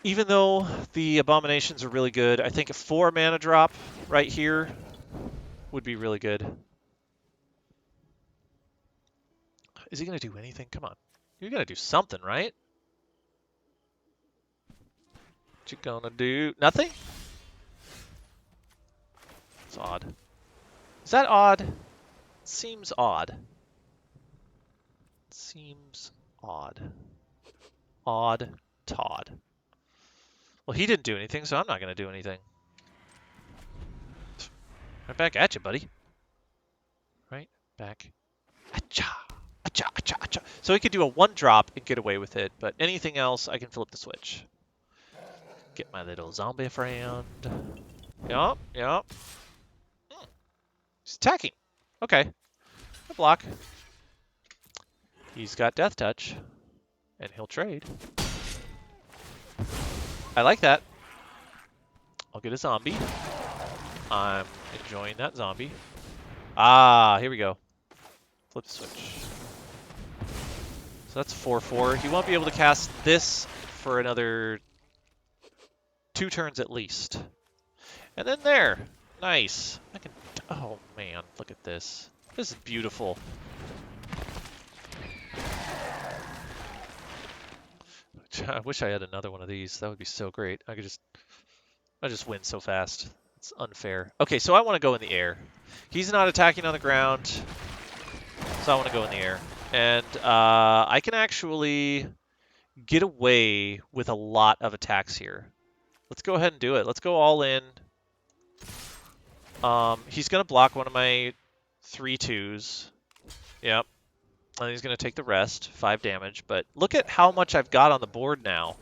even though the abominations are really good, I think a 4 mana drop right here would be really good. Is he going to do anything? Come on. You're going to do something, right? What you going to do? Nothing? It's odd. Is that odd? Seems odd. Seems odd. Odd Todd. Well, he didn't do anything, so I'm not going to do anything. Right back at you, buddy. Right back. Acha, acha, acha, acha. So he could do a 1-drop and get away with it, but anything else, I can flip the switch. Get my little zombie friend. Yup, yup. He's attacking. Okay. A block. He's got Death Touch, and he'll trade. I like that. I'll get a zombie. I'm enjoying that zombie. Ah, here we go. Flip the switch. So that's 4/4. He won't be able to cast this for another 2 turns at least. And then there. Nice. I can. Oh man, look at this. This is beautiful. I wish I had another one of these. That would be so great. I just win so fast. It's unfair. Okay, so I want to go in the air. He's not attacking on the ground, so I want to go in the air. And I can actually get away with a lot of attacks here. Let's go ahead and do it. Let's go all in. He's going to block one of my 3/2s. Yep. And he's going to take the rest, 5 damage. But look at how much I've got on the board now.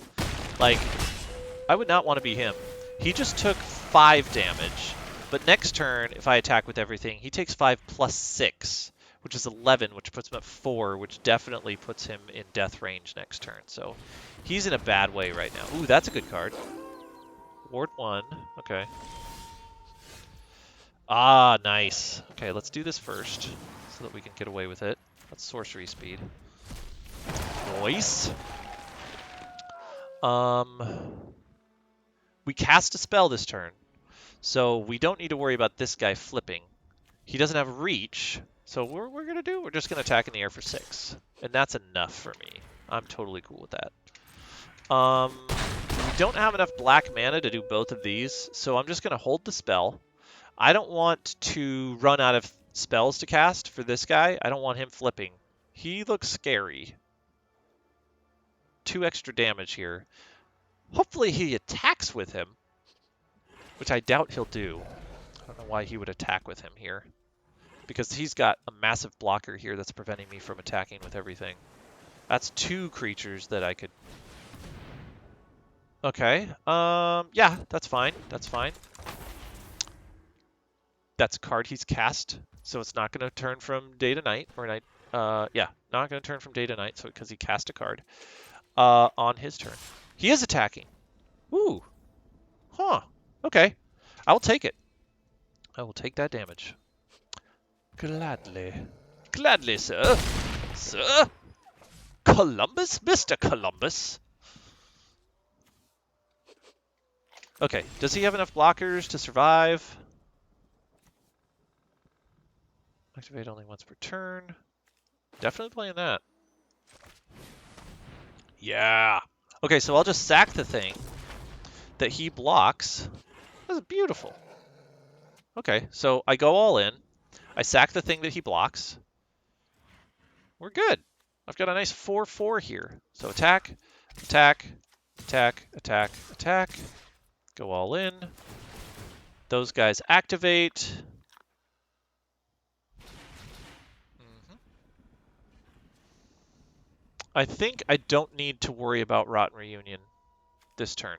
Like, I would not want to be him. He just took 5 damage. But next turn, if I attack with everything, he takes 5 plus 6, which is 11, which puts him at 4, which definitely puts him in death range next turn. So he's in a bad way right now. Ooh, that's a good card. Ward 1. Okay. Ah, nice. Okay, let's do this first so that we can get away with it. That's sorcery speed. Nice. We cast a spell this turn, so we don't need to worry about this guy flipping. He doesn't have reach, so what we're going to do, we're just going to attack in the air for 6. And that's enough for me. I'm totally cool with that. We don't have enough black mana to do both of these, so I'm just going to hold the spell. I don't want to run out of spells to cast for this guy. I don't want him flipping. He looks scary. 2 extra damage here. Hopefully he attacks with him, which I doubt he'll do. I don't know why he would attack with him here, because he's got a massive blocker here that's preventing me from attacking with everything. That's 2 creatures that I could... Okay, yeah, that's fine. That's fine. That's a card he's cast, so it's not going to turn from day to night, or night. Yeah, not going to turn from day to night, so because he cast a card on his turn. He is attacking. Ooh. Huh. Okay. I will take it. I will take that damage. Gladly. Gladly, sir. Sir. Columbus? Mr. Columbus? Okay, does he have enough blockers to survive? Activate only once per turn. Definitely playing that. Yeah. Okay, so I'll just sack the thing that he blocks. That's beautiful. Okay, so I go all in. I sack the thing that he blocks. We're good. I've got a nice 4/4 here. So attack, attack, attack, attack, attack. Go all in. Those guys activate. I think I don't need to worry about Rotten Reunion this turn.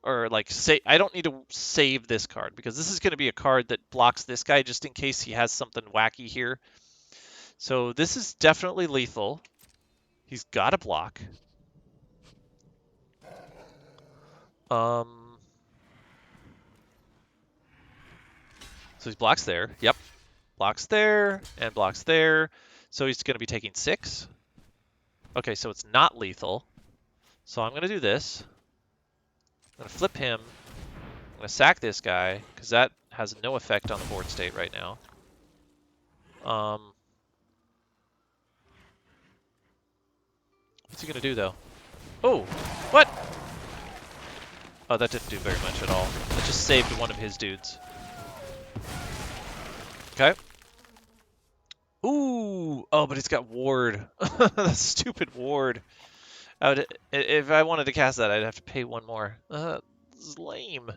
Or like say I don't need to save this card because this is going to be a card that blocks this guy just in case he has something wacky here. So this is definitely lethal. He's got to block. So he blocks there. Yep. Blocks there and blocks there. So he's going to be taking 6. Okay, so it's not lethal. So I'm going to do this. I'm going to flip him. I'm going to sack this guy because that has no effect on the board state right now. What's he going to do, though? Oh, what? Oh, that didn't do very much at all. That just saved one of his dudes. Okay. Ooh. Oh, but it's got ward. The stupid ward. If I wanted to cast that, I'd have to pay 1 more. This is lame.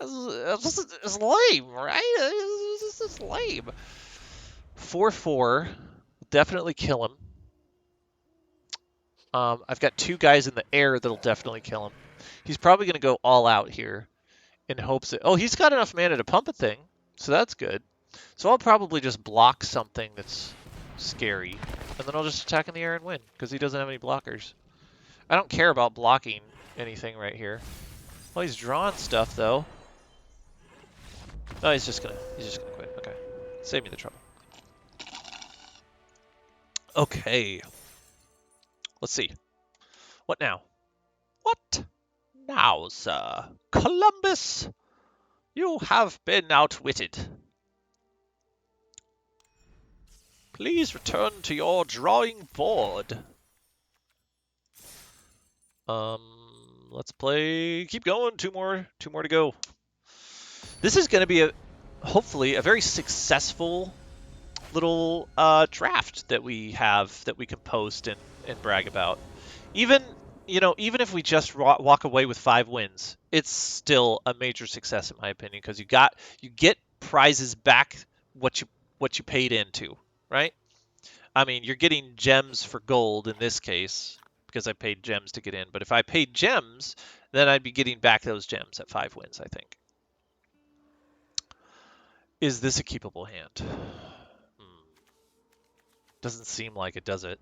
It's lame, right? This is lame. 4/4. Definitely kill him. I've got 2 guys in the air that'll definitely kill him. He's probably going to go all out here in hopes that... Oh, he's got enough mana to pump a thing, so that's good. So I'll probably just block something that's scary, and then I'll just attack in the air and win, because he doesn't have any blockers. I don't care about blocking anything right here. Well, he's drawing stuff, though. Oh, he's just gonna quit. Okay. Save me the trouble. Okay. Let's see. What now? What now, sir? Columbus, you have been outwitted. Please return to your drawing board. Let's play. Keep going. Two more to go. This is going to be hopefully a very successful little draft that we have that we can post and brag about. Even if we just walk away with 5 wins, it's still a major success in my opinion because you get prizes back what you paid into, right? I mean, you're getting gems for gold in this case because I paid gems to get in, but if I paid gems, then I'd be getting back those gems at 5 wins, I think. Is this a keepable hand? Doesn't seem like it, does it?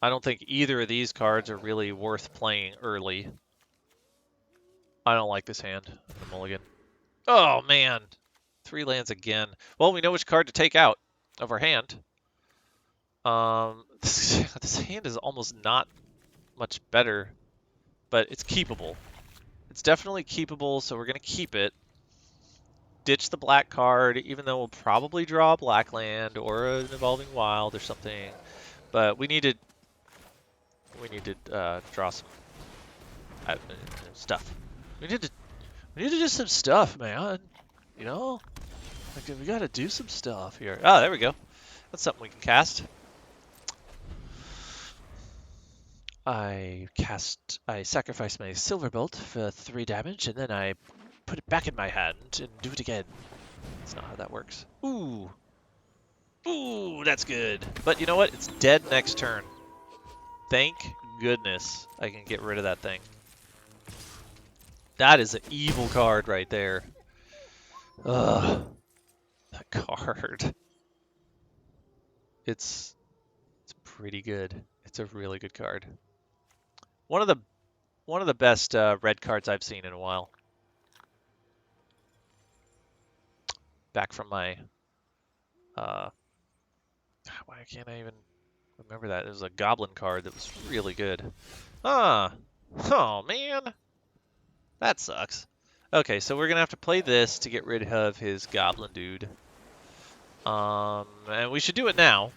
I don't think either of these cards are really worth playing early. I don't like this hand. I'm mulligan. Oh, man. 3 lands again. Well, we know which card to take out of our hand. This hand is almost not much better, but it's keepable. It's definitely keepable, so we're going to keep it. Ditch the black card, even though we'll probably draw a black land or an evolving wild or something. But we need to draw some stuff. We need to do some stuff, man. You know, like we got to do some stuff here. Ah, there we go. That's something we can cast. I sacrifice my Silverbolt for 3 damage, and then I put it back in my hand and do it again. That's not how that works. Ooh, that's good. But you know what? It's dead next turn. Thank goodness I can get rid of that thing. That is an evil card right there. Ugh, that card. It's pretty good. It's a really good card. One of the best red cards I've seen in a while. Back from my why can't I even Remember that. It was a goblin card that was really good. Ah. Oh, man. That sucks. Okay, so we're going to have to play this to get rid of his goblin dude. And we should do it now,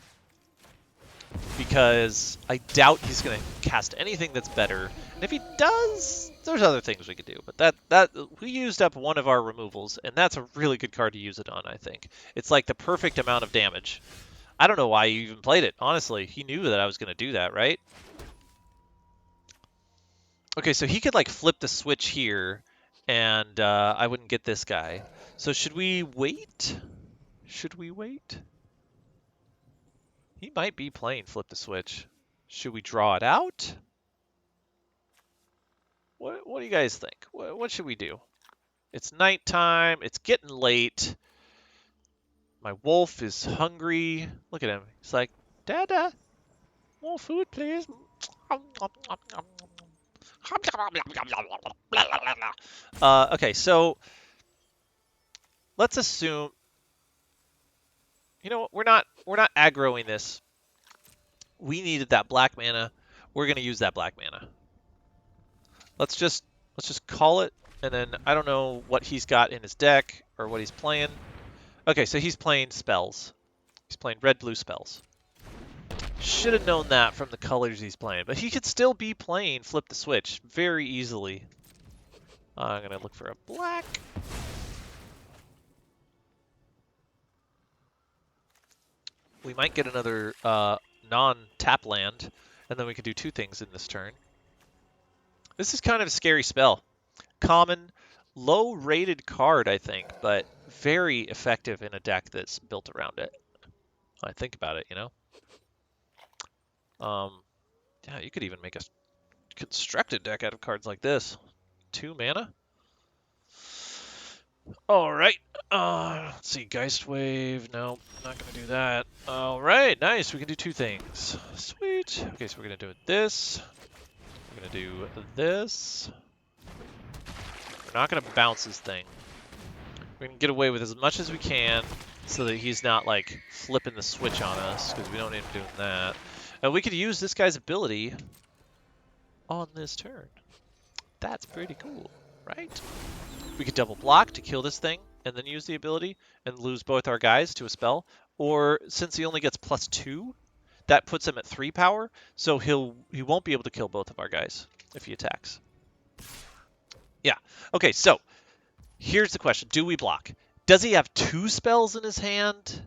because I doubt he's going to cast anything that's better. And if he does, there's other things we could do. But that we used up one of our removals, and that's a really good card to use it on, I think. It's like the perfect amount of damage. I don't know why he even played it, honestly. He knew that I was going to do that, right? Okay, so he could like flip the switch here, and I wouldn't get this guy. So should we wait? Should we wait? He might be playing flip the switch. Should we draw it out? What do you guys think? What should we do? It's nighttime. It's getting late. My wolf is hungry. Look at him. He's like, Dada, more food, please. Okay, so let's assume. You know what? We're not aggroing this. We needed that black mana. We're gonna use that black mana. Let's just call it, and then I don't know what he's got in his deck or what he's playing. Okay, so he's playing spells. He's playing red-blue spells. Should have known that from the colors he's playing, but he could still be playing flip the switch very easily. I'm gonna look for a black. We might get another non-tap land, and then we could do two things in this turn. This is kind of a scary spell. Common, low-rated card, I think, but very effective in a deck that's built around it. I think about it, you know? Yeah, you could even make a constructed deck out of cards like this. 2 mana. All right. Let's see. Geist Wave. No, not going to do that. All right. Nice. We can do two things. Sweet. Okay, so we're going to do this. We're going to do this. We're not going to bounce this thing. We're going to get away with as much as we can so that he's not, like, flipping the switch on us, because we don't need him doing that. And we could use this guy's ability on this turn. That's pretty cool, right? We could double block to kill this thing and then use the ability and lose both our guys to a spell. Or since he only gets +2, that puts him at 3 power, so he won't be able to kill both of our guys if he attacks. Yeah. Okay, so here's the question. Do we block? Does he have 2 spells in his hand?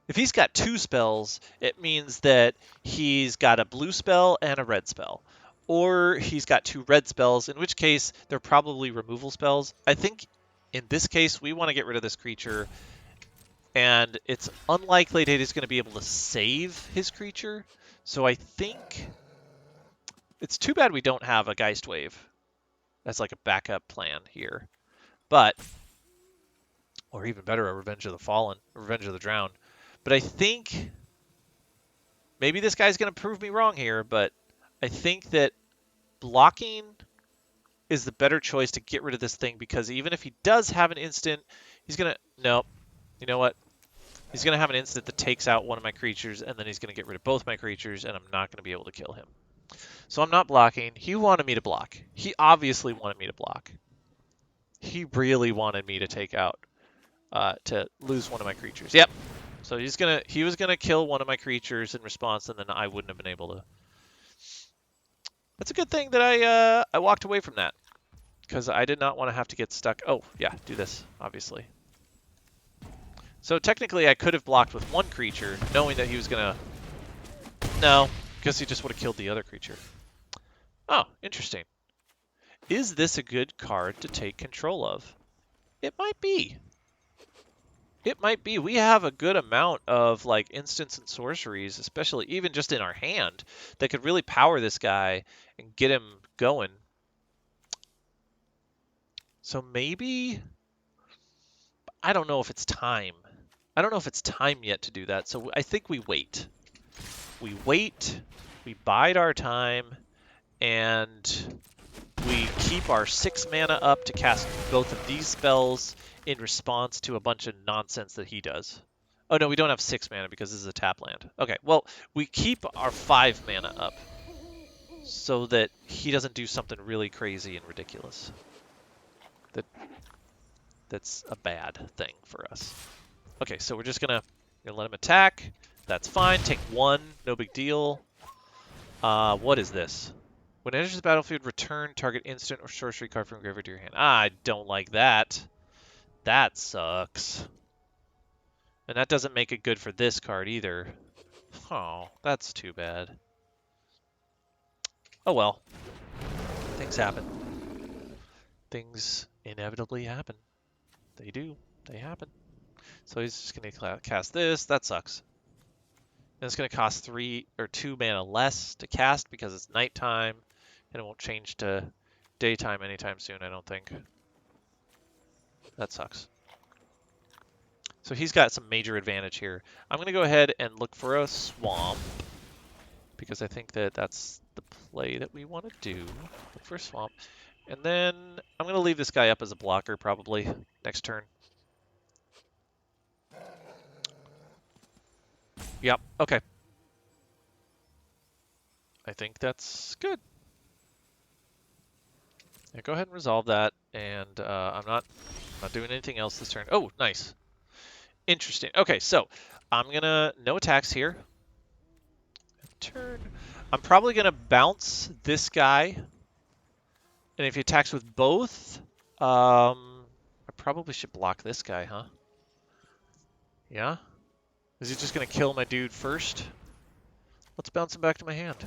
If he's got 2 spells, it means that he's got a blue spell and a red spell. Or he's got 2 red spells, in which case they're probably removal spells. I think in this case we want to get rid of this creature, and it's unlikely that he's going to be able to save his creature. So I think it's too bad we don't have a Geist Wave as like a backup plan here. But, or even better, a Revenge of the Fallen, Revenge of the Drowned. But I think maybe this guy's going to prove me wrong here, but I think that blocking is the better choice to get rid of this thing, because even if he does have an instant, he's going to... Nope. You know what? He's going to have an instant that takes out one of my creatures, and then he's going to get rid of both my creatures, and I'm not going to be able to kill him. So I'm not blocking. He wanted me to block. He obviously wanted me to block. He really wanted me to take out, to lose one of my creatures. Yep. So he was gonna kill one of my creatures in response, and then I wouldn't have been able to. That's a good thing that I walked away from that, because I did not want to have to get stuck. Oh yeah, do this obviously. So technically I could have blocked with one creature, knowing that he was gonna. No, because he just would have killed the other creature. Oh, interesting. Is this a good card to take control of? It might be. It might be. We have a good amount of like instants and sorceries, especially even just in our hand, that could really power this guy and get him going. So maybe, I don't know if it's time. I don't know if it's time yet to do that. So I think we wait. We wait, we bide our time, and we keep our 6 mana up to cast both of these spells in response to a bunch of nonsense that he does. Oh no, we don't have 6 mana because this is a tap land. Okay, well, we keep our 5 mana up so that he doesn't do something really crazy and ridiculous. That's a bad thing for us. Okay, so we're just gonna let him attack. That's fine. Take 1, no big deal. What is this? When it enters the battlefield, return target instant or sorcery card from graveyard to your hand. I don't like that. That sucks. And that doesn't make it good for this card either. Oh, that's too bad. Oh well. Things happen. Things inevitably happen. They do. They happen. So he's just going to cast this. That sucks. And it's going to cost 3 or 2 mana less to cast because it's nighttime. And it won't change to daytime anytime soon, I don't think. That sucks. So he's got some major advantage here. I'm going to go ahead and look for a swamp because I think that that's the play that we want to do. Look for a swamp. And then I'm going to leave this guy up as a blocker probably next turn. Yep, okay. I think that's good. Yeah, go ahead and resolve that, and I'm not doing anything else this turn. Oh, nice. Interesting. Okay, so I'm gonna no attacks here. Turn. I'm probably gonna bounce this guy, and if he attacks with both, I probably should block this guy, huh? Yeah. Is he just gonna kill my dude first? Let's bounce him back to my hand.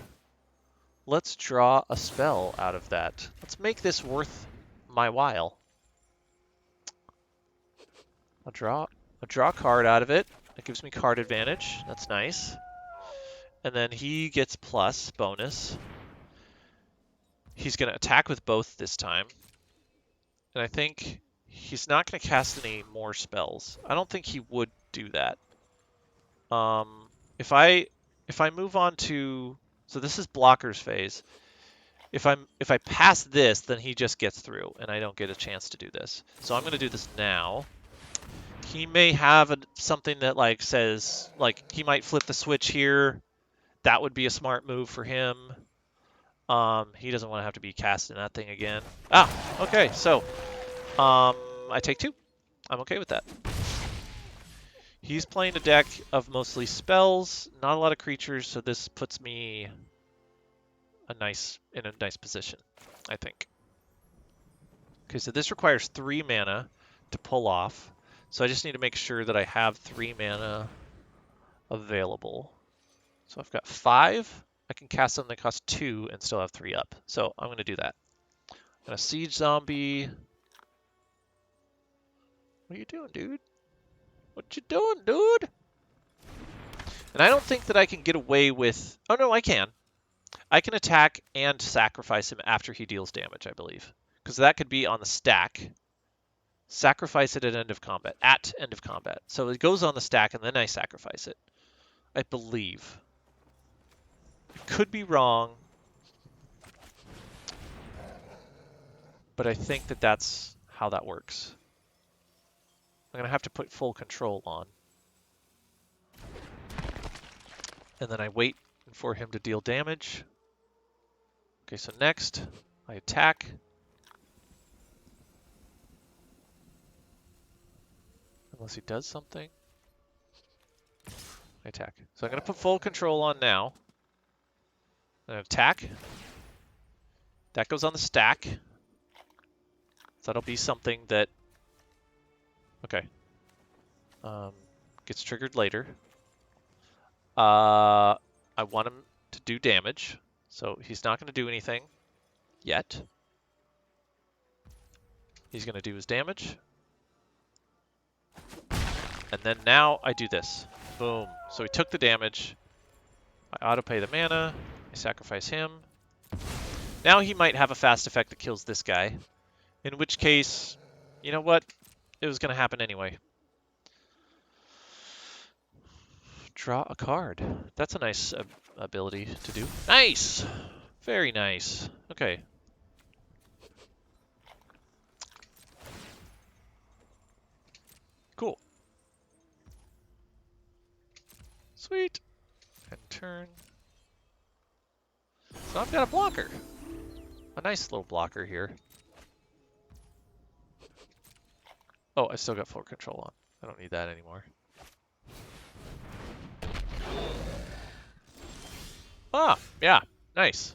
Let's draw a spell out of that. Let's make this worth my while. I'll draw a card out of it. That gives me card advantage. That's nice. And then he gets plus bonus. He's going to attack with both this time. And I think he's not going to cast any more spells. I don't think he would do that. If I move on to, so this is blocker's phase. If I pass this, then he just gets through, and I don't get a chance to do this. So I'm going to do this now. He may have something that like says like he might flip the switch here. That would be a smart move for him. He doesn't want to have to be casting that thing again. Ah, okay. So I take 2. I'm okay with that. He's playing a deck of mostly spells, not a lot of creatures, so this puts me in a nice position, I think. Okay, so this requires 3 mana to pull off. So I just need to make sure that I have 3 mana available. So I've got 5. I can cast something that costs 2 and still have 3 up. So I'm going to do that. I'm going to Siege Zombie. What are you doing, dude? What you doing, dude? And I don't think that I can get away with... Oh, no, I can. I can attack and sacrifice him after he deals damage, I believe. Because that could be on the stack. Sacrifice it at end of combat. At end of combat. So it goes on the stack and then I sacrifice it. I believe. It could be wrong. But I think that that's how that works. I'm going to have to put full control on. And then I wait for him to deal damage. Okay, so next, I attack. Unless he does something. I attack. So I'm going to put full control on now. And attack. That goes on the stack. So that'll be something that... Okay. Gets triggered later. I want him to do damage. So he's not going to do anything yet. He's going to do his damage. And then now I do this. Boom. So he took the damage. I auto-pay the mana. I sacrifice him. Now he might have a fast effect that kills this guy. In which case, you know what? It was going to happen anyway. Draw a card. That's a nice ability to do. Nice! Very nice. Okay. Cool. Sweet. And turn. So I've got a blocker. A nice little blocker here. Oh, I still got full control on. I don't need that anymore. Ah, yeah, nice.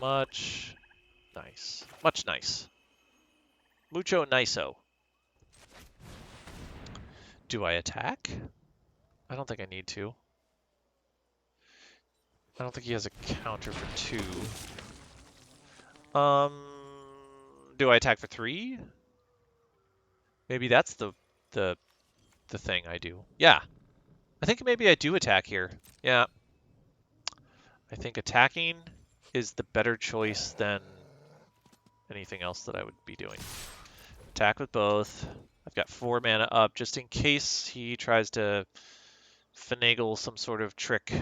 Much nice. Much nice. Mucho niso. Do I attack? I don't think I need to. I don't think he has a counter for 2. Do I attack for 3? Maybe that's the thing I do. Yeah. I think maybe I do attack here. Yeah. I think attacking is the better choice than anything else that I would be doing. Attack with both. I've got 4 mana up just in case he tries to finagle some sort of trick.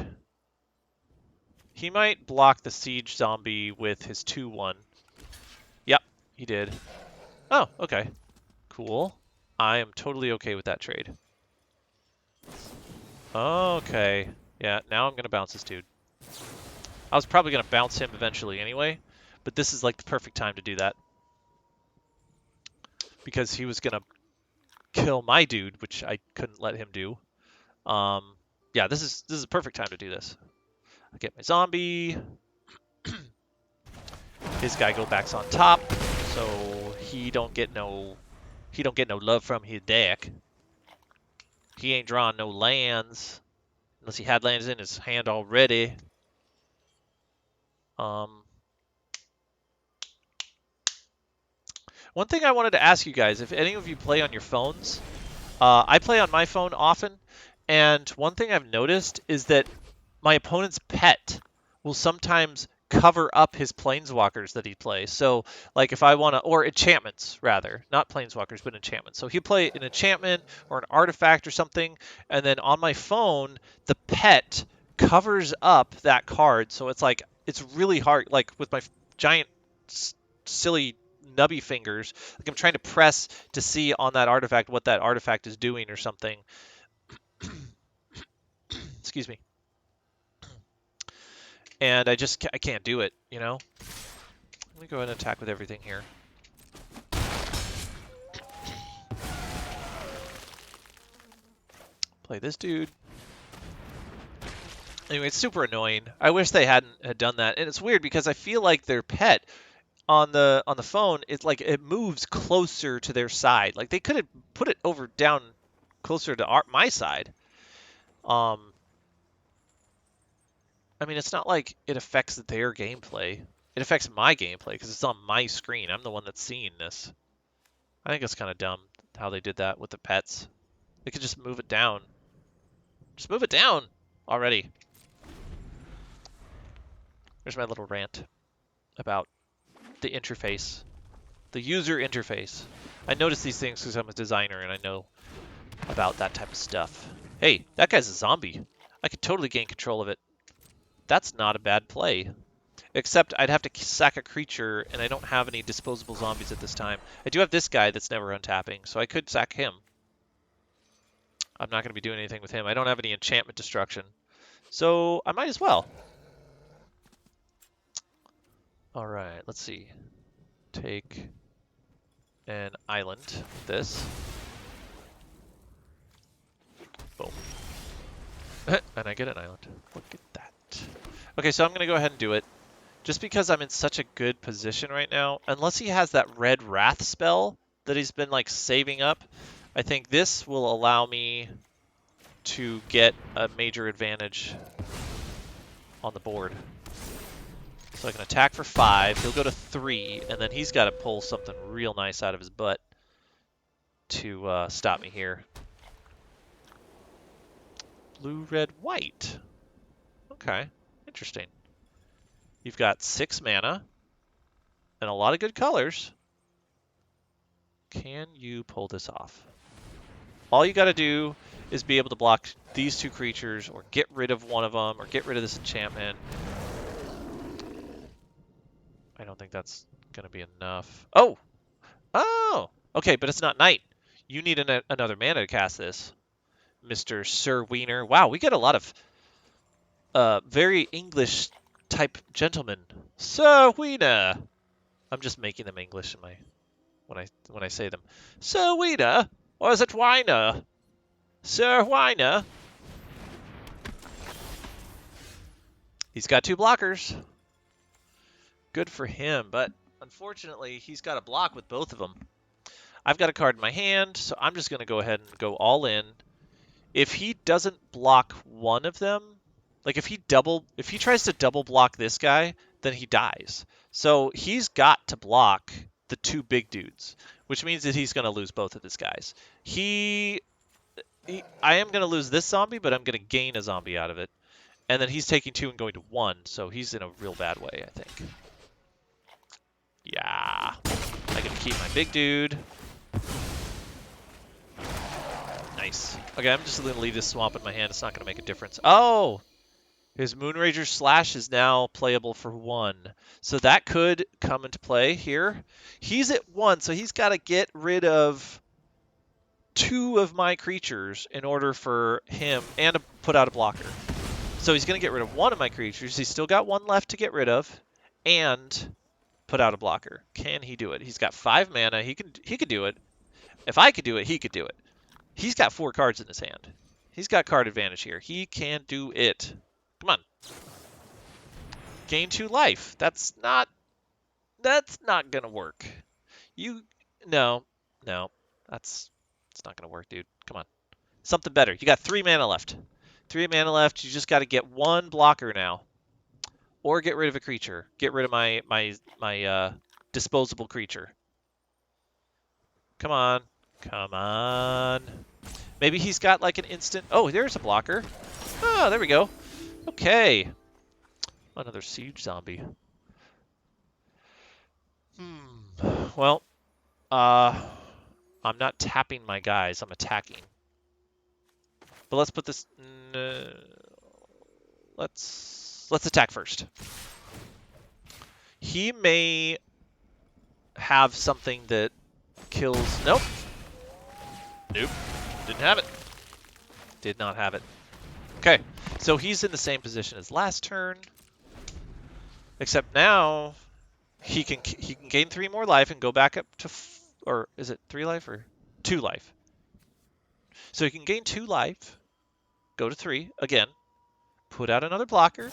He might block the siege zombie with his 2/1. Yep, he did. Oh, okay. Cool. I am totally okay with that trade. Okay. Yeah, now I'm going to bounce this dude. I was probably going to bounce him eventually anyway, but this is like the perfect time to do that. Because he was going to kill my dude, which I couldn't let him do. Yeah, this is a perfect time to do this. I get my zombie. His guy go backs on top, so he don't get no love from his deck. He ain't drawing no lands unless he had lands in his hand already. One thing I wanted to ask you guys, if any of you play on your phones, I play on my phone often, and one thing I've noticed is that my opponent's pet will sometimes cover up his planeswalkers that he plays. So, like if I want to, or enchantments rather, not planeswalkers, but enchantments. So he'll play an enchantment or an artifact or something, and then on my phone, the pet covers up that card. So it's like, it's really hard, like with my giant, silly, nubby fingers, like I'm trying to press to see on that artifact what that artifact is doing or something. Excuse me. And I can't do it, you know? Let me go ahead and attack with everything here. Play this dude. Anyway, it's super annoying. I wish they had done that. And it's weird because I feel like their pet on the phone, it's like it moves closer to their side. Like they could have put it over down closer to my side. I mean, it's not like it affects their gameplay. It affects my gameplay because it's on my screen. I'm the one that's seeing this. I think it's kind of dumb how they did that with the pets. They could just move it down. Just move it down already. There's my little rant about the interface. The user interface. I notice these things because I'm a designer and I know about that type of stuff. Hey, that guy's a zombie. I could totally gain control of it. That's not a bad play. Except I'd have to sack a creature, and I don't have any disposable zombies at this time. I do have this guy that's never untapping, so I could sack him. I'm not going to be doing anything with him. I don't have any enchantment destruction, so I might as well. All right, let's see. Take an island with this. Boom. And I get an island. Look at that. Okay, so I'm going to go ahead and do it. Just because I'm in such a good position right now, unless he has that red wrath spell that he's been like saving up, I think this will allow me to get a major advantage on the board. So I can attack for 5, he'll go to 3, and then he's got to pull something real nice out of his butt to stop me here. Blue, red, white. Okay, interesting. You've got 6 mana and a lot of good colors. Can you pull this off? All you got to do is be able to block these 2 creatures or get rid of one of them or get rid of this enchantment. I don't think that's going to be enough. Oh! Oh! Okay, but it's not night. You need another mana to cast this. Mr. Sir Wiener. Wow, we get a lot of very English type gentlemen. Sir Wiener. I'm just making them English in my when I say them. Sir Wiener, or is it Wiener? Sir Wiener. He's got 2 blockers. Good for him, but unfortunately, he's got a block with both of them. I've got a card in my hand, so I'm just going to go ahead and go all in. If he doesn't block one of them, like if he tries to double block this guy, then he dies. So he's got to block the 2 big dudes, which means that he's going to lose both of his guys. I am going to lose this zombie, but I'm going to gain a zombie out of it. And then he's taking 2 and going to 1, so he's in a real bad way, I think. Yeah. I can keep my big dude. Nice. Okay, I'm just going to leave this swamp in my hand. It's not going to make a difference. Oh! His Moonrager Slash is now playable for 1. So that could come into play here. He's at 1, so he's got to get rid of 2 of my creatures in order for him, and to put out a blocker. So he's going to get rid of 1 of my creatures. He's still got 1 left to get rid of, and put out a blocker. Can he do it? He's got 5 mana. He could do it. If I could do it, he could do it. He's got 4 cards in his hand. He's got card advantage here. He can do it. Come on. Gain 2 life. That's not gonna work. No. It's not gonna work, dude. Come on. Something better. You got 3 mana left. 3 mana left. You just got to get 1 blocker now, or get rid of a creature. Get rid of my disposable creature. Come on. Come on. Maybe he's got like an instant. Oh, there's a blocker. Oh, there we go. Okay. Another siege zombie. Well, I'm not tapping my guys. I'm attacking. But let's put this. Let's attack first. He may have something that kills. Nope. Didn't have it. Did not have it. Okay, so he's in the same position as last turn, except now he can gain 3 more life and go back up to, or is it 3 life or 2 life? So he can gain 2 life, go to 3 again, put out another blocker,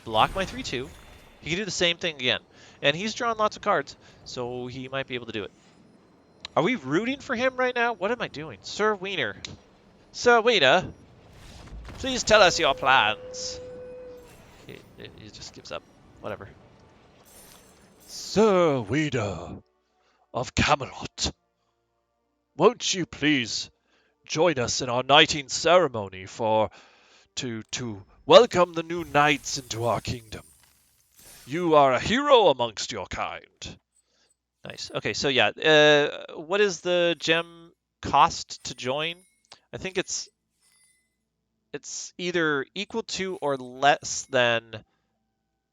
block my 3/2. He can do the same thing again, and he's drawn lots of cards, so he might be able to do it. Are we rooting for him right now? What am I doing? Sir Wiener. Sir Wiener, please tell us your plans. He just gives up. Whatever. Sir Wiener of Camelot, won't you please join us in our knighting ceremony to welcome the new knights into our kingdom? You are a hero amongst your kind. Nice. Okay, so yeah, what is the gem cost to join? I think it's either equal to or less than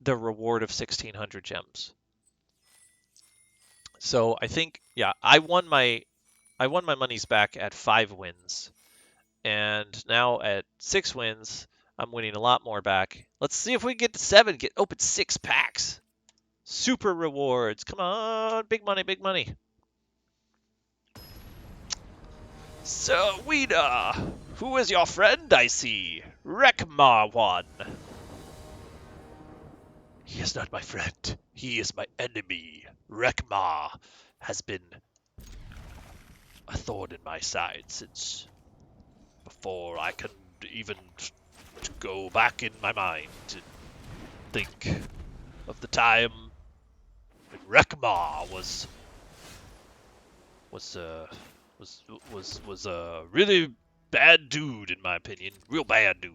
the reward of 1,600 gems. So I think, yeah, I won my monies back at 5 wins, and now at 6 wins, I'm winning a lot more back. Let's see if we can get to 7. Open 6 packs. Super rewards. Come on, big money, big money. Sir Wiener, who is your friend I see? Rekmar1. He is not my friend. He is my enemy. Rekmar has been a thorn in my side since before I can even go back in my mind and think of the time when Rekmar was a really bad dude, in my opinion. Real bad dude.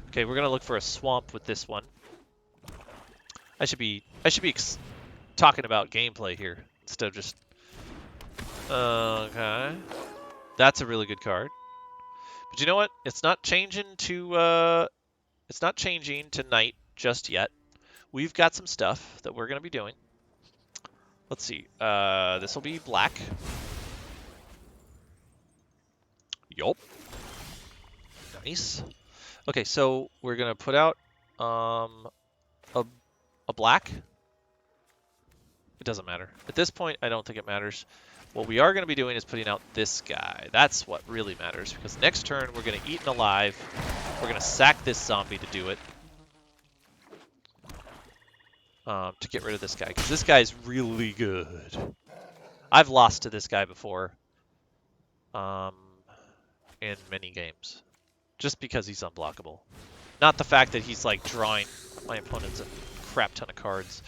Okay, we're gonna look for a swamp with this one. I should be talking about gameplay here instead of just. Okay, that's a really good card. But you know what? It's not changing to night just yet. We've got some stuff that we're gonna be doing. Let's see. This will be black. Yup. Nice. Okay, so we're gonna put out a black. It doesn't matter. At this point, I don't think it matters. What we are going to be doing is putting out this guy. That's what really matters, because next turn we're going to eat an alive. We're going to sack this zombie to do it. To get rid of this guy, because this guy's really good. I've lost to this guy before. In many games. Just because he's unblockable. Not the fact that he's like drawing my opponents a crap ton of cards.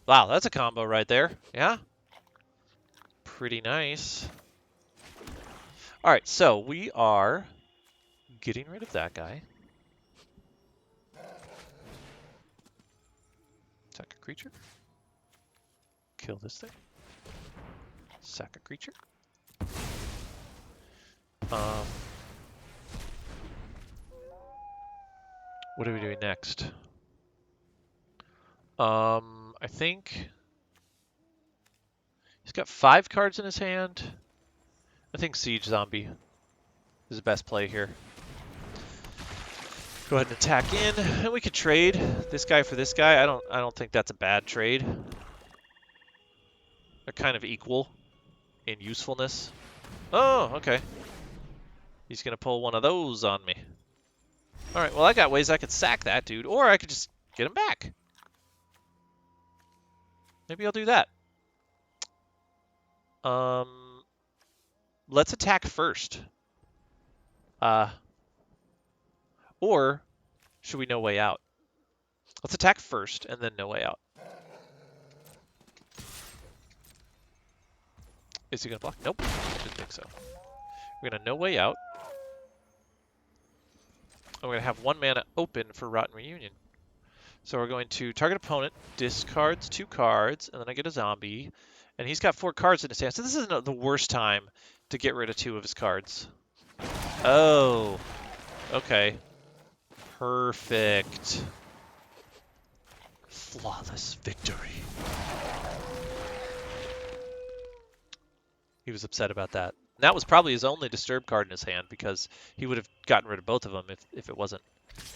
Wow, that's a combo right there. Yeah? Pretty nice. Alright, so we are getting rid of that guy. Sack a creature. Kill this thing. Sack a creature. What are we doing next? I think he's got 5 cards in his hand. I think Siege Zombie is the best play here. Go ahead and attack in, and we could trade this guy for this guy. I don't think that's a bad trade. They're kind of equal in usefulness. Oh, okay. He's gonna pull one of those on me. All right, well, I got ways I could sack that dude, or I could just get him back. Maybe I'll do that. Let's attack first. Or should we no way out? Let's attack first and then no way out. Is he gonna block? Nope, didn't think so. We're gonna no way out. And we're gonna have 1 mana open for Rotten Reunion. So we're going to target opponent, discards 2 cards, and then I get a zombie. And he's got 4 cards in his hand, so this isn't the worst time to get rid of 2 of his cards. Oh, okay. Perfect. Flawless victory. He was upset about that. And that was probably his only disturb card in his hand, because he would have gotten rid of both of them if it wasn't.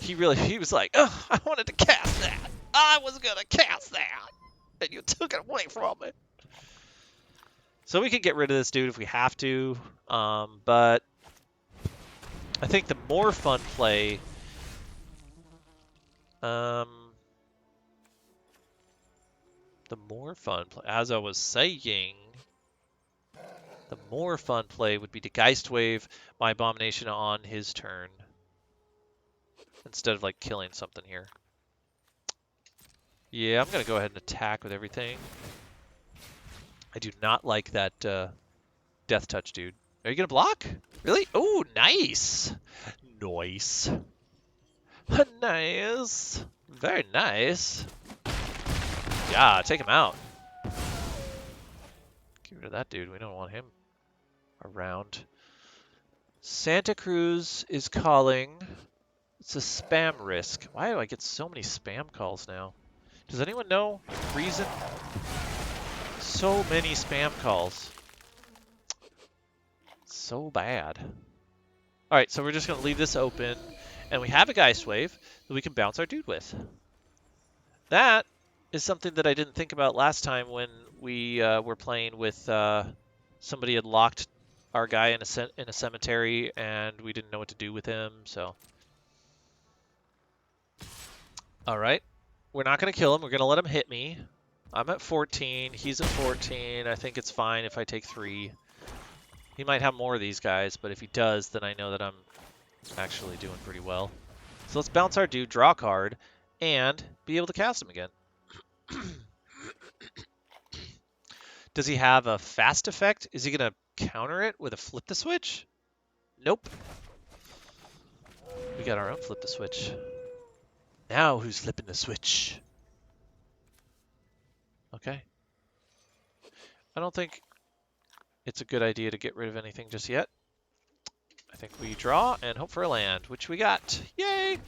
He was like, oh, I wanted to cast that. I was going to cast that. And you took it away from me. So we can get rid of this dude if we have to. But I think the more fun play... as I was saying, the more fun play would be to Geistwave my Abomination on his turn, instead of like killing something here. Yeah, I'm gonna go ahead and attack with everything. I do not like that Death Touch dude. Are you gonna block? Really? Oh, nice! Nice. Nice. Very nice. Yeah, take him out. Get rid of that dude. We don't want him around. Santa Cruz is calling. It's a spam risk. Why do I get so many spam calls now? Does anyone know the reason? So many spam calls. So bad. Alright, so we're just going to leave this open. And we have a Geistwave that we can bounce our dude with. That is something that I didn't think about last time when we were playing with somebody had locked our guy in a cemetery and we didn't know what to do with him. So, all right, we're not gonna kill him. We're gonna let him hit me. I'm at 14. He's at 14. I think it's fine if I take 3. He might have more of these guys, but if he does, then I know that I'm actually doing pretty well. So let's bounce our dude, draw a card, and be able to cast him again. Does he have a fast effect? Is he going to counter it with a flip the switch? Nope. We got our own flip the switch. Now who's flipping the switch? Okay. I don't think it's a good idea to get rid of anything just yet. I think we draw and hope for a land, which we got. Yay!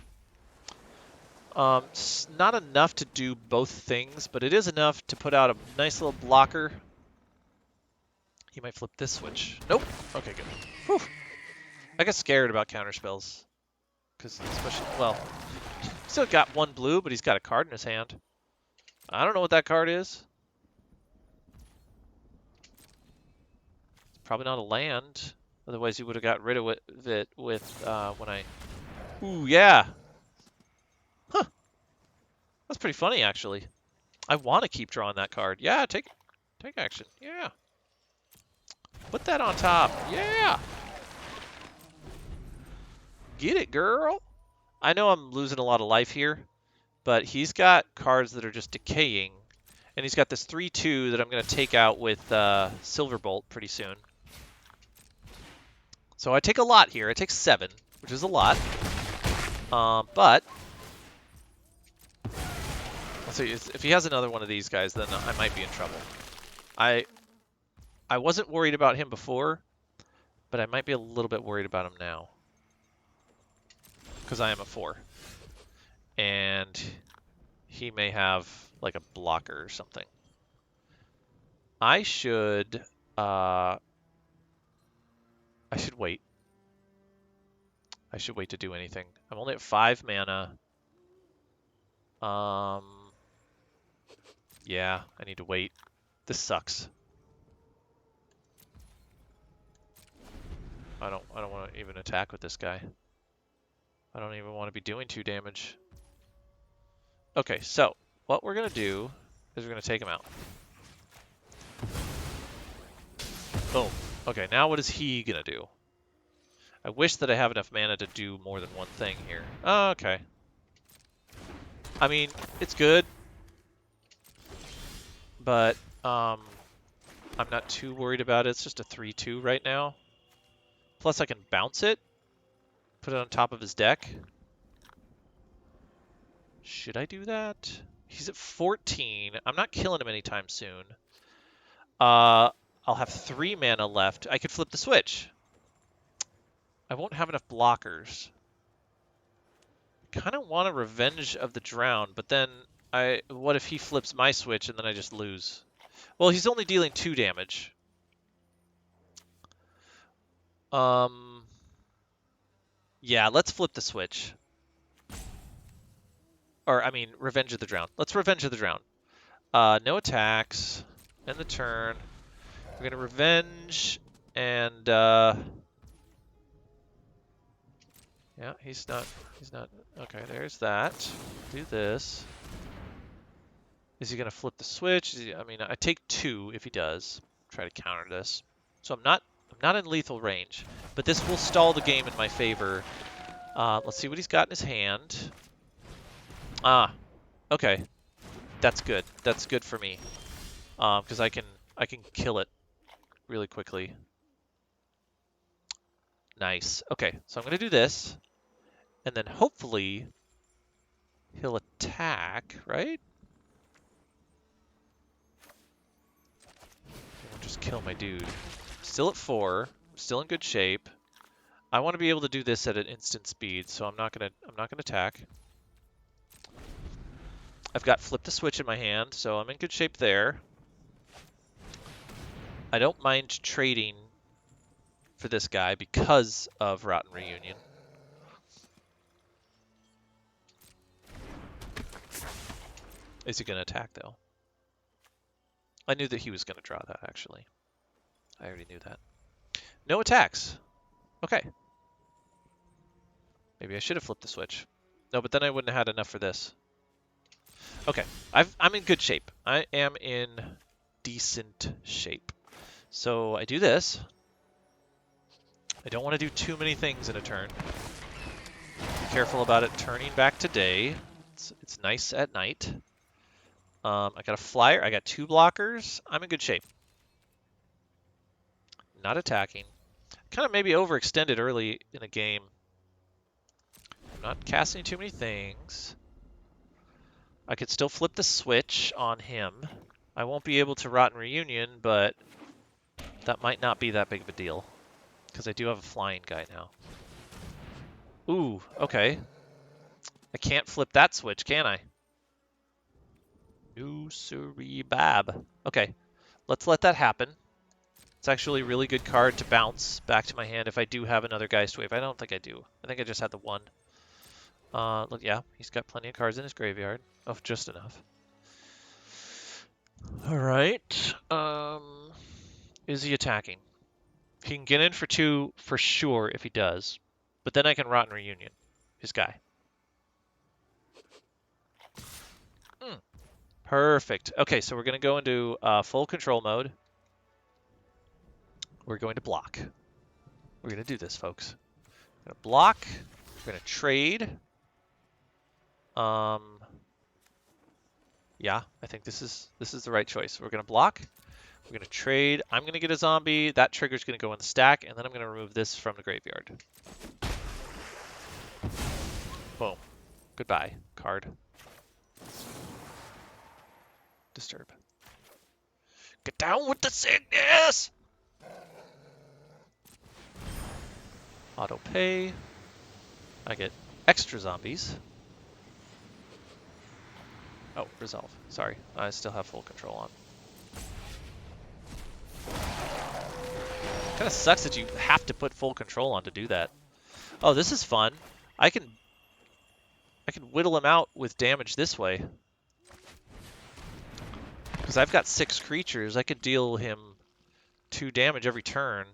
Not enough to do both things, but it is enough to put out a nice little blocker. He might flip this switch. Nope. Okay, good. Whew. I got scared about counterspells. because especially, well, he's still got 1 blue, but he's got a card in his hand. I don't know what that card is. It's probably not a land. Otherwise, he would have got rid of it with when I... Ooh, yeah. Huh. That's pretty funny, actually. I want to keep drawing that card. Yeah, take action. Yeah. Put that on top. Yeah. Get it, girl. I know I'm losing a lot of life here, but he's got cards that are just decaying. And he's got this 3/2 that I'm going to take out with Silverbolt pretty soon. So I take a lot here. I take 7, which is a lot. But let's see, if he has another one of these guys, then I might be in trouble. I wasn't worried about him before, but I might be a little bit worried about him now. Because I am a 4. And he may have like a blocker or something. I should wait. I should wait to do anything. I'm only at 5 mana. Yeah, I need to wait. This sucks. I don't want to even attack with this guy. I don't even want to be doing 2 damage. Okay, so what we're gonna do is we're gonna take him out. Boom. Okay, now what is he gonna do? I wish that I have enough mana to do more than one thing here. Oh, okay. I mean, it's good, but I'm not too worried about it. It's just a 3/2 right now. Plus I can bounce it, put it on top of his deck. Should I do that? He's at 14. I'm not killing him anytime soon. I'll have 3 mana left. I could flip the switch. I won't have enough blockers. Kind of want a Revenge of the Drown, but then what if he flips my switch and then I just lose? Well, he's only dealing 2 damage. Yeah, let's flip the switch. Or, I mean, Revenge of the Drown. Let's Revenge of the Drown. No attacks. End the turn. We're gonna Revenge, and yeah, he's not, okay, there's that. Do this. Is he gonna flip the switch? I mean, I take 2 if he does. Try to counter this. So I'm not in lethal range, but this will stall the game in my favor. Let's see what he's got in his hand. Ah, okay. That's good. That's good for me. Because I can kill it really quickly. Nice. Okay, so I'm gonna do this, and then hopefully he'll attack, right? I'll just kill my dude. Still at 4. Still in good shape. I want to be able to do this at an instant speed, so I'm not gonna attack. I've got Flip the Switch in my hand, so I'm in good shape there. I don't mind trading for this guy because of Rotten Reunion. Is he going to attack, though? I knew that he was going to draw that, actually. I already knew that. No attacks. Okay. Maybe I should have flipped the switch. No, but then I wouldn't have had enough for this. Okay, I'm in good shape. I am in decent shape. So I do this. I don't want to do too many things in a turn. Be careful about it turning back to day. It's nice at night. I got a flyer. I got 2 blockers. I'm in good shape. Not attacking. Kind of maybe overextended early in a game. I'm not casting too many things. I could still flip the switch on him. I won't be able to Rotten Reunion, but that might not be that big of a deal. Because I do have a flying guy now. Ooh, okay. I can't flip that switch, can I? No siree bab. Okay, let's let that happen. It's actually a really good card to bounce back to my hand if I do have another Geist Wave. I don't think I do. I think I just had the 1. Yeah, he's got plenty of cards in his graveyard. Oh, just enough. All right. Is he attacking? He can get in for 2 for sure if he does, but then I can Rotten Reunion his guy. Perfect. Okay, so we're going to go into full control mode. We're going to block. We're going to do this, folks. We're going to block. We're going to trade. Yeah, I think this is the right choice. We're going to block. We're going to trade. I'm going to get a zombie. That trigger's going to go in the stack, and then I'm going to remove this from the graveyard. Boom. Goodbye, card. Disturb. Get down with the sickness! Auto pay. I get extra zombies. Oh, resolve. Sorry, I still have full control on. Kind of sucks that you have to put full control on to do that. Oh, this is fun. I can whittle him out with damage this way. Because I've got 6 creatures, I could deal him 2 damage every turn.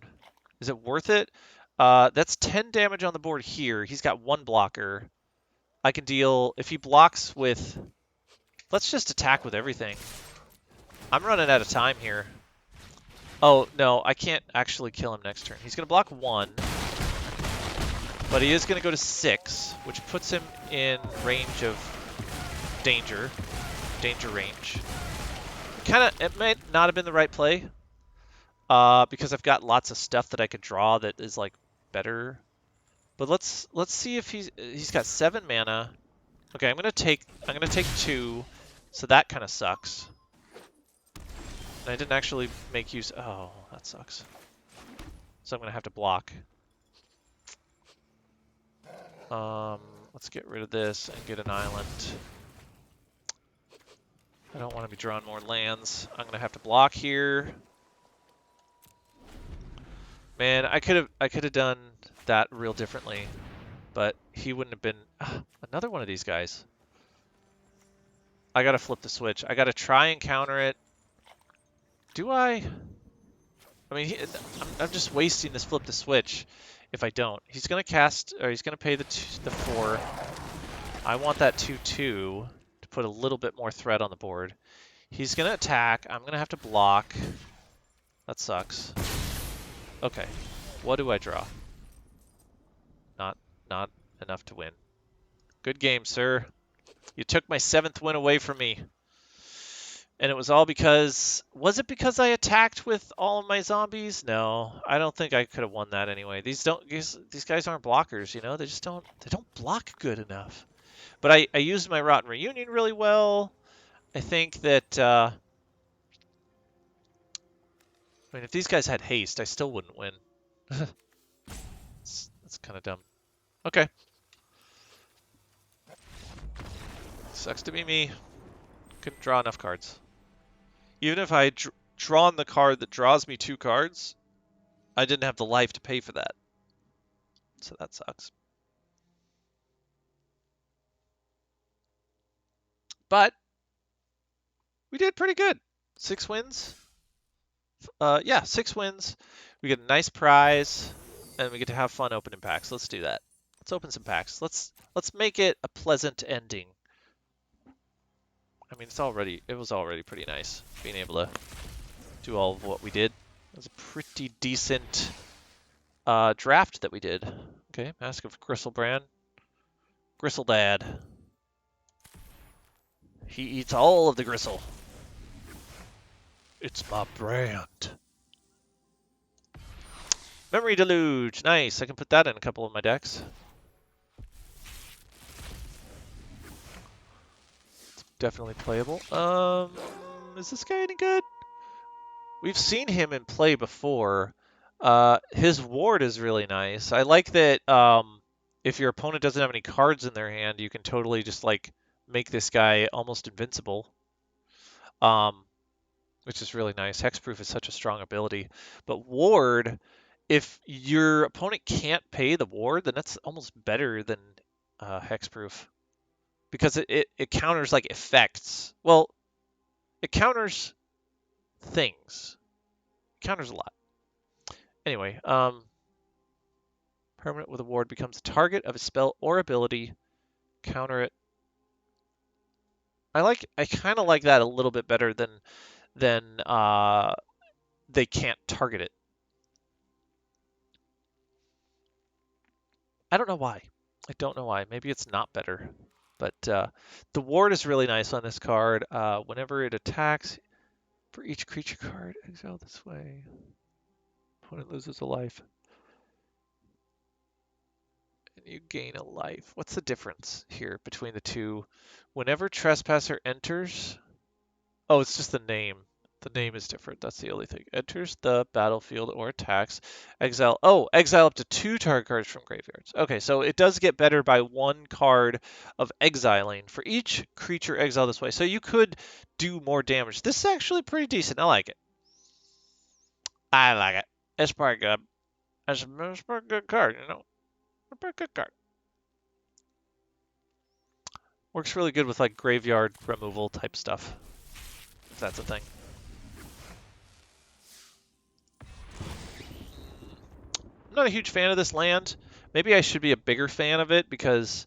Is it worth it? That's 10 damage on the board here. He's got 1 blocker. I can deal, if he blocks with, let's just attack with everything. I'm running out of time here. Oh, no, I can't actually kill him next turn. He's going to block 1, but he is going to go to 6, which puts him in range of danger range. It might not have been the right play, because I've got lots of stuff that I could draw that is like better. But let's see if he's got 7 mana. Okay, I'm gonna take 2, so that kind of sucks. And I didn't actually make use. Oh, that sucks. So I'm gonna have to block. Let's get rid of this and get an island. I don't want to be drawing more lands. I'm gonna have to block here. Man, I could have done that real differently, but he wouldn't have been another one of these guys. I gotta flip the switch. I gotta try and counter it. Do I? I mean, I'm just wasting this flip the switch if I don't. He's gonna cast, or he's gonna pay the 4. I want that 2/2 to put a little bit more threat on the board. He's gonna attack. I'm gonna have to block. That sucks. Okay, what do I draw? Not enough to win. Good game, sir. You took my 7th win away from me. And it was all because, was it because I attacked with all of my zombies? No, I don't think I could have won that anyway. These guys aren't blockers, you know? They don't block good enough. But I used my Rotten Reunion really well. I think that, I mean, if these guys had haste, I still wouldn't win. That's kind of dumb. Okay. Sucks to be me. Couldn't draw enough cards. Even if I drawn the card that draws me 2 cards, I didn't have the life to pay for that. So that sucks. But we did pretty good. 6 wins. Yeah, 6 wins. We get a nice prize, and we get to have fun opening packs. Let's do that. Let's open some packs. Let's make it a pleasant ending. I mean, it was already pretty nice being able to do all of what we did. It was a pretty decent draft that we did. Okay, Mask of Gristlebrand. Gristledad. He eats all of the gristle. It's my brand. Memory Deluge. Nice. I can put that in a couple of my decks. It's definitely playable. Is this guy any good? We've seen him in play before. His ward is really nice. I like that if your opponent doesn't have any cards in their hand, you can totally just like make this guy almost invincible. Which is really nice. Hexproof is such a strong ability. But ward, if your opponent can't pay the ward, then that's almost better than hexproof because it counters like effects. Well, it counters things. It counters a lot. Anyway, permanent with a ward becomes the target of a spell or ability. Counter it. I kind of like that a little bit better than they can't target it. I don't know why. I don't know why. Maybe it's not better. But the ward is really nice on this card. Whenever it attacks, for each creature card, exile this way. Opponent loses a life. And you gain a life. What's the difference here between the two? Whenever Trespasser enters... Oh, it's just the name. The name is different. That's the only thing. Enters the battlefield or attacks. Exile. Oh, exile up to 2 target cards from graveyards. Okay, so it does get better by 1 card of exiling for each creature exiled this way. So you could do more damage. This is actually pretty decent. I like it. I like it. It's pretty good. It's a pretty good card, you know. A pretty good card. Works really good with like graveyard removal type stuff, if that's a thing. I'm not a huge fan of this land. Maybe I should be a bigger fan of it because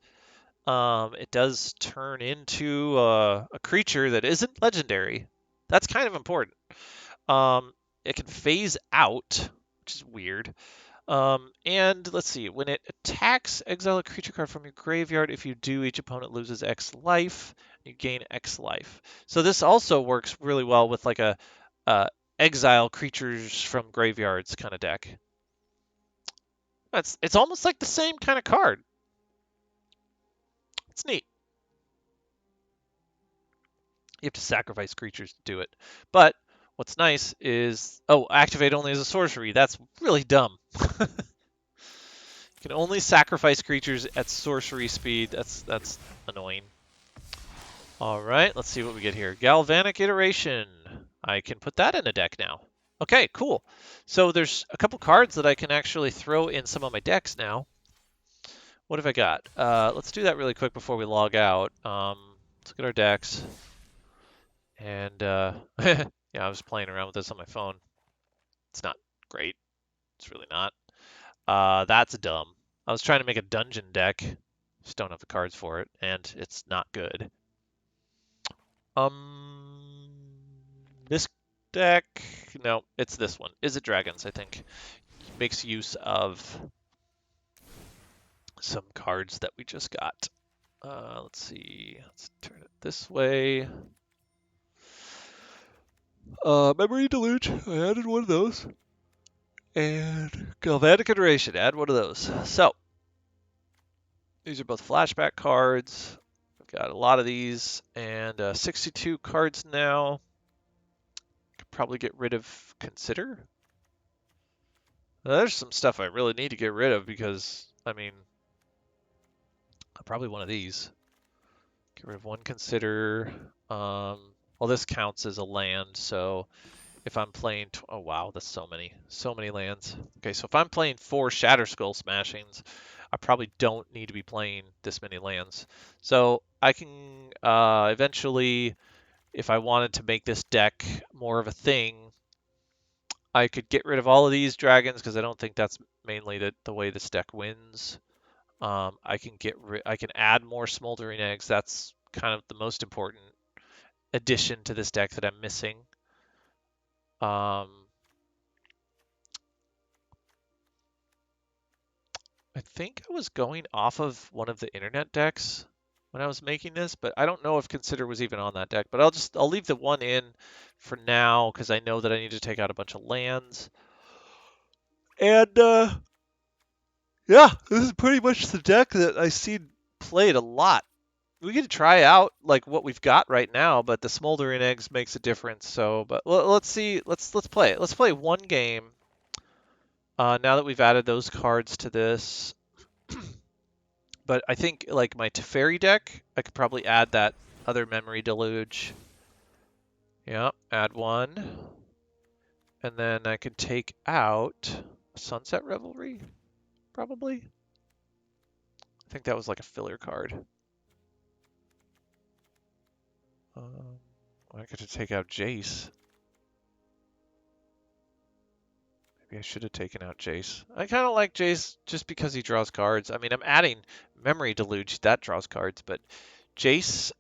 it does turn into a creature that isn't legendary. That's kind of important. It can phase out, which is weird. And let's see, when it attacks, exile a creature card from your graveyard. If you do, each opponent loses X life. You gain X life. So this also works really well with like a exile creatures from graveyards kind of deck. It's almost like the same kind of card. It's neat. You have to sacrifice creatures to do it. But what's nice is, oh, activate only as a sorcery. That's really dumb. You can only sacrifice creatures at sorcery speed. That's annoying. All right, let's see what we get here. Galvanic Iteration. I can put that in a deck now. Okay, cool. So there's a couple cards that I can actually throw in some of my decks now. What have I got? Let's do that really quick before we log out. Let's look at our decks. And yeah, I was playing around with this on my phone. It's not great. It's really not. That's dumb. I was trying to make a dungeon deck. Just don't have the cards for it, and it's not good. This deck, no, it's this one. Is it Dragons? I think makes use of some cards that we just got. Let's see. Let's turn it this way. Memory Deluge. I added one of those. And Galvanic Iteration. Add one of those. So these are both flashback cards. I've got a lot of these, and 62 cards now. Could probably get rid of Consider. Now, there's some stuff I really need to get rid of because, I mean, probably one of these. Get rid of one Consider. Well, this counts as a land, so if I'm playing, oh wow, that's so many lands. Okay, so if I'm playing 4 Shatter Skull Smashings, I probably don't need to be playing this many lands. So I can eventually, if I wanted to make this deck more of a thing, I could get rid of all of these dragons because I don't think that's mainly the way this deck wins. I can add more Smoldering Eggs. That's kind of the most important addition to this deck that I'm missing. I think I was going off of one of the internet decks when I was making this, but I don't know if Consider was even on that deck. But I'll leave the one in for now because I know that I need to take out a bunch of lands. And yeah, this is pretty much the deck that I see played a lot. We could try out like what we've got right now, but the Smoldering Eggs makes a difference. So, but let's see. Let's play it. Let's play one game. Now that we've added those cards to this. But I think like my Teferi deck, I could probably add that other Memory Deluge. Yeah, add one. And then I could take out Sunset Revelry, probably. I think that was like a filler card. I get to take out Jace. Maybe I should have taken out Jace. I kind of like Jace just because he draws cards. I mean, I'm adding Memory Deluge. That draws cards, but Jace,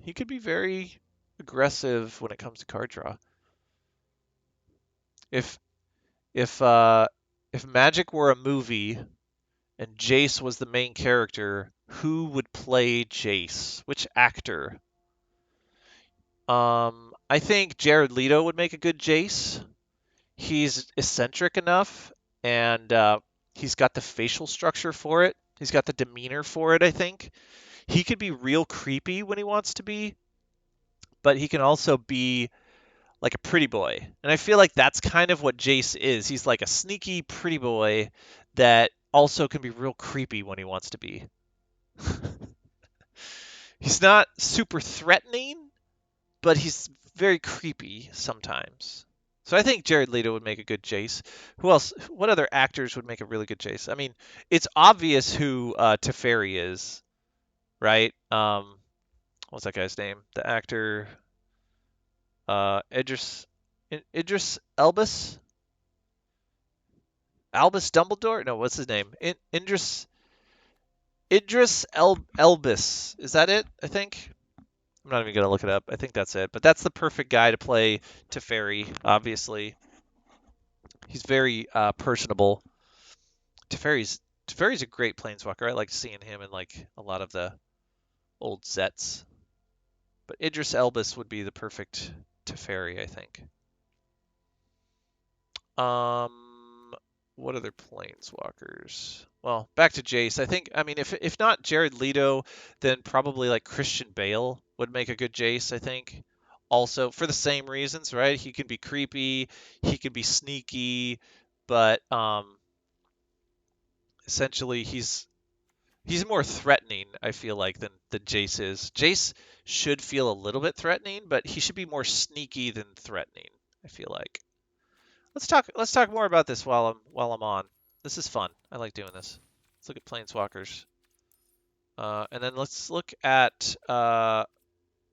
he could be very aggressive when it comes to card draw. If if uh, if Magic were a movie and Jace was the main character, who would play Jace? Which actor? I think Jared Leto would make a good Jace. He's eccentric enough, and he's got the facial structure for it. He's got the demeanor for it, I think. He could be real creepy when he wants to be, but he can also be like a pretty boy. And I feel like that's kind of what Jace is. He's like a sneaky pretty boy that also can be real creepy when he wants to be. He's not super threatening, but he's very creepy sometimes. So I think Jared Leto would make a good Jace. Who else? What other actors would make a really good Jace? I mean, it's obvious who Teferi is, right? What's that guy's name? The actor, Idris Elbus, Albus Dumbledore. No, what's his name? Idris Elbus. Is that it? I think. I'm not even gonna look it up. I think that's it. But that's the perfect guy to play Teferi. Obviously, he's very personable. Teferi's a great planeswalker. I like seeing him in like a lot of the old sets. But Idris Elbus would be the perfect Teferi, I think. What other planeswalkers? Well, back to Jace. I mean, if not Jared Leto, then probably like Christian Bale would make a good Jace, I think. Also, for the same reasons, right? He can be creepy, he can be sneaky, but essentially he's more threatening, I feel like, than Jace is. Jace should feel a little bit threatening, but he should be more sneaky than threatening, I feel like. Let's talk more about this while I'm on. This is fun. I like doing this. Let's look at planeswalkers. And then let's look at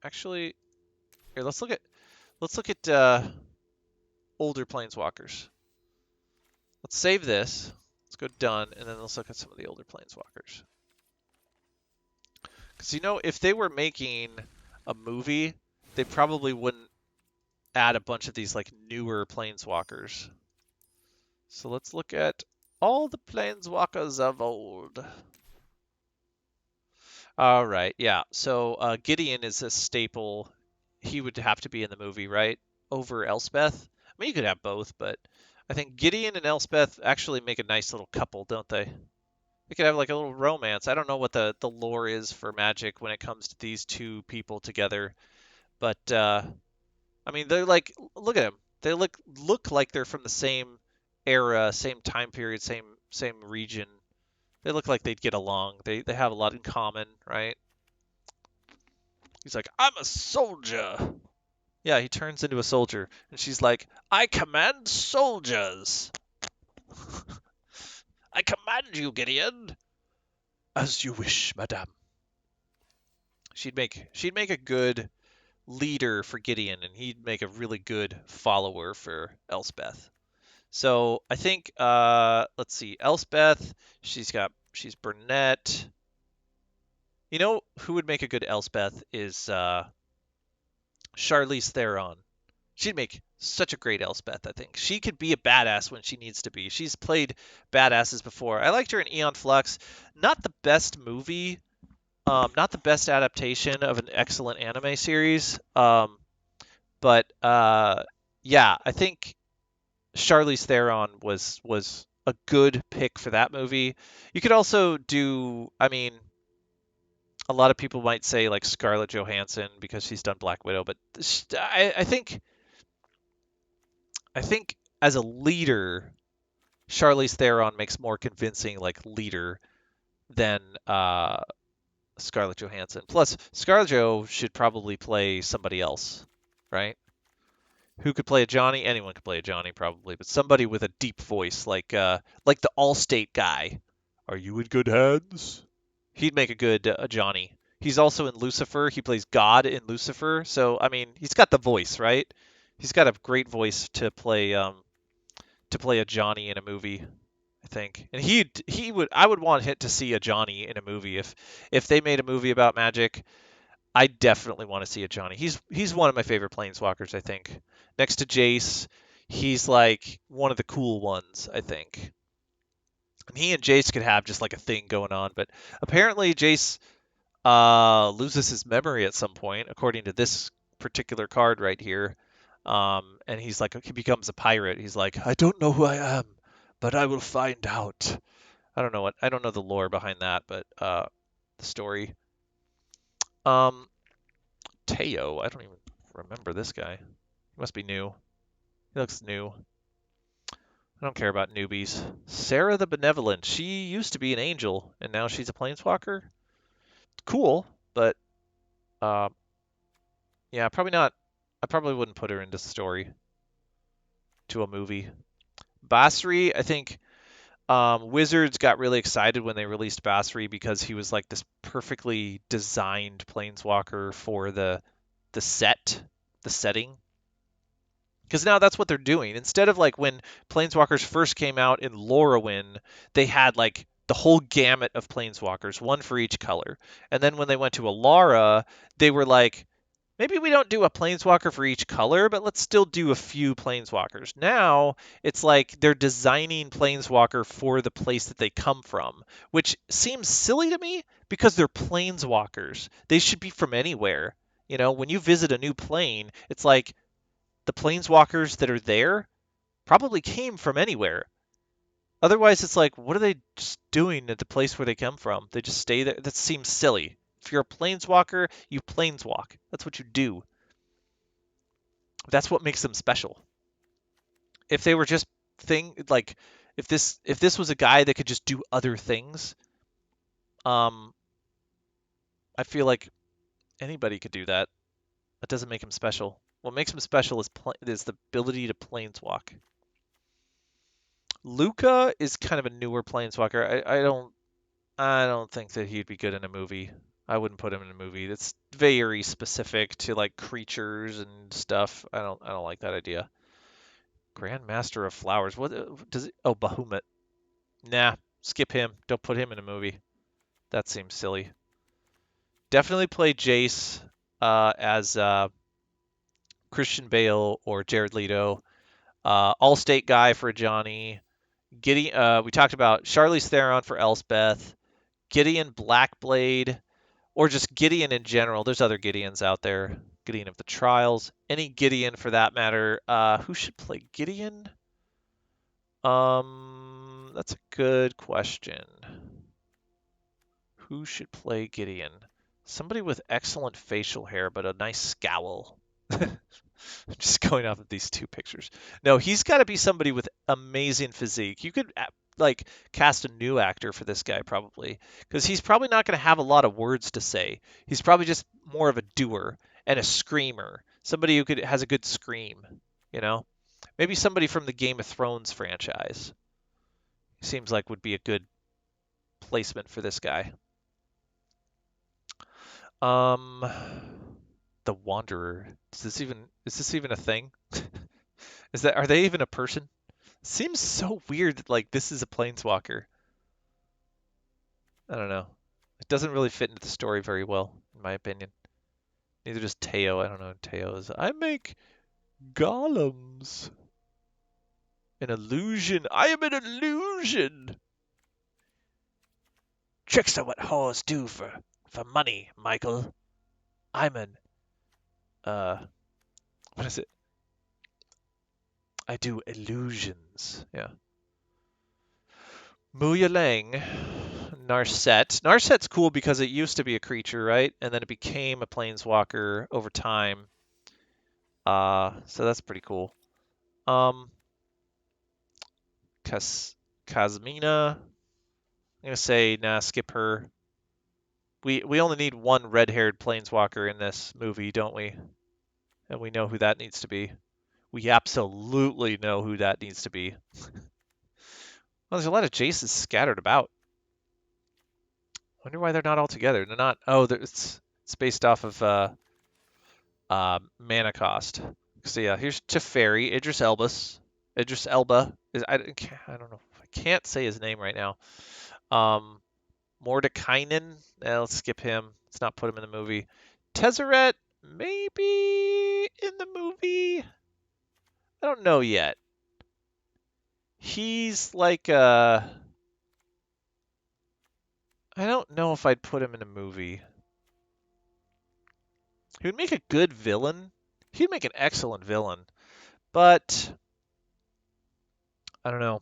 actually here, let's look at older planeswalkers. Let's save this. Let's go done, and then let's look at some of the older planeswalkers. Because you know, if they were making a movie, they probably wouldn't add a bunch of these like newer planeswalkers. So let's look at all the planeswalkers of old. All right, yeah. So Gideon is a staple. He would have to be in the movie, right? Over Elspeth. I mean, you could have both, but I think Gideon and Elspeth actually make a nice little couple, don't they? They could have like a little romance. I don't know what the lore is for Magic when it comes to these two people together, but I mean, they're like, look at them. They look like they're from the same era, same time period, same region. They look like they'd get along. They have a lot in common, right? He's like, I'm a soldier. Yeah, he turns into a soldier, and she's like, I command soldiers. I command you, Gideon. As you wish, madame. She'd make a good leader for Gideon, and he'd make a really good follower for Elspeth. So I think let's see, Elspeth, she's brunette. You know who would make a good Elspeth is Charlize Theron. She'd make such a great Elspeth, I think. She could be a badass when she needs to be. She's played badasses before. I liked her in Aeon Flux. Not the best movie, not the best adaptation of an excellent anime series. But yeah, I think Charlize Theron was a good pick for that movie. You could also do, I mean, a lot of people might say like Scarlett Johansson because she's done Black Widow, but I think as a leader, Charlize Theron makes more convincing like leader than Scarlett Johansson. Plus, Scarlett Jo should probably play somebody else, right? Who could play a Johnny? Anyone could play a Johnny probably, but somebody with a deep voice like the Allstate guy, Are you in good hands? He'd make a good Johnny. He's also in Lucifer. He plays God in Lucifer. So I mean, he's got the voice, right? He's got a great voice to play a Johnny in a movie, I think. And he would I would want him to see a Johnny in a movie if they made a movie about Magic. I definitely want to see a Johnny. He's one of my favorite planeswalkers, I think. Next to Jace, he's like one of the cool ones, I think. And he and Jace could have just like a thing going on, but apparently Jace loses his memory at some point, according to this particular card right here. And he's like, he becomes a pirate. He's like, I don't know who I am, but I will find out. I don't know the lore behind that, but the story. Um, Teo, I don't even remember this guy. He must be new. He looks new. I don't care about newbies. Sarah the Benevolent. She used to be an angel, and now she's a planeswalker. Cool, but uh, yeah, probably not. I probably wouldn't put her into story to a movie. Basri, I think Wizards got really excited when they released Basri because he was like this perfectly designed planeswalker for the set, the setting. Because now that's what they're doing. Instead of like when Planeswalkers first came out in Lorwyn, they had like the whole gamut of Planeswalkers, one for each color. And then when they went to Alara, they were like, maybe we don't do a Planeswalker for each color, but let's still do a few Planeswalkers. Now it's like they're designing Planeswalker for the place that they come from, which seems silly to me because they're Planeswalkers. They should be from anywhere. You know, when you visit a new plane, it's like the planeswalkers that are there probably came from anywhere. Otherwise, it's like, what are they just doing at the place where they come from? They just stay there. That seems silly. If you're a planeswalker, you planeswalk. That's what you do. That's what makes them special. If they were just like if this was a guy that could just do other things, um, I feel like anybody could do that. That doesn't make him special. What makes him special is the ability to planeswalk. Luca is kind of a newer planeswalker. I don't think that he'd be good in a movie. I wouldn't put him in a movie. It's very specific to like creatures and stuff. I don't like that idea. Grandmaster of Flowers. What does it? Oh, Bahamut. Nah, skip him. Don't put him in a movie. That seems silly. Definitely play Jace as Christian Bale or Jared Leto. All-state guy for Johnny. We talked about Charlize Theron for Elspeth. Gideon Blackblade, or just Gideon in general. There's other Gideons out there. Gideon of the Trials, any Gideon for that matter. Who should play Gideon? That's a good question. Who should play Gideon? Somebody with excellent facial hair, but a nice scowl. Just going off of these two pictures. No, he's got to be somebody with amazing physique. You could like cast a new actor for this guy probably, because he's probably not going to have a lot of words to say. He's probably just more of a doer and a screamer. Somebody who has a good scream, you know? Maybe somebody from the Game of Thrones franchise. Seems like would be a good placement for this guy. Um, the Wanderer. Is this even a thing? Are they even a person? Seems so weird that like this is a planeswalker. I don't know. It doesn't really fit into the story very well, in my opinion. Neither does Teo. I don't know what Teo is. I make golems. An illusion. I am an illusion. Tricks are what whores do for money, Michael. I'm an uh what is it? I do illusions. Yeah. Muya Lang, Narset. Narset's cool because it used to be a creature, right? And then it became a planeswalker over time. So that's pretty cool. Um, Kazmina. I'm gonna say nah, skip her. We only need one red-haired planeswalker in this movie, don't we? And we know who that needs to be. We absolutely know who that needs to be. Well, there's a lot of Jaces scattered about. Wonder why they're not all together. They're not. Oh, it's based off of mana cost. So yeah, here's Teferi, Idris Elba is I don't know. I can't say his name right now. Mordekainen. Let's skip him. Let's not put him in the movie. Tezzeret, maybe in the movie. I don't know yet. He's like I don't know if I'd put him in a movie. He would make a good villain. He'd make an excellent villain. But I don't know.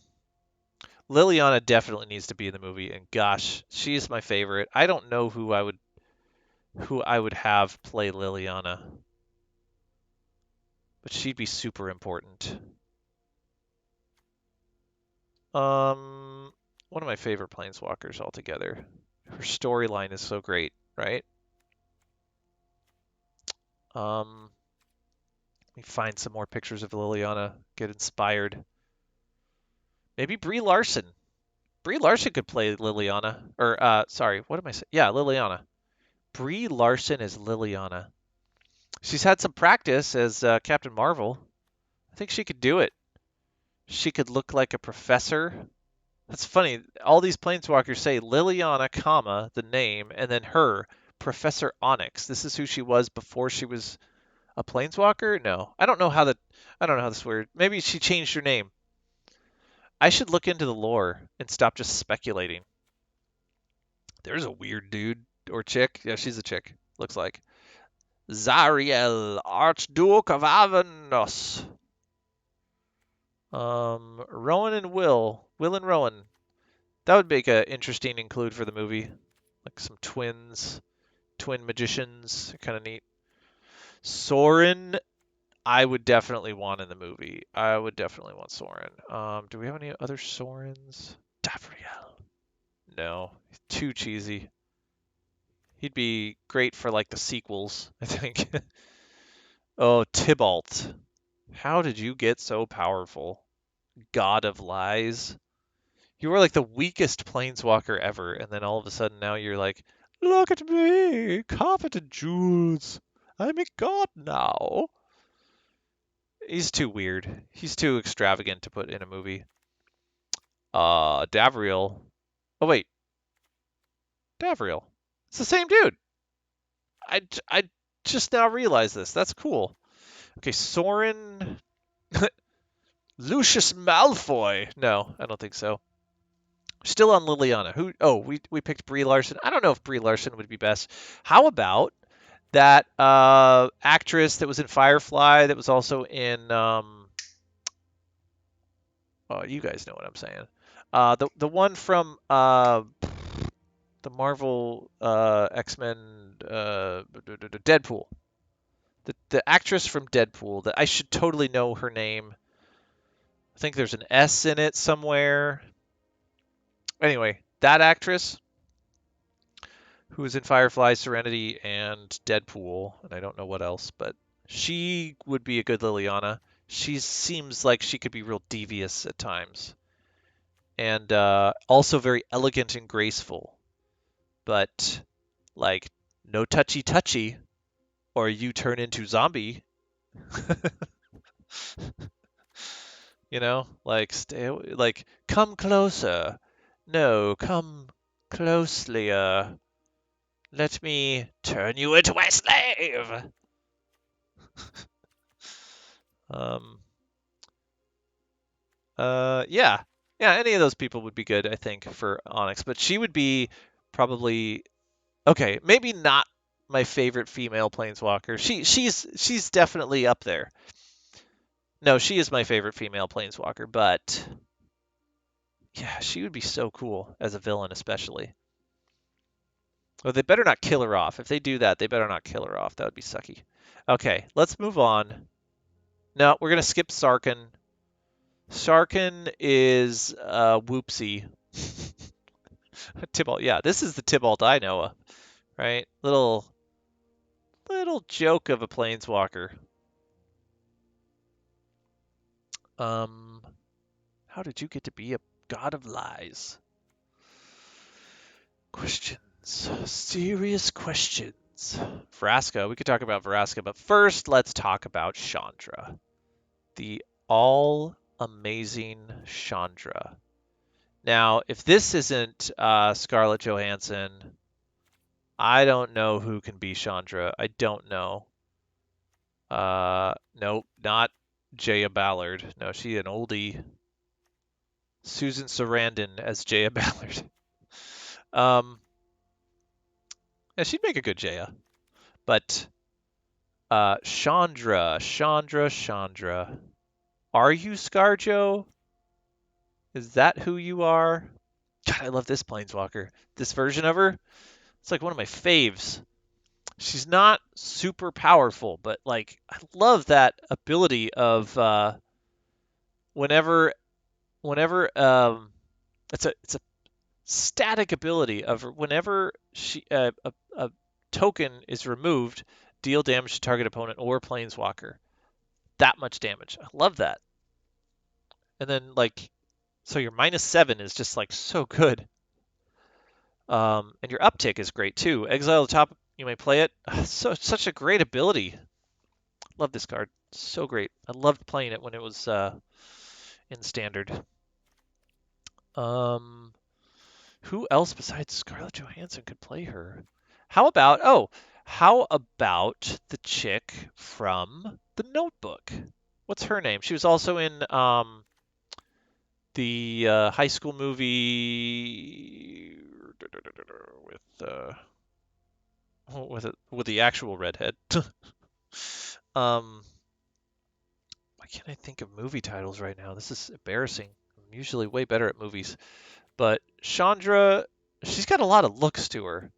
Liliana definitely needs to be in the movie, and gosh, she's my favorite. I don't know who I would have play Liliana, but she'd be super important. One of my favorite planeswalkers altogether. Her storyline is so great, right? Let me find some more pictures of Liliana, get inspired. Maybe Brie Larson. Brie Larson could play Liliana. Or, sorry, what am I saying? Yeah, Liliana. Brie Larson is Liliana. She's had some practice as Captain Marvel. I think she could do it. She could look like a professor. That's funny. All these planeswalkers say Liliana, comma, the name, and then her, Professor Onyx. This is who she was before she was a planeswalker? No. I don't know how this weird. Maybe she changed her name. I should look into the lore and stop just speculating. There's a weird dude or chick. Yeah, she's a chick. Looks like. Zariel, Archduke of Avanos. Rowan and Will. Will and Rowan. That would make an interesting include for the movie. Like some twins, twin magicians. Kind of neat. Soren, I would definitely want in the movie. I would definitely want Soren. Do we have any other Sorens? Davriel. No, too cheesy. He'd be great for like the sequels, I think. Oh, Tybalt. How did you get so powerful? God of Lies. You were like the weakest planeswalker ever, and then all of a sudden now you're like, look at me, carpeted jewels. I'm a god now. He's too weird. He's too extravagant to put in a movie. Davriel. Oh wait, Davriel. It's the same dude. I just now realized this. That's cool. Okay, Soren. Lucius Malfoy. No, I don't think so. Still on Liliana. Who? Oh, we picked Brie Larson. I don't know if Brie Larson would be best. How about that actress that was in Firefly that was also in oh, you guys know what I'm saying. The one from the Marvel X-Men Deadpool. The actress from Deadpool that I should totally know her name. I think there's an S in it somewhere. Anyway, that actress who was in Firefly, Serenity, and Deadpool, and I don't know what else, but she would be a good Liliana. She seems like she could be real devious at times, and also very elegant and graceful, but like no touchy touchy, or you turn into zombie. You know, like stay, like come closer. No, come closely. Let me turn you into a slave. Um. Yeah. Yeah. Any of those people would be good, I think, for Onyx. But she would be probably okay. Maybe not my favorite female planeswalker. She's definitely up there. No, she is my favorite female planeswalker, but yeah, she would be so cool as a villain, especially. Well, they better not kill her off. If they do that, they better not kill her off. That would be sucky. Okay, let's move on. No, we're gonna skip Sarkin. Sarkin is whoopsie. Tybalt, yeah, this is the Tybalt I know of, right? Little joke of a planeswalker. How did you get to be a god of lies? Question Serious questions. Vraska. We could talk about Vraska, but first let's talk about Chandra. The all-amazing Chandra. Now, if this isn't Scarlett Johansson, I don't know who can be Chandra. I don't know. Nope, not Jaya Ballard. No, she an oldie. Susan Sarandon as Jaya Ballard. Yeah, she'd make a good Jaya. But Chandra. Are you ScarJo? Is that who you are? God, I love this Planeswalker. This version of her, it's like one of my faves. She's not super powerful, but like I love that ability of whenever it's a static ability of whenever a token is removed, deal damage to target opponent or planeswalker. That much damage. I love that. And then like so your -7 is just like so good. And your uptick is great too. Exile the top, you may play it. Such a great ability. Love this card. So great. I loved playing it when it was in standard. Who else besides Scarlett Johansson could play her? How about the chick from The Notebook? What's her name? She was also in the high school movie with the actual redhead. Why can't I think of movie titles right now? This is embarrassing. I'm usually way better at movies. But Chandra, she's got a lot of looks to her.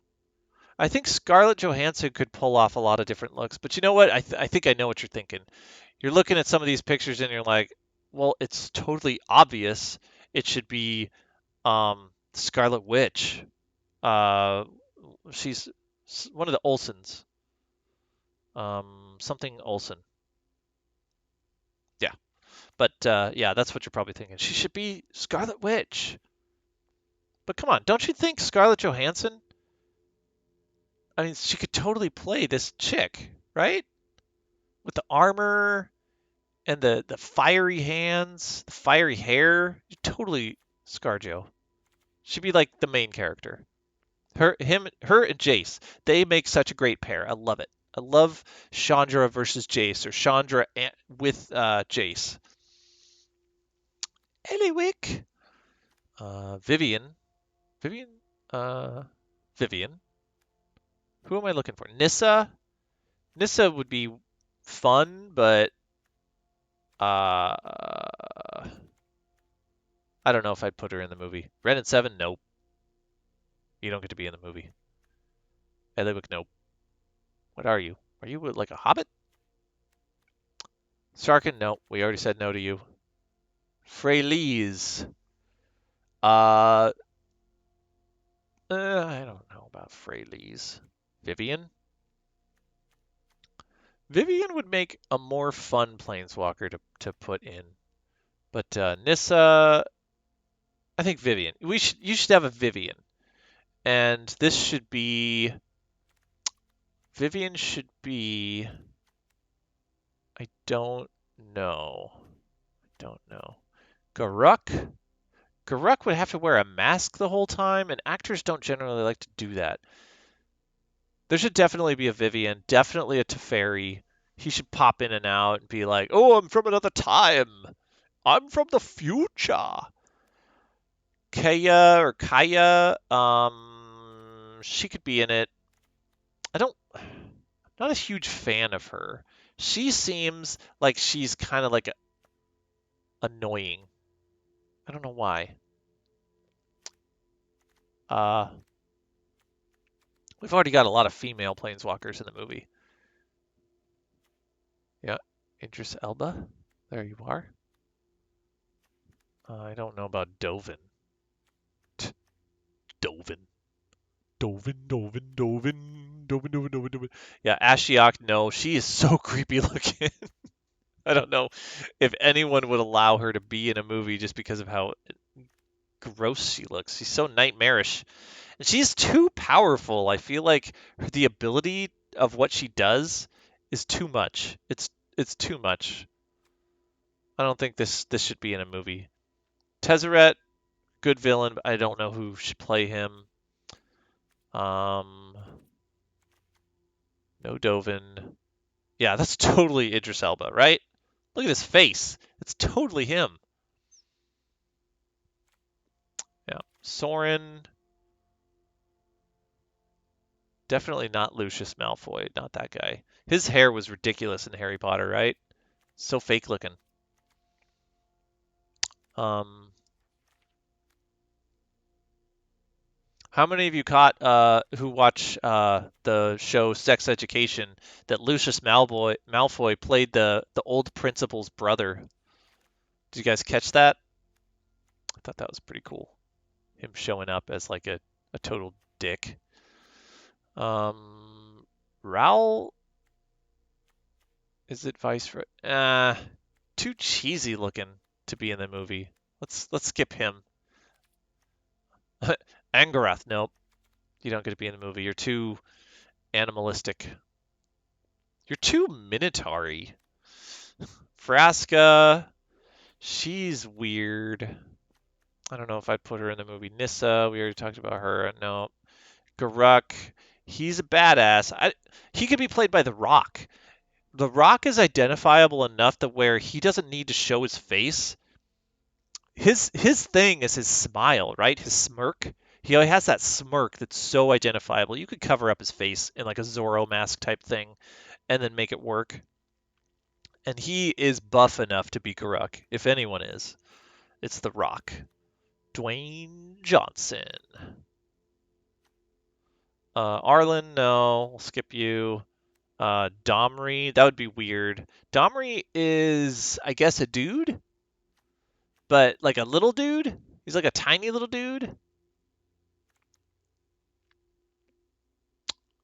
I think Scarlett Johansson could pull off a lot of different looks. But you know what? I think I know what you're thinking. You're looking at some of these pictures and you're like, well, it's totally obvious it should be Scarlet Witch. She's one of the Olsens. Something Olsen. Yeah. But yeah, that's what you're probably thinking. She should be Scarlet Witch. But come on, don't you think Scarlett Johansson? I mean, she could totally play this chick, right? With the armor and the fiery hands, the fiery hair. Totally ScarJo. She'd be like the main character. Her and Jace, they make such a great pair. I love it. I love Chandra versus Jace or Chandra with Jace. Eliwick. Vivian. Vivian. Who am I looking for? Nissa. Nissa would be fun, but I don't know if I'd put her in the movie. Ren and Seven, nope. You don't get to be in the movie. Eliwick, nope. What are you? Are you like a hobbit? Sarkin, no. We already said no to you. Freylise. I don't know about Freylise. Vivian? Vivian would make a more fun planeswalker to put in. But Nissa, I think Vivian. You should have a Vivian. And this should be Vivian should be I don't know. Garruk? Garruk would have to wear a mask the whole time, and actors don't generally like to do that. There should definitely be a Vivian, definitely a Teferi. He should pop in and out and be like, "Oh, I'm from another time. I'm from the future." Kaya, she could be in it. I'm not a huge fan of her. She seems like she's kind of like annoying. I don't know why. We've already got a lot of female planeswalkers in the movie. Yeah, Idris Elba. There you are. I don't know about Dovin. Dovin. Yeah, Ashiok, no. She is so creepy looking. I don't know if anyone would allow her to be in a movie just because of how gross she looks. She's so nightmarish. And she's too powerful. I feel like the ability of what she does is too much. It's too much. I don't think this should be in a movie. Tezzeret, good villain, but I don't know who should play him. No Dovin. Yeah, that's totally Idris Elba, right? Look at his face. It's totally him. Yeah. Soren. Definitely not Lucius Malfoy. Not that guy. His hair was ridiculous in Harry Potter, right? So fake looking. Um, how many of you caught who watch the show Sex Education that Lucius Malfoy played the old principal's brother? Did you guys catch that? I thought that was pretty cool. Him showing up as like a total dick. Raoul, is it vice? Too cheesy looking to be in the movie. Let's skip him. Angarath, nope. You don't get to be in the movie. You're too animalistic. You're too Minotaur-y. Vraska, she's weird. I don't know if I'd put her in the movie. Nissa, we already talked about her. No. Garuk, he's a badass. He could be played by The Rock. The Rock is identifiable enough that where he doesn't need to show his face. His thing is his smile, right? His smirk. He has that smirk that's so identifiable. You could cover up his face in like a Zorro mask type thing and then make it work. And he is buff enough to be Garuk. If anyone is, it's The Rock. Dwayne Johnson. Arlen, no. We'll skip you. Domri, that would be weird. Domri is, I guess, a dude, but like a little dude. He's like a tiny little dude.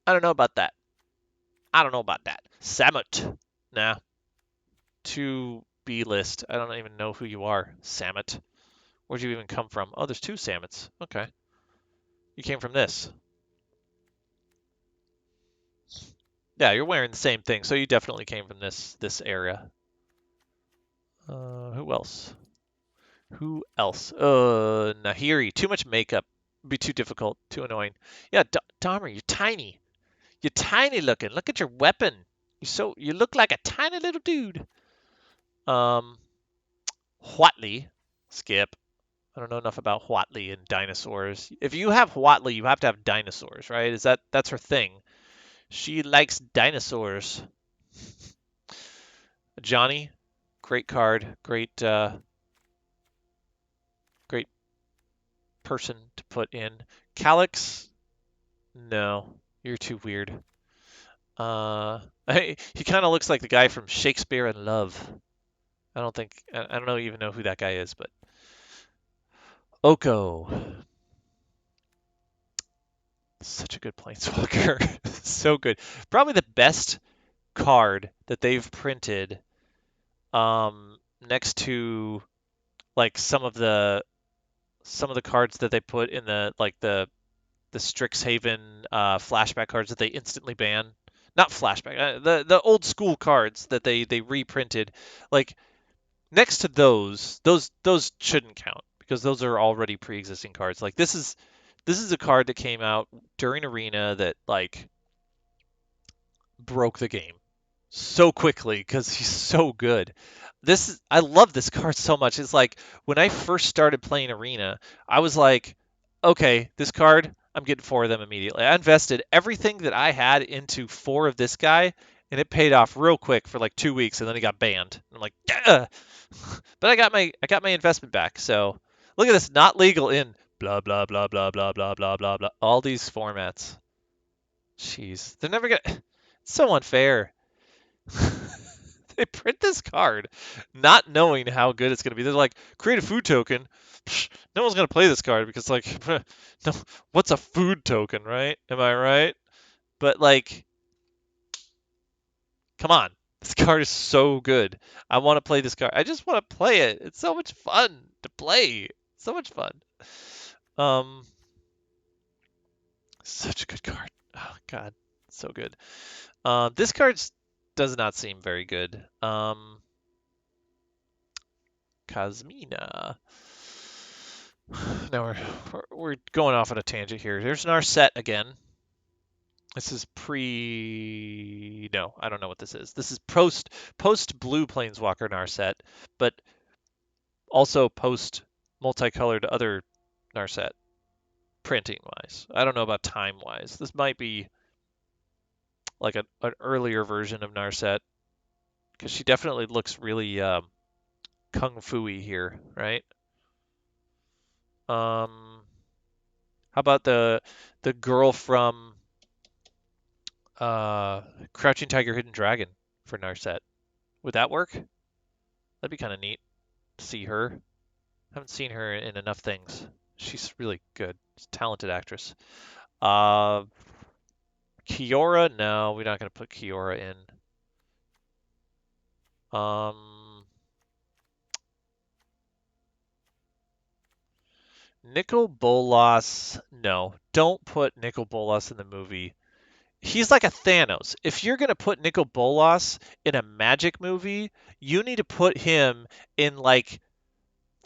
I don't know about that. Samut. Nah. Two B-list. I don't even know who you are. Samut. Where'd you even come from? Oh, there's two Samuts. Okay. You came from this. Yeah, you're wearing the same thing, so you definitely came from this area. Who else? Nahiri. Too much makeup. Would be too difficult. Too annoying. Yeah, Dahmer, you're tiny. You're tiny looking. Look at your weapon. You look like a tiny little dude. Huatley. Skip. I don't know enough about Huatley and dinosaurs. If you have Huatley, you have to have dinosaurs, right? That's her thing. She likes dinosaurs. Johnny, great card, great person to put in. Calyx, no, you're too weird. He kind of looks like the guy from Shakespeare in Love. I don't even know who that guy is, but Oko, such a good planeswalker, so good. Probably the best card that they've printed. Next to like some of the cards that they put in the Strixhaven flashback cards that they instantly ban. Not flashback, the old school cards that they reprinted. Like next to those shouldn't count because those are already pre-existing cards. Like this is a card that came out during Arena that like broke the game so quickly because he's so good. I love this card so much. It's like when I first started playing Arena, I was like, okay, this card, I'm getting four of them immediately. I invested everything that I had into four of this guy, and it paid off real quick for like 2 weeks, and then he got banned. I'm like, yeah. But I got my investment back. So look at this, not legal in blah blah blah blah blah blah blah blah blah. All these formats. Jeez, they're never gonna. It's so unfair. They print this card not knowing how good it's going to be. They're like, create a food token. Psh, no one's going to play this card because, like, no, what's a food token, right? Am I right? But, like, come on. This card is so good. I want to play this card. I just want to play it. It's so much fun to play. So much fun. Um, Such a good card. Oh God, so good. This card does not seem very good. Kazmina. Now we're going off on a tangent here. There's Narset again. This is pre. No, I don't know what this is. This is post blue Planeswalker Narset, but also post multicolored other Narset printing wise. I don't know about time wise. This might be like an earlier version of Narset because she definitely looks really kung fu-y here, right? How about the girl from Crouching Tiger, Hidden Dragon for Narset? Would that work? That'd be kind of neat to see her. Haven't seen her in enough things. She's really good. She's a talented actress. Uh, Kiora? No, we're not gonna put Kiora in. Nicol Bolas? No, don't put Nicol Bolas in the movie. He's like a Thanos. If you're gonna put Nicol Bolas in a Magic movie, you need to put him in like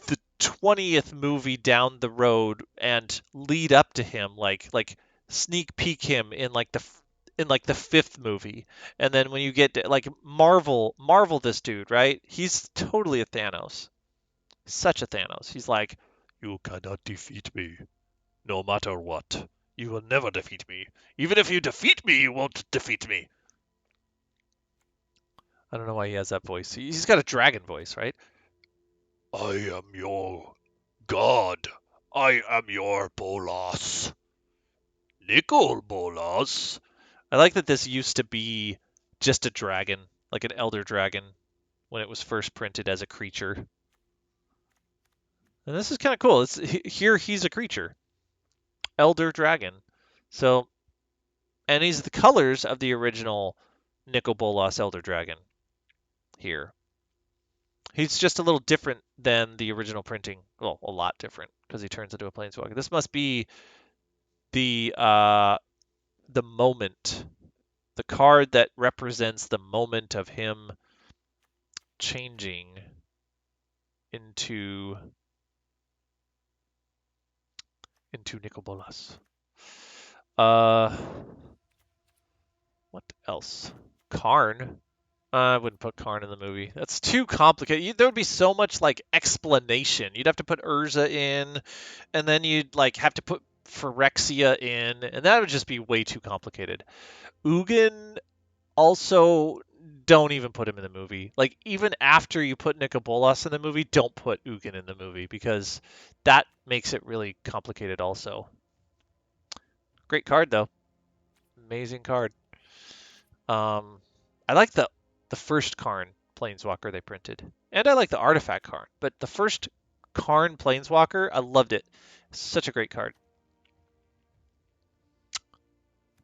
the 20th movie down the road and lead up to him, like sneak peek him in like the fifth movie, and then when you get to, like Marvel this dude, right? He's totally a Thanos, such a Thanos. He's like, you cannot defeat me, no matter what. You will never defeat me. Even if you defeat me, you won't defeat me. I don't know why he has that voice. He's got a dragon voice, right? I am your God. I am your Bolas. Nicol Bolas. I like that this used to be just a dragon, like an elder dragon, when it was first printed as a creature. And this is kind of cool. Here he's a creature, elder dragon. So, and he's the colors of the original Nicol Bolas elder dragon here. He's just a little different than the original printing. Well, a lot different because he turns into a planeswalker. This must be the uh, the moment, the card that represents the moment of him changing into Nicol Bolas. What else? Karn. I wouldn't put Karn in the movie. That's too complicated. There would be so much like explanation. You'd have to put Urza in, and then you'd like have to put Phyrexia in, and that would just be way too complicated. Ugin also, don't even put him in the movie. Like even after you put Nicol Bolas in the movie, don't put Ugin in the movie because that makes it really complicated also. Great card though. Amazing card. I like the first Karn Planeswalker they printed, and I like the Artifact Karn. But the first Karn Planeswalker, I loved it. Such a great card.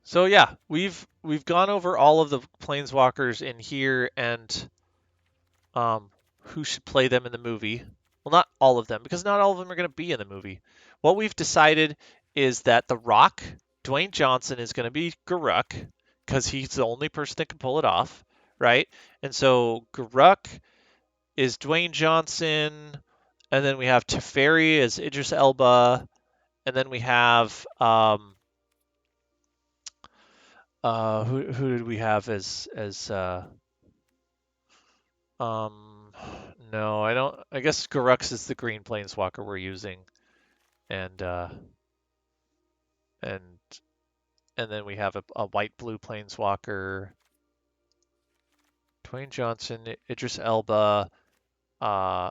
So yeah, we've gone over all of the Planeswalkers in here and who should play them in the movie. Well, not all of them because not all of them are going to be in the movie. What we've decided is that The Rock, Dwayne Johnson, is going to be Garruk because he's the only person that can pull it off, right? And so Garruk is Dwayne Johnson, and then we have Teferi as Idris Elba, and then we have who did we have as um no, I don't. I guess Garrux is the green planeswalker we're using, and and and then we have a white blue planeswalker. Dwayne Johnson, Idris Elba, uh,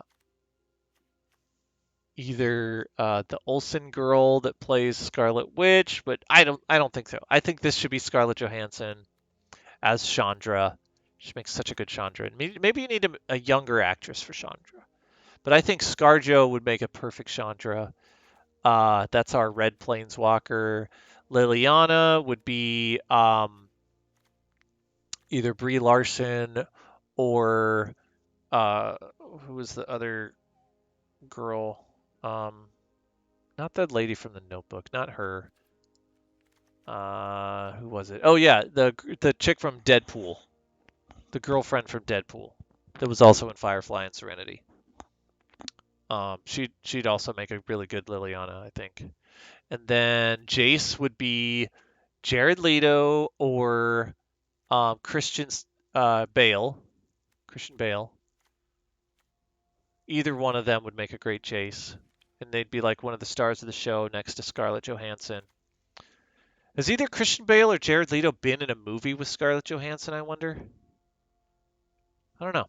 either the Olsen girl that plays Scarlet Witch, but I don't think so. I think this should be Scarlett Johansson as Chandra. She makes such a good Chandra. Maybe you need a younger actress for Chandra, but I think ScarJo would make a perfect Chandra. That's our red planeswalker. Liliana would be either Brie Larson or who was the other girl? Not that lady from the Notebook, not her. Who was it? Oh yeah, the chick from Deadpool, the girlfriend from Deadpool, that was also in Firefly and Serenity. She'd also make a really good Liliana, I think. And then Jace would be Jared Leto or Christian Bale. Christian Bale. Either one of them would make a great Jace, and they'd be like one of the stars of the show next to Scarlett Johansson. Has either Christian Bale or Jared Leto been in a movie with Scarlett Johansson, I wonder? I don't know.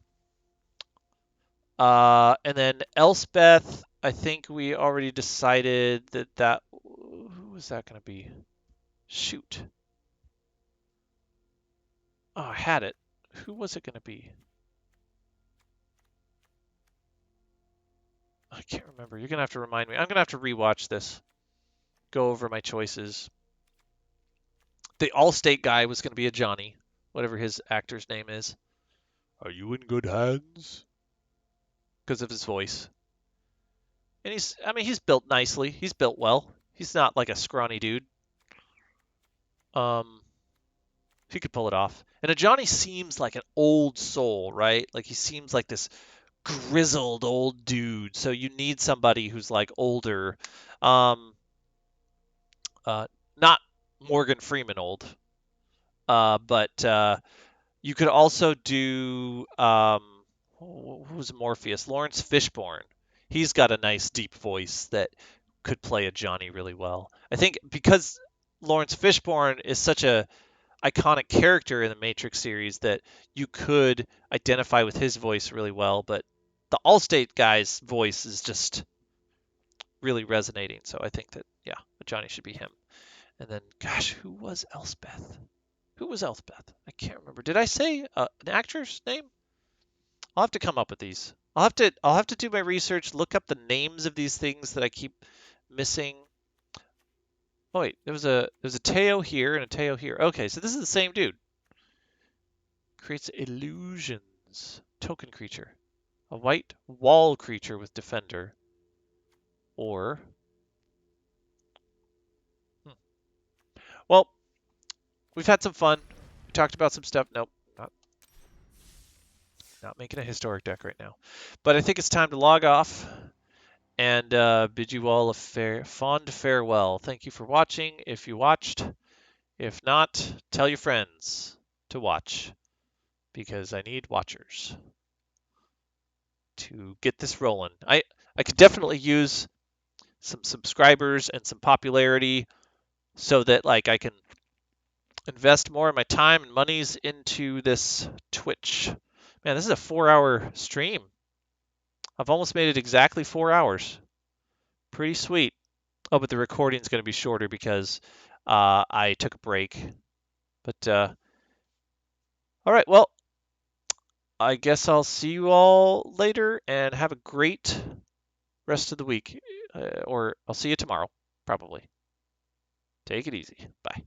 And then Elspeth, I think we already decided that who was that going to be? Shoot. Oh, I had it. Who was it going to be? I can't remember. You're going to have to remind me. I'm going to have to rewatch this. Go over my choices. The Allstate guy was going to be a Johnny, whatever his actor's name is. Are you in good hands? Because of his voice. And he's built nicely. He's built well. He's not like a scrawny dude. He could pull it off. And a Johnny seems like an old soul, right? Like he seems like this grizzled old dude. So you need somebody who's like older. Um, not Morgan Freeman old. But you could also do who's Morpheus? Lawrence Fishburne. He's got a nice deep voice that could play a Johnny really well. I think because Lawrence Fishburne is such a iconic character in the Matrix series that you could identify with his voice really well, but the Allstate guy's voice is just really resonating. So I think that yeah, Johnny should be him. And then gosh, who was Elspeth? Who was Elspeth? I can't remember. Did I say an actor's name? I'll have to come up with these. I'll have to do my research, look up the names of these things that I keep missing. Oh wait, there's a Teo here and a Teo here. Okay, so this is the same dude. Creates illusions. Token creature. A white wall creature with defender. Or well, we've had some fun. We talked about some stuff. Nope, not making a historic deck right now. But I think it's time to log off and bid you all a fond farewell. Thank you for watching if you watched. If not, tell your friends to watch because I need watchers to get this rolling. I could definitely use some subscribers and some popularity so that like I can invest more of my time and monies into this Twitch. Man, this is a 4-hour stream. I've almost made it exactly 4 hours. Pretty sweet. Oh, but the recording's going to be shorter because I took a break. But all right, well, I guess I'll see you all later and have a great rest of the week. Or I'll see you tomorrow, probably. Take it easy. Bye.